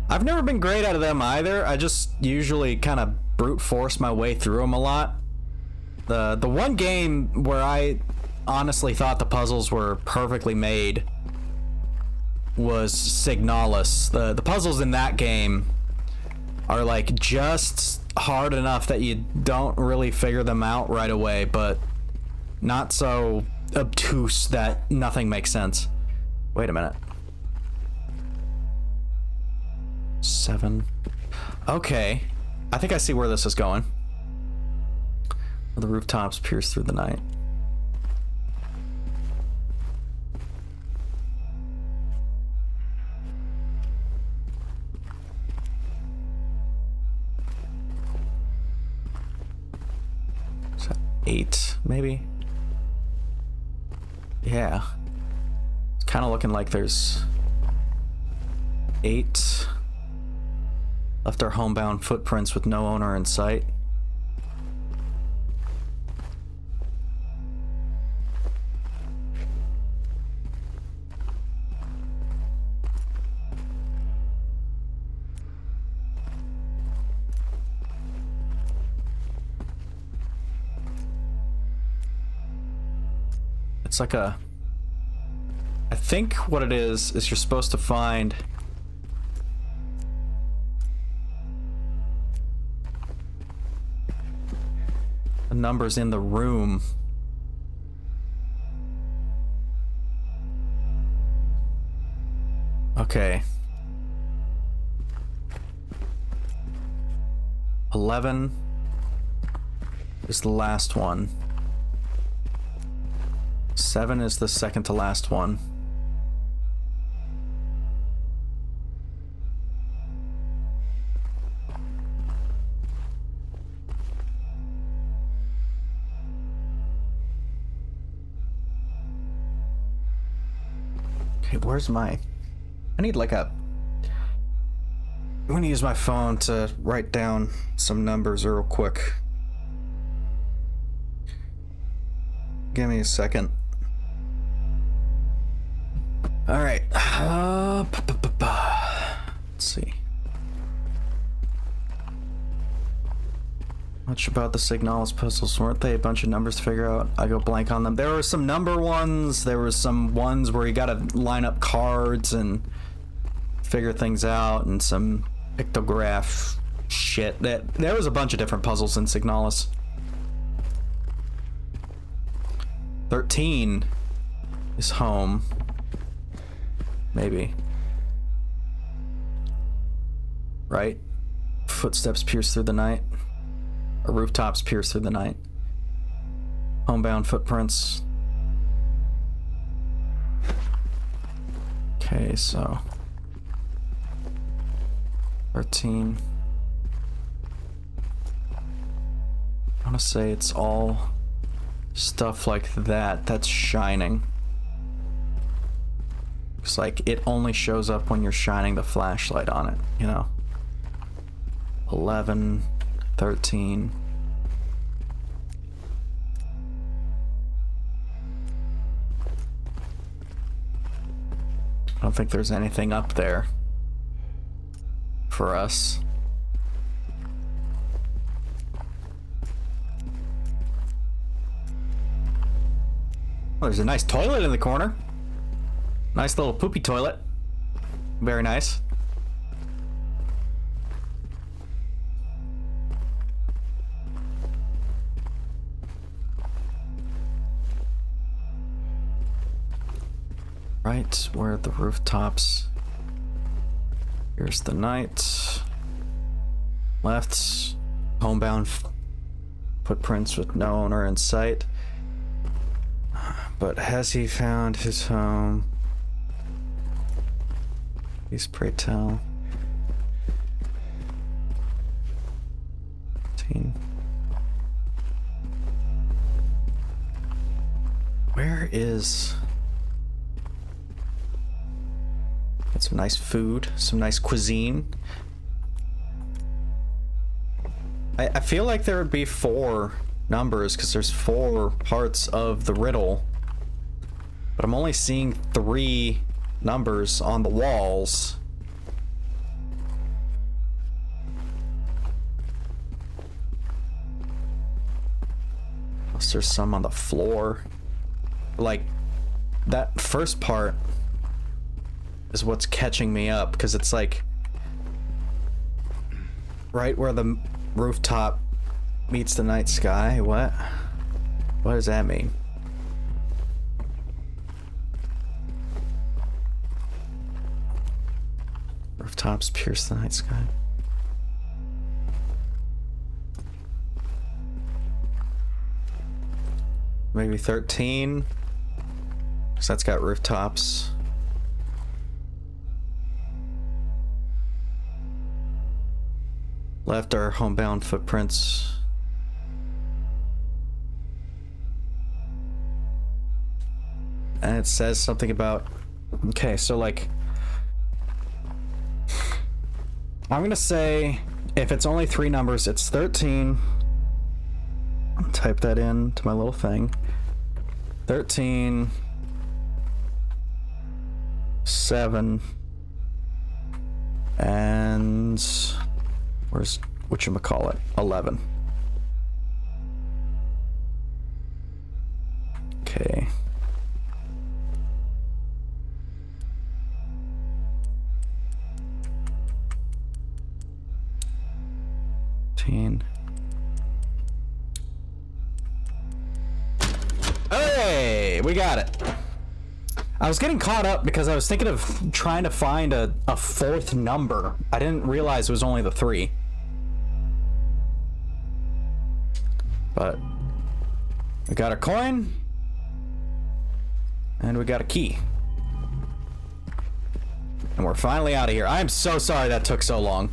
I've never been great at them either. I just usually kind of brute force my way through them a lot. The one game where I honestly thought the puzzles were perfectly made was Signalis. The puzzles in that game are like just hard enough that you don't really figure them out right away, but not so obtuse that nothing makes sense. Wait a minute. 7. Okay. I think I see where this is going. The rooftops pierce through the night. Is that 8, maybe? Yeah. It's kind of looking like there's 8 left our homebound footprints with no owner in sight. It's like a... I think what it is you're supposed to find... the numbers in the room. Okay. 11 is the last one. 7 is the second to last one. Okay, where's my... I need like a... I'm gonna use my phone to write down some numbers real quick. Give me a second. All right. Let's see. Much about the Signalis puzzles, weren't they? A bunch of numbers to figure out. I go blank on them. There were some number ones. There were some ones where you gotta line up cards and figure things out, and some pictograph shit. There was a bunch of different puzzles in Signalis. 13 is home. Maybe. Right? Footsteps pierce through the night. Or rooftops pierce through the night. Homebound footprints. Okay, so 13. I want to say it's all stuff like that that's shining. It's like it only shows up when you're shining the flashlight on it, you know? 11, 13. I don't think there's anything up there for us. Oh, there's a nice toilet in the corner. Nice little poopy toilet. Very nice. Right where the rooftops. Here's the night. Left, homebound footprints with no owner in sight. But has he found his home? Please pray tell. 15. Where is... Got some nice food, some nice cuisine. I feel like there would be 4 numbers because there's 4 parts of the riddle. But I'm only seeing 3 numbers on the walls. Plus there's some on the floor. Like, that first part is what's catching me up, because it's like right where the rooftop meets the night sky. What does that mean? Rooftops pierce the night sky. Maybe 13, because that's got rooftops. Left are homebound footprints. And it says something about... Okay, so like... I'm gonna say, if it's only 3 numbers, it's 13. I'll type that in to my little thing. 13... 7... And... Where's whatchamacallit? 11. Okay. Hey, we got it. I was getting caught up because I was thinking of trying to find a 4th number. I didn't realize it was only the 3. But we got a coin and we got a key. And we're finally out of here. I am so sorry that took so long.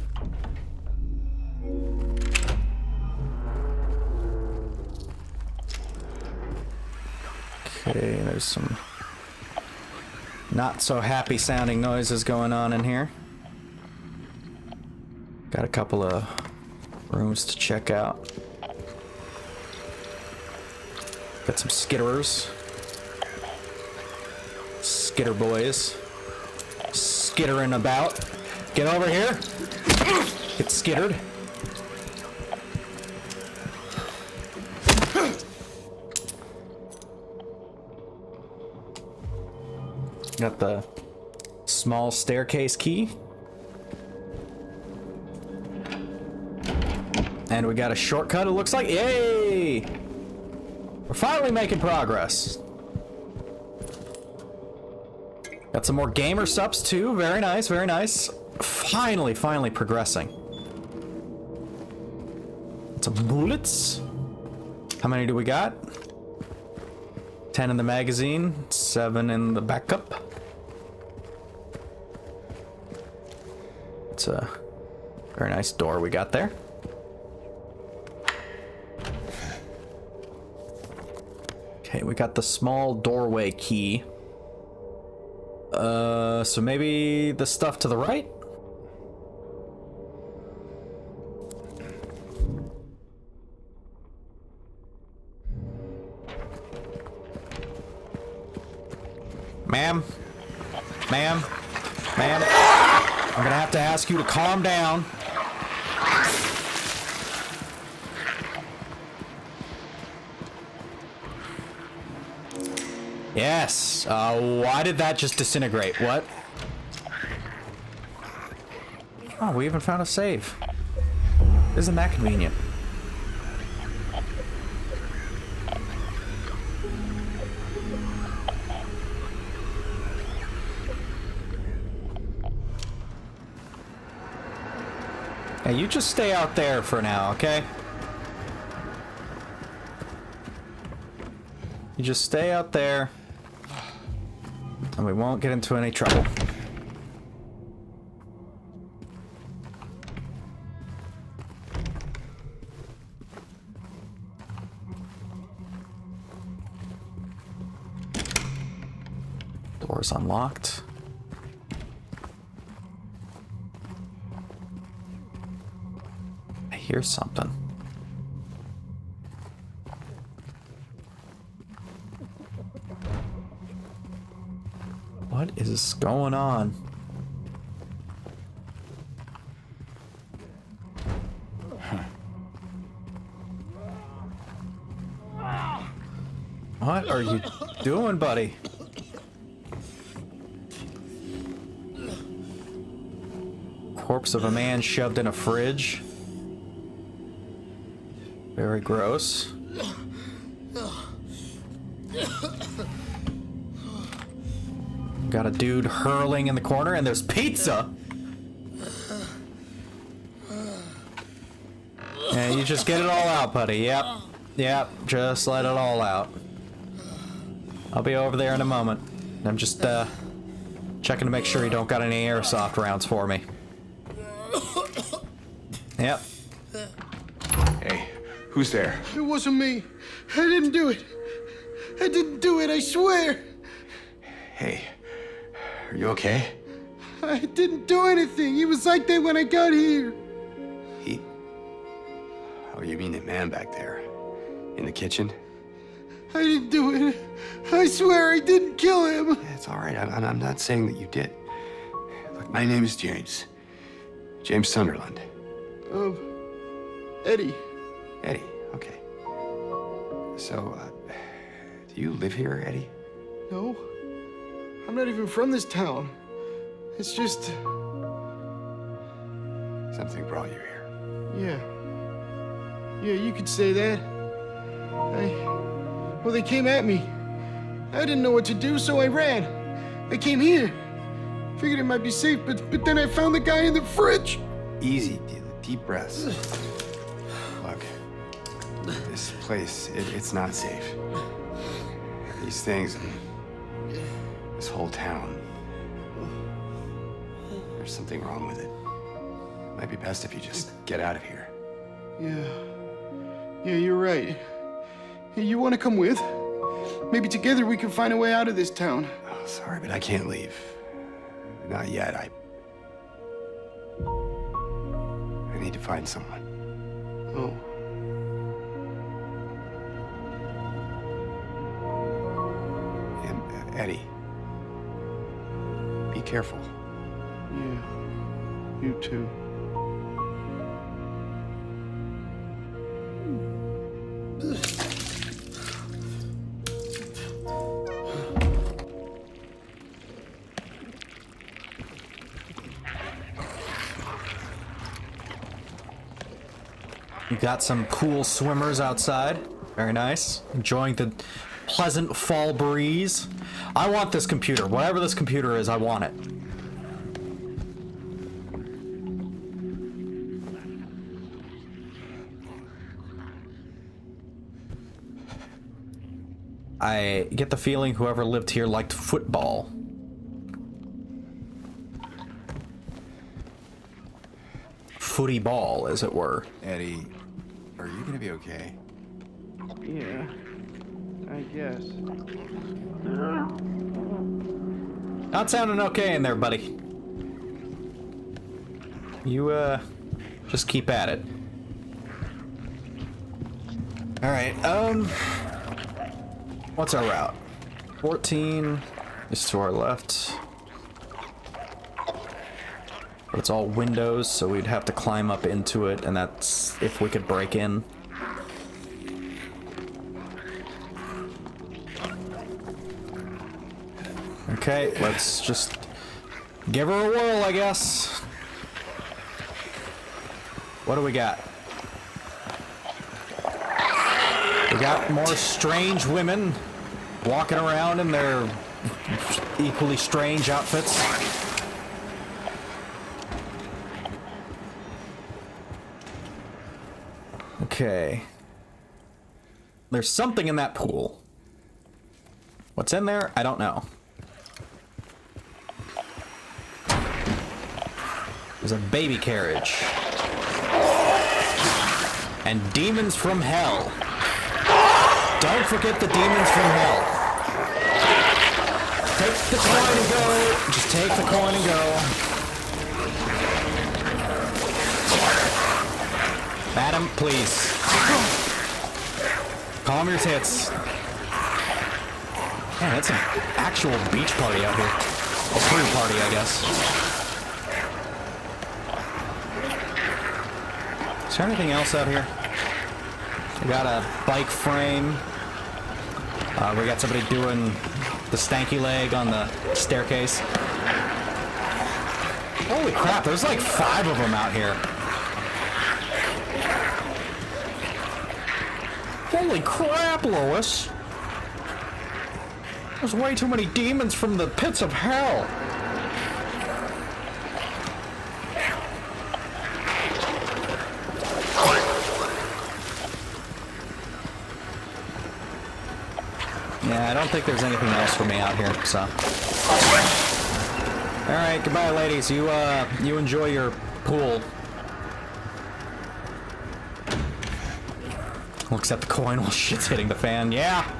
Okay, there's some not so happy sounding noises going on in here. Got a couple of rooms to check out. Got some skitterers. Skitter boys. Skittering about. Get over here. Get skittered. Got the small staircase key. And we got a shortcut, it looks like. Yay! We're finally making progress. Got some more gamer subs too. Very nice, very nice. Finally progressing. Some bullets. How many do we got? 10 in the magazine, 7 in the backup. It's a very nice door we got there. Okay, we got the small doorway key. So maybe the stuff to the right? Ma'am? Ma'am? Ma'am? I'm gonna have to ask you to calm down. Yes. Why did that just disintegrate? What? Oh, we even found a save. Isn't that convenient? Hey, you just stay out there for now, okay? You just stay out there, and we won't get into any trouble. Door's unlocked. I hear something. What is going on? What are you doing, buddy? Corpse of a man shoved in a fridge. Very gross. Got a dude hurling in the corner, and there's pizza! Yeah, you just get it all out, buddy. Yep. Yep, just let it all out. I'll be over there in a moment. I'm just, checking to make sure you don't got any airsoft rounds for me. Yep. Hey, who's there? It wasn't me. I didn't do it. I didn't do it, I swear. Hey, are you okay? I didn't do anything. He was like that when I got here. He... Oh, you mean the man back there? In the kitchen? I didn't do it. I swear I didn't kill him. Yeah, it's all right. I'm not saying that you did. Look, my name is James. James Sunderland. Eddie. Eddie, okay. So, do you live here, Eddie? No. I'm not even from this town. It's just... Something brought you here. Yeah. Yeah, you could say that. Well, they came at me. I didn't know what to do, so I ran. I came here. Figured it might be safe, but then I found the guy in the fridge. Easy, deep breaths. Look, this place, it's not safe. These things, this whole town, there's something wrong with it. Might be best if you just get out of here. Yeah, you're right. Hey, you want to come with? Maybe together we can find a way out of this town. Oh, sorry, but I can't leave. Not yet. I need to find someone. Oh. And Eddie, be careful. Yeah, you too. got some pool swimmers outside. Very nice. Enjoying the pleasant fall breeze. I want this computer. Whatever this computer is, I want it. I get the feeling whoever lived here liked football. Footy ball, as it were. Eddie, are you gonna be okay? Yeah, I guess. Not sounding okay in there, buddy. You, just keep at it. Alright, what's our route? 14 is to our left. But it's all windows, so we'd have to climb up into it, and that's if we could break in. Okay, let's just give her a whirl, I guess. What do we got? We got more strange women walking around in their equally strange outfits. Okay. There's something in that pool. What's in there? I don't know. There's a baby carriage. And demons from hell. Don't forget the demons from hell. Take the coin and go. Just take the coin and go. Madam, please. Calm your tits. Man, that's an actual beach party out here. A pool party, I guess. Is there anything else out here? We got a bike frame. We got somebody doing the stanky leg on the staircase. Holy crap, there's like 5 of them out here. Holy crap, Lois. There's way too many demons from the pits of hell. Yeah, I don't think there's anything else for me out here, so. Alright, goodbye, ladies. You enjoy your pool. We'll accept the coin while shit's hitting the fan. Yeah!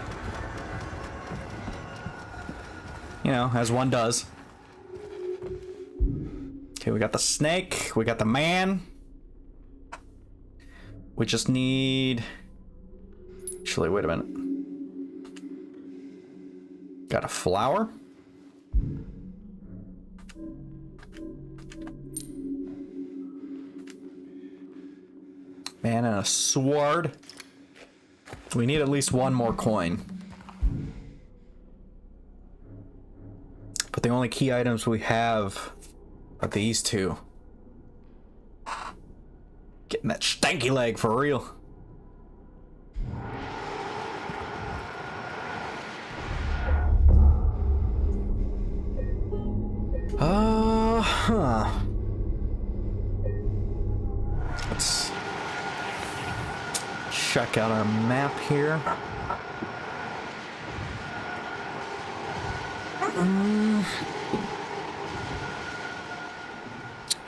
You know, as one does. Okay, we got the snake. We got the man. We just need... Actually, wait a minute. Got a flower. Man and a sword. We need at least one more coin. But the only key items we have are these two. Getting that stanky leg for real. Let's check out our map here.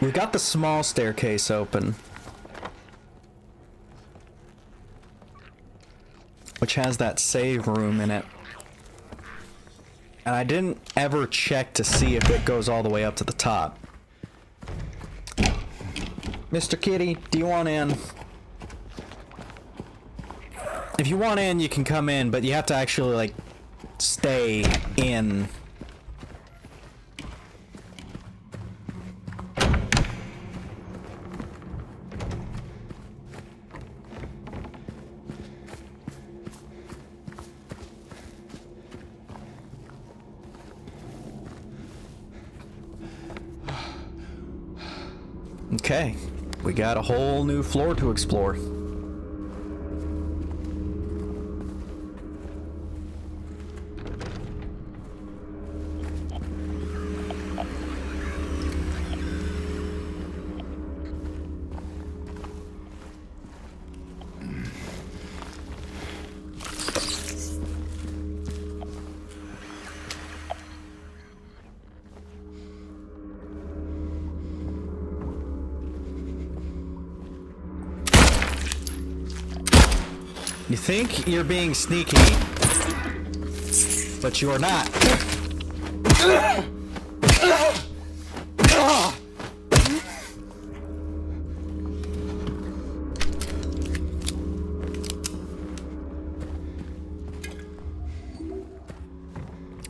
We've got the small staircase open, which has that save room in it. And I didn't ever check to see if it goes all the way up to the top. Mr. Kitty, do you want in? If you want in, you can come in, but you have to actually, like, stay in. Okay, we got a whole new floor to explore. You think you're being sneaky, but you are not.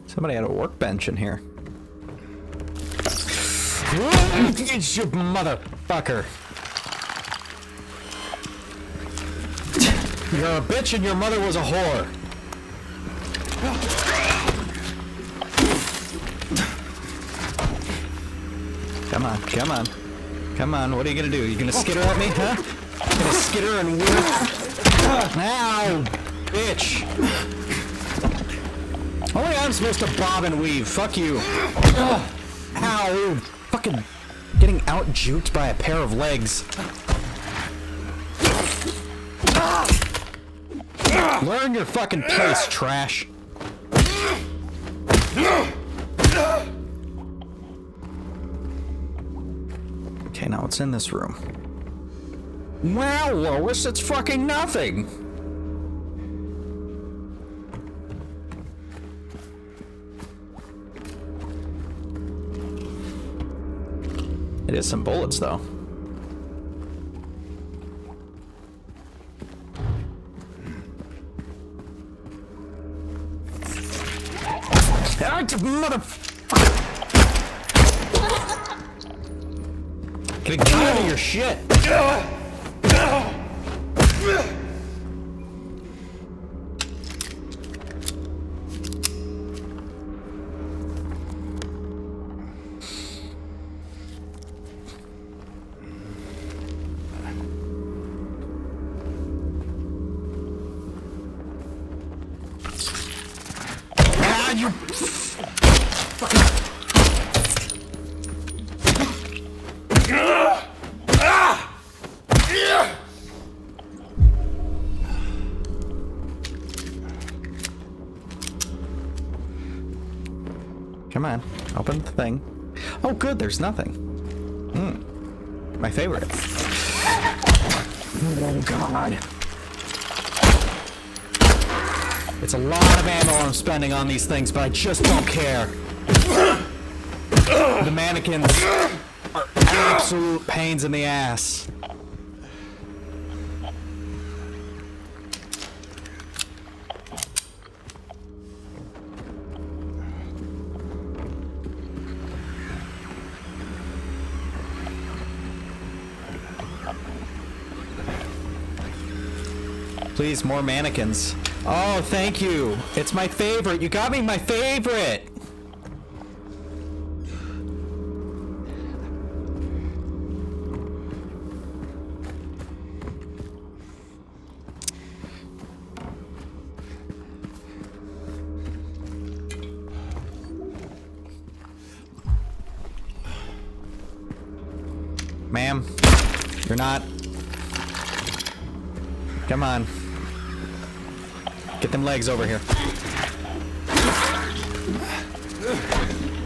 Somebody had a workbench in here. It's you motherfucker. You're a bitch and your mother was a whore. Come on, come on. Come on, what are you gonna do? You gonna skitter at me, huh? Gonna skitter and whip? Ow, bitch. Only I'm supposed to bob and weave. Fuck you. Ow. Fucking getting out-juked by a pair of legs. Learn your fucking place, trash. Okay, now what's in this room? Well, Lois, it's fucking nothing. It is some bullets, though. Mother... Get out of your shit. You... Come on, open the thing. Oh good, there's nothing. My favorite. Oh god. It's a lot of ammo I'm spending on these things, but I just don't care. The mannequins are absolute pains in the ass. Please, more mannequins. Oh, thank you. It's my favorite. You got me my favorite. Ma'am, you're not. Come on. Get them legs over here.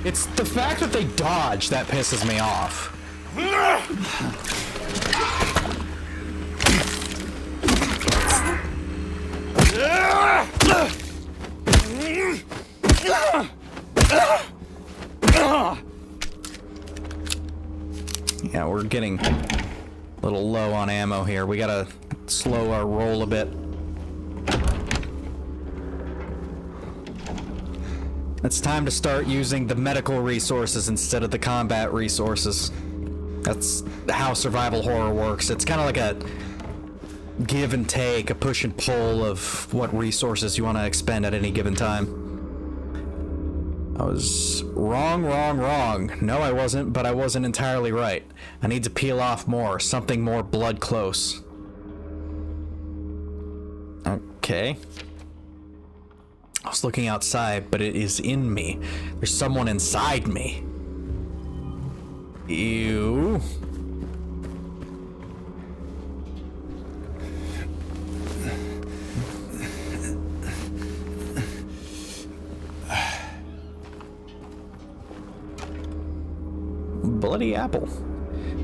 It's the fact that they dodge that pisses me off. Yeah, we're getting a little low on ammo here. We gotta slow our roll a bit. It's time to start using the medical resources instead of the combat resources. That's how survival horror works. It's kind of like a give and take, a push and pull of what resources you want to expend at any given time. I was wrong. No, I wasn't, but I wasn't entirely right. I need to peel off more, something more blood close. Okay. I was looking outside, but it is in me. There's someone inside me. Ew. Bloody apple.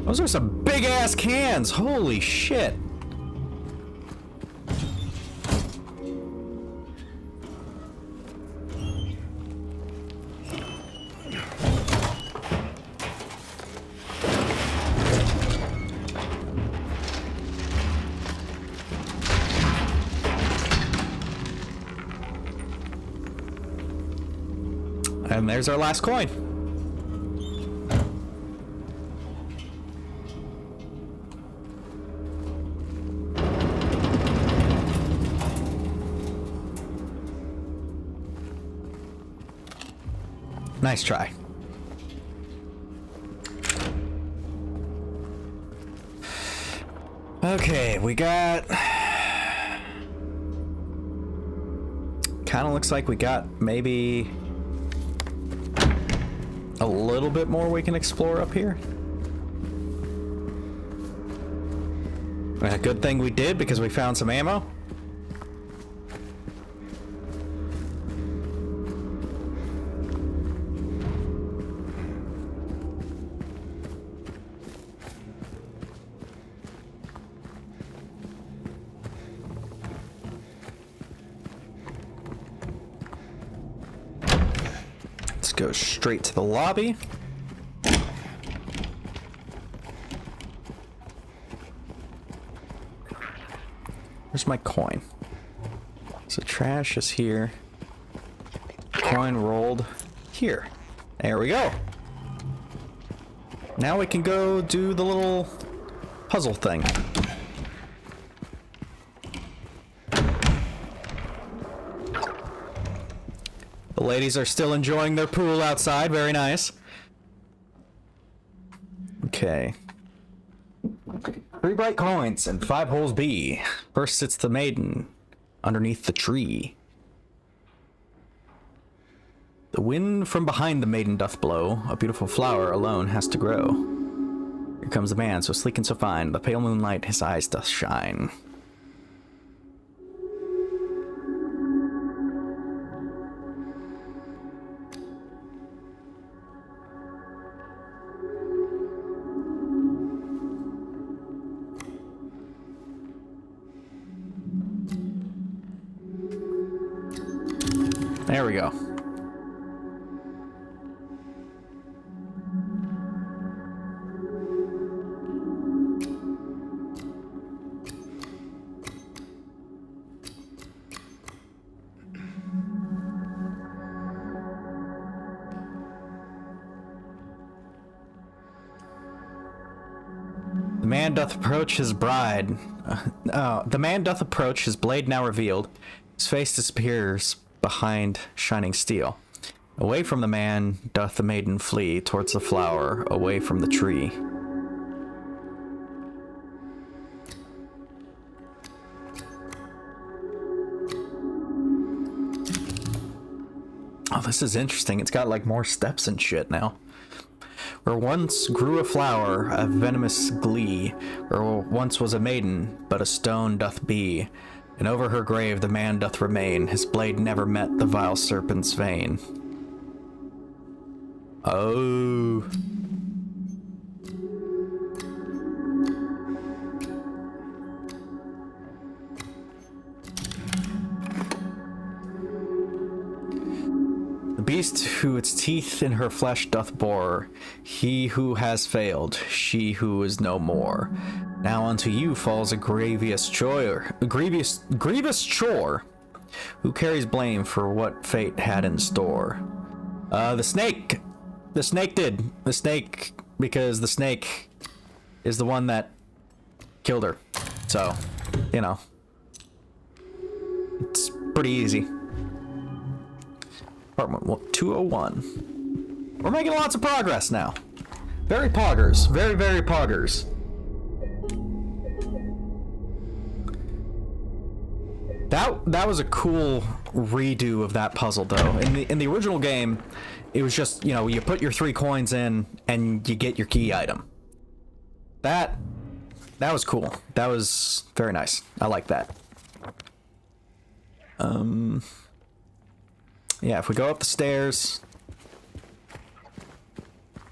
Those are some big ass cans. Holy shit. And there's our last coin. Nice try. Okay, we got... Kind of looks like we got maybe a little bit more we can explore up here. A good thing we did because we found some ammo. Let's go straight to the lobby. Where's my coin? So trash is here. Coin rolled here. There we go. Now we can go do the little puzzle thing. The ladies are still enjoying their pool outside. Very nice. Okay. 3 bright coins and 5 holes B. First sits the maiden underneath the tree. The wind from behind the maiden doth blow. A beautiful flower alone has to grow. Here comes the man, so sleek and so fine. The pale moonlight his eyes doth shine. There we go. The man doth approach his bride. The man doth approach his blade now revealed. His face disappears behind shining steel. Away from the man doth the maiden flee towards the flower, away from the tree. Oh, this is interesting. It's got like more steps and shit now. Where once grew a flower of venomous glee, where once was a maiden, but a stone doth be. And over her grave the man doth remain, his blade never met the vile serpent's vein. Oh. The beast who its teeth in her flesh doth bore, he who has failed, she who is no more. Now unto you falls a grievous chore. Who carries blame for what fate had in store? The snake. The snake did. The snake, because the snake is the one that killed her. So, you know. It's pretty easy. Apartment 201. We're making lots of progress now. Very poggers. Very, very poggers. That was a cool redo of that puzzle, though. In the original game, it was just, you know, you put your 3 coins in and you get your key item. That was cool. That was very nice. I like that. Yeah, if we go up the stairs,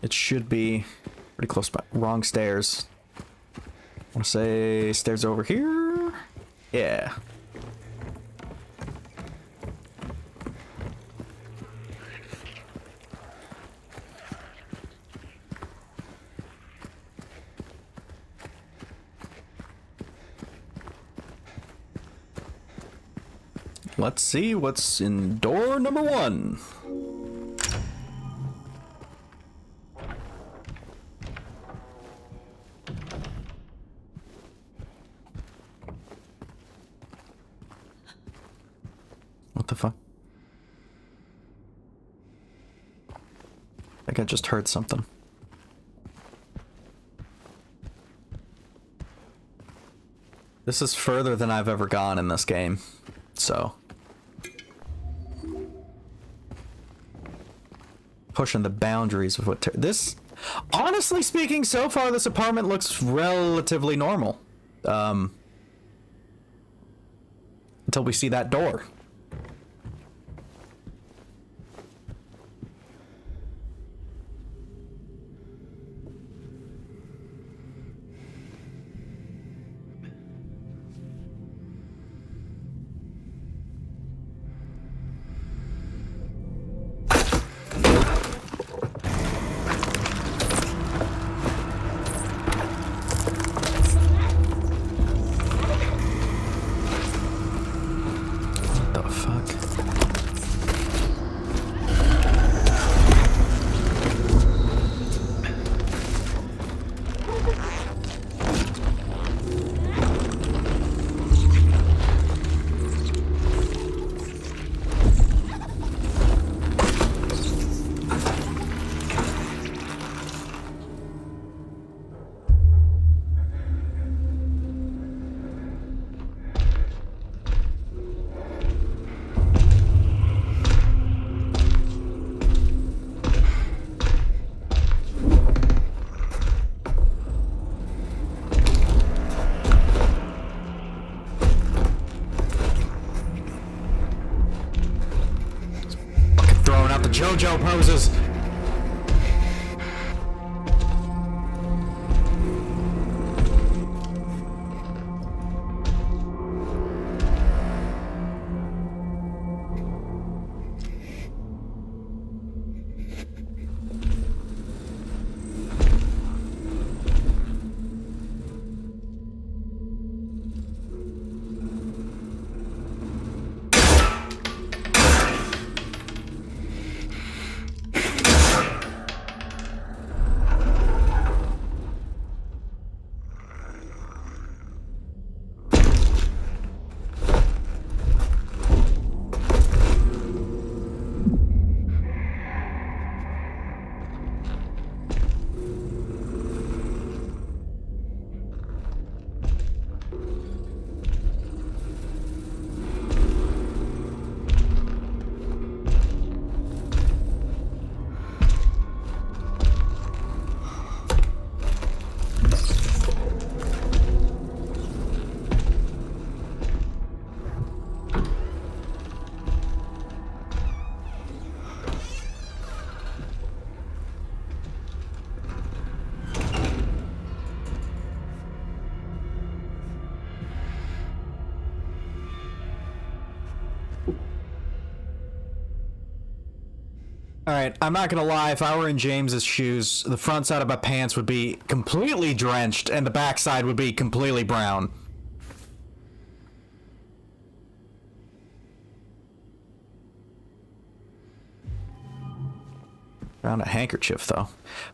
it should be pretty close by. Wrong stairs. I want to say stairs over here. Yeah. Let's see what's in door number 1. What the fuck? I think I just heard something. This is further than I've ever gone in this game, so... pushing the boundaries of what... this... honestly speaking, so far this apartment looks relatively normal. Until we see that door. What the fuck? Throwing out the JoJo poses. Alright, I'm not gonna lie, if I were in James's shoes, the front side of my pants would be completely drenched and the back side would be completely brown. Found a handkerchief, though.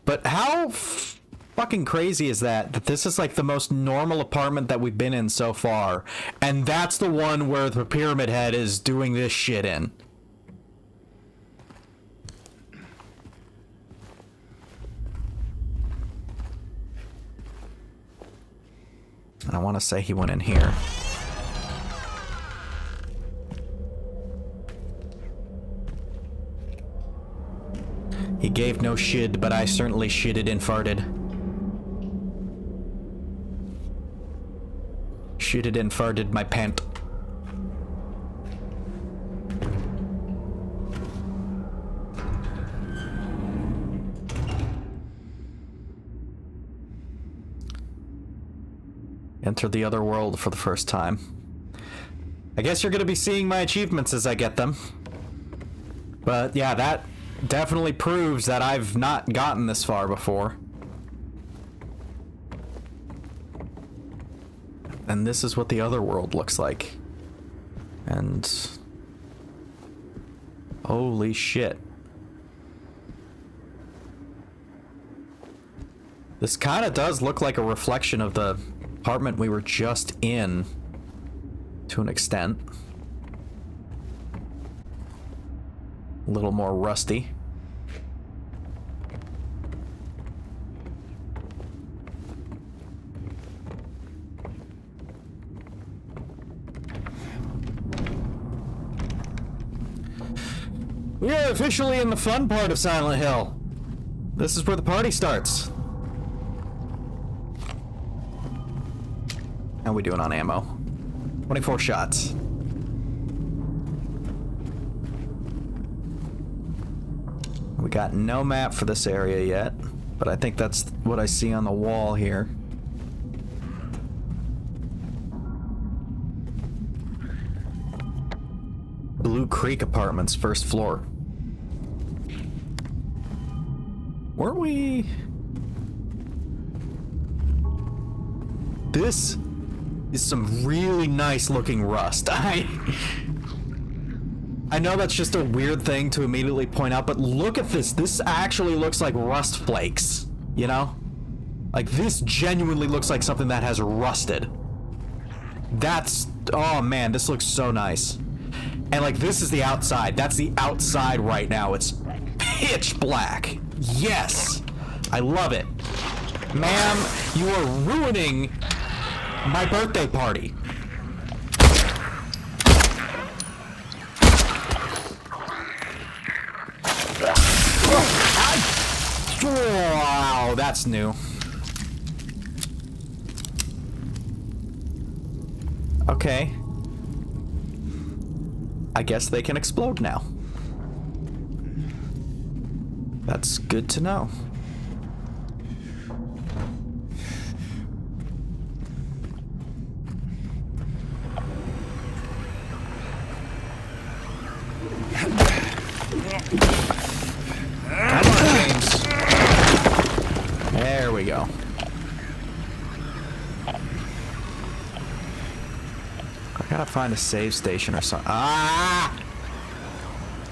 But how fucking crazy is that this is like the most normal apartment that we've been in so far, and that's the one where the Pyramid Head is doing this shit in. I want to say he went in here. He gave no shit, but I certainly shitted and farted. Shitted and farted my pant. Enter the other world for the first time. I guess you're gonna be seeing my achievements as I get them. But yeah, that definitely proves that I've not gotten this far before. And this is what the other world looks like. And... holy shit. This kind of does look like a reflection of the apartment we were just in, to an extent. A little more rusty. We are officially in the fun part of Silent Hill. This is where the party starts. How we doing on ammo? 24 shots. We got no map for this area yet, but I think that's what I see on the wall here. Blue Creek Apartments, first floor. Weren't we... This is some really nice looking rust. I know that's just a weird thing to immediately point out, but look at this. This actually looks like rust flakes, you know? Like, this genuinely looks like something that has rusted. That's... Oh man, this looks so nice. And like, this is the outside. That's the outside right now. It's pitch black. Yes! I love it. Ma'am, you are ruining my birthday party. Wow, that's new. Okay. I guess they can explode now. That's good to know. Come on, James. There we go. I gotta find a save station or something. Ah!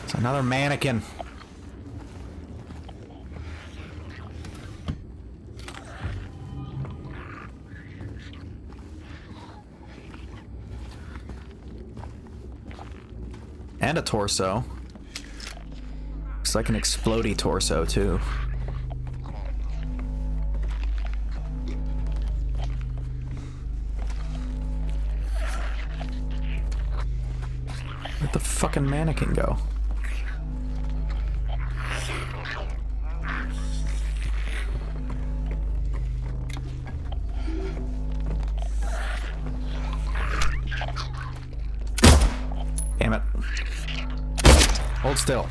It's another mannequin. And a torso. Looks like an explodey torso, too. Where'd the fucking mannequin go? Damn it. Hold still.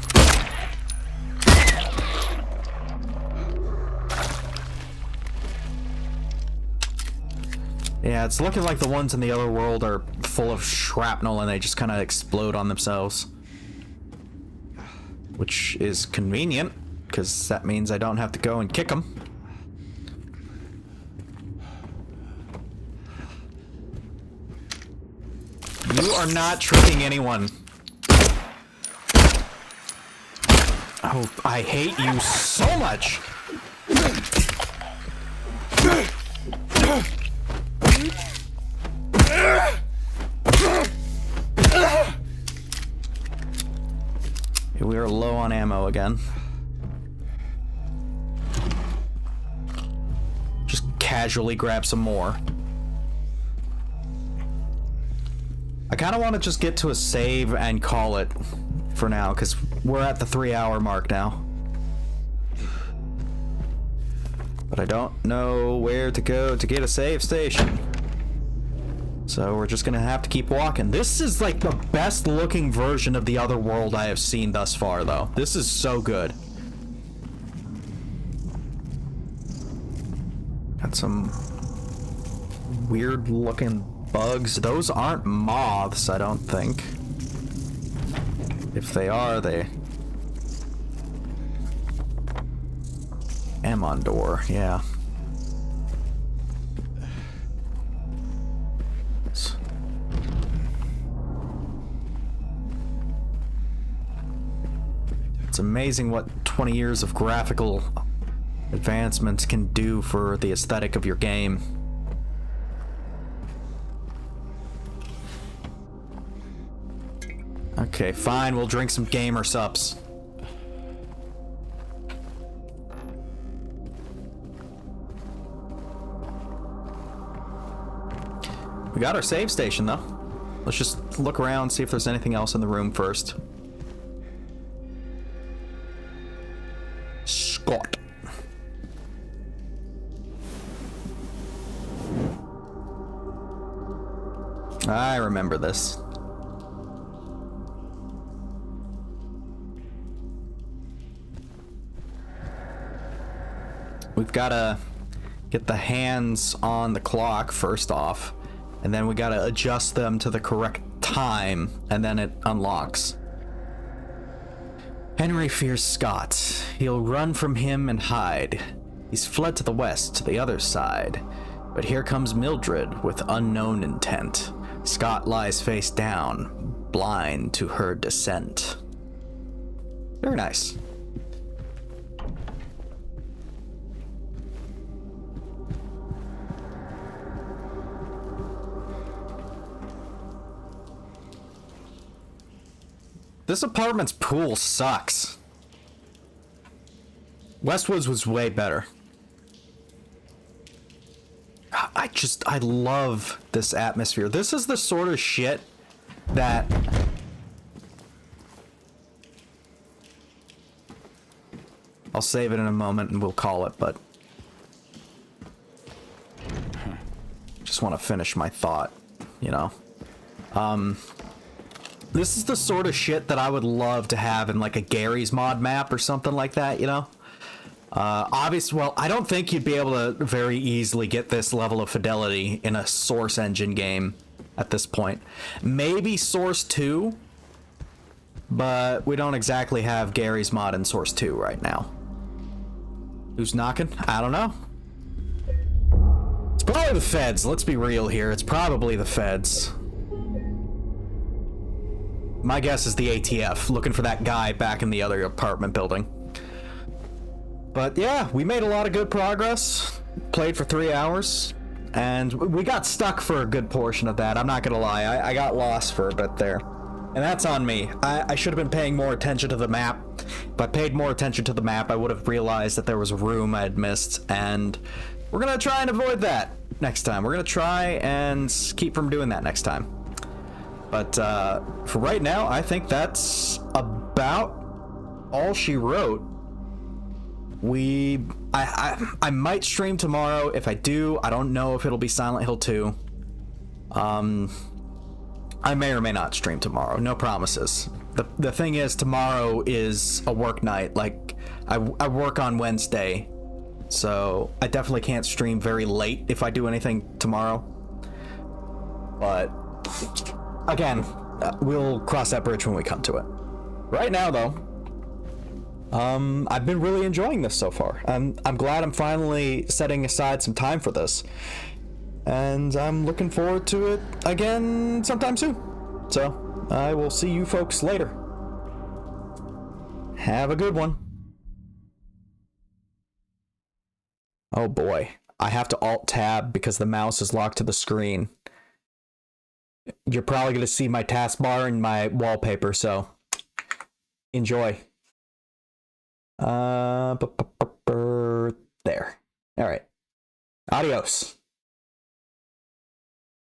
Yeah, it's looking like the ones in the other world are full of shrapnel and they just kind of explode on themselves. Which is convenient, because that means I don't have to go and kick them. You are not tricking anyone. Oh, I hate you so much. We are low on ammo again. Just casually grab some more. I kind of want to just get to a save and call it for now, because we're at the 3-hour mark now. But I don't know where to go to get a save station. So we're just gonna have to keep walking. This is like the best looking version of the other world I have seen thus far, though. This is so good. Got some weird looking bugs. Those aren't moths, I don't think. If they are, they... Amon door, yeah. It's amazing what 20 years of graphical advancements can do for the aesthetic of your game. Okay, fine, we'll drink some gamer sups. got our save station, though. Let's just look around, see if there's anything else in the room first. Scott. I remember this. We've got to get the hands on the clock first off, and then we got to adjust them to the correct time, and then it unlocks. Henry fears Scott. He'll run from him and hide. He's fled to the west, to the other side. But here comes Mildred with unknown intent. Scott lies face down, blind to her descent. Very nice. This apartment's pool sucks. Westwood's was way better. I love this atmosphere. This is the sort of shit that I'll save it in a moment and we'll call it, but just want to finish my thought, you know. This is the sort of shit that I would love to have in like a Gary's mod map or something like that, you know. Obviously, well, I don't think you'd be able to very easily get this level of fidelity in a Source engine game at this point. Maybe Source 2, but we don't exactly have Gary's mod in Source 2 right now. Who's knocking? I don't know. It's probably the feds. Let's be real here. It's probably the feds. My guess is the ATF, looking for that guy back in the other apartment building. But yeah, we made a lot of good progress. Played for 3 hours, and we got stuck for a good portion of that. I'm not gonna lie, I got lost for a bit there. And that's on me. I should have been paying more attention to the map. If I paid more attention to the map, I would have realized that there was a room I had missed, and we're gonna try and avoid that next time. We're gonna try and keep from doing that next time. But for right now, I think that's about all she wrote. I might stream tomorrow. If I do, I don't know if it'll be Silent Hill 2. I may or may not stream tomorrow. No promises. The thing is, tomorrow is a work night. Like, I work on Wednesday, so I definitely can't stream very late if I do anything tomorrow. But again, we'll cross that bridge when we come to it. Right now, though, I've been really enjoying this so far. I'm glad I'm finally setting aside some time for this. And I'm looking forward to it again sometime soon. So, I will see you folks later. Have a good one. Oh boy, I have to Alt-Tab because the mouse is locked to the screen. You're probably going to see my taskbar and my wallpaper, so enjoy. There. All right. Adios.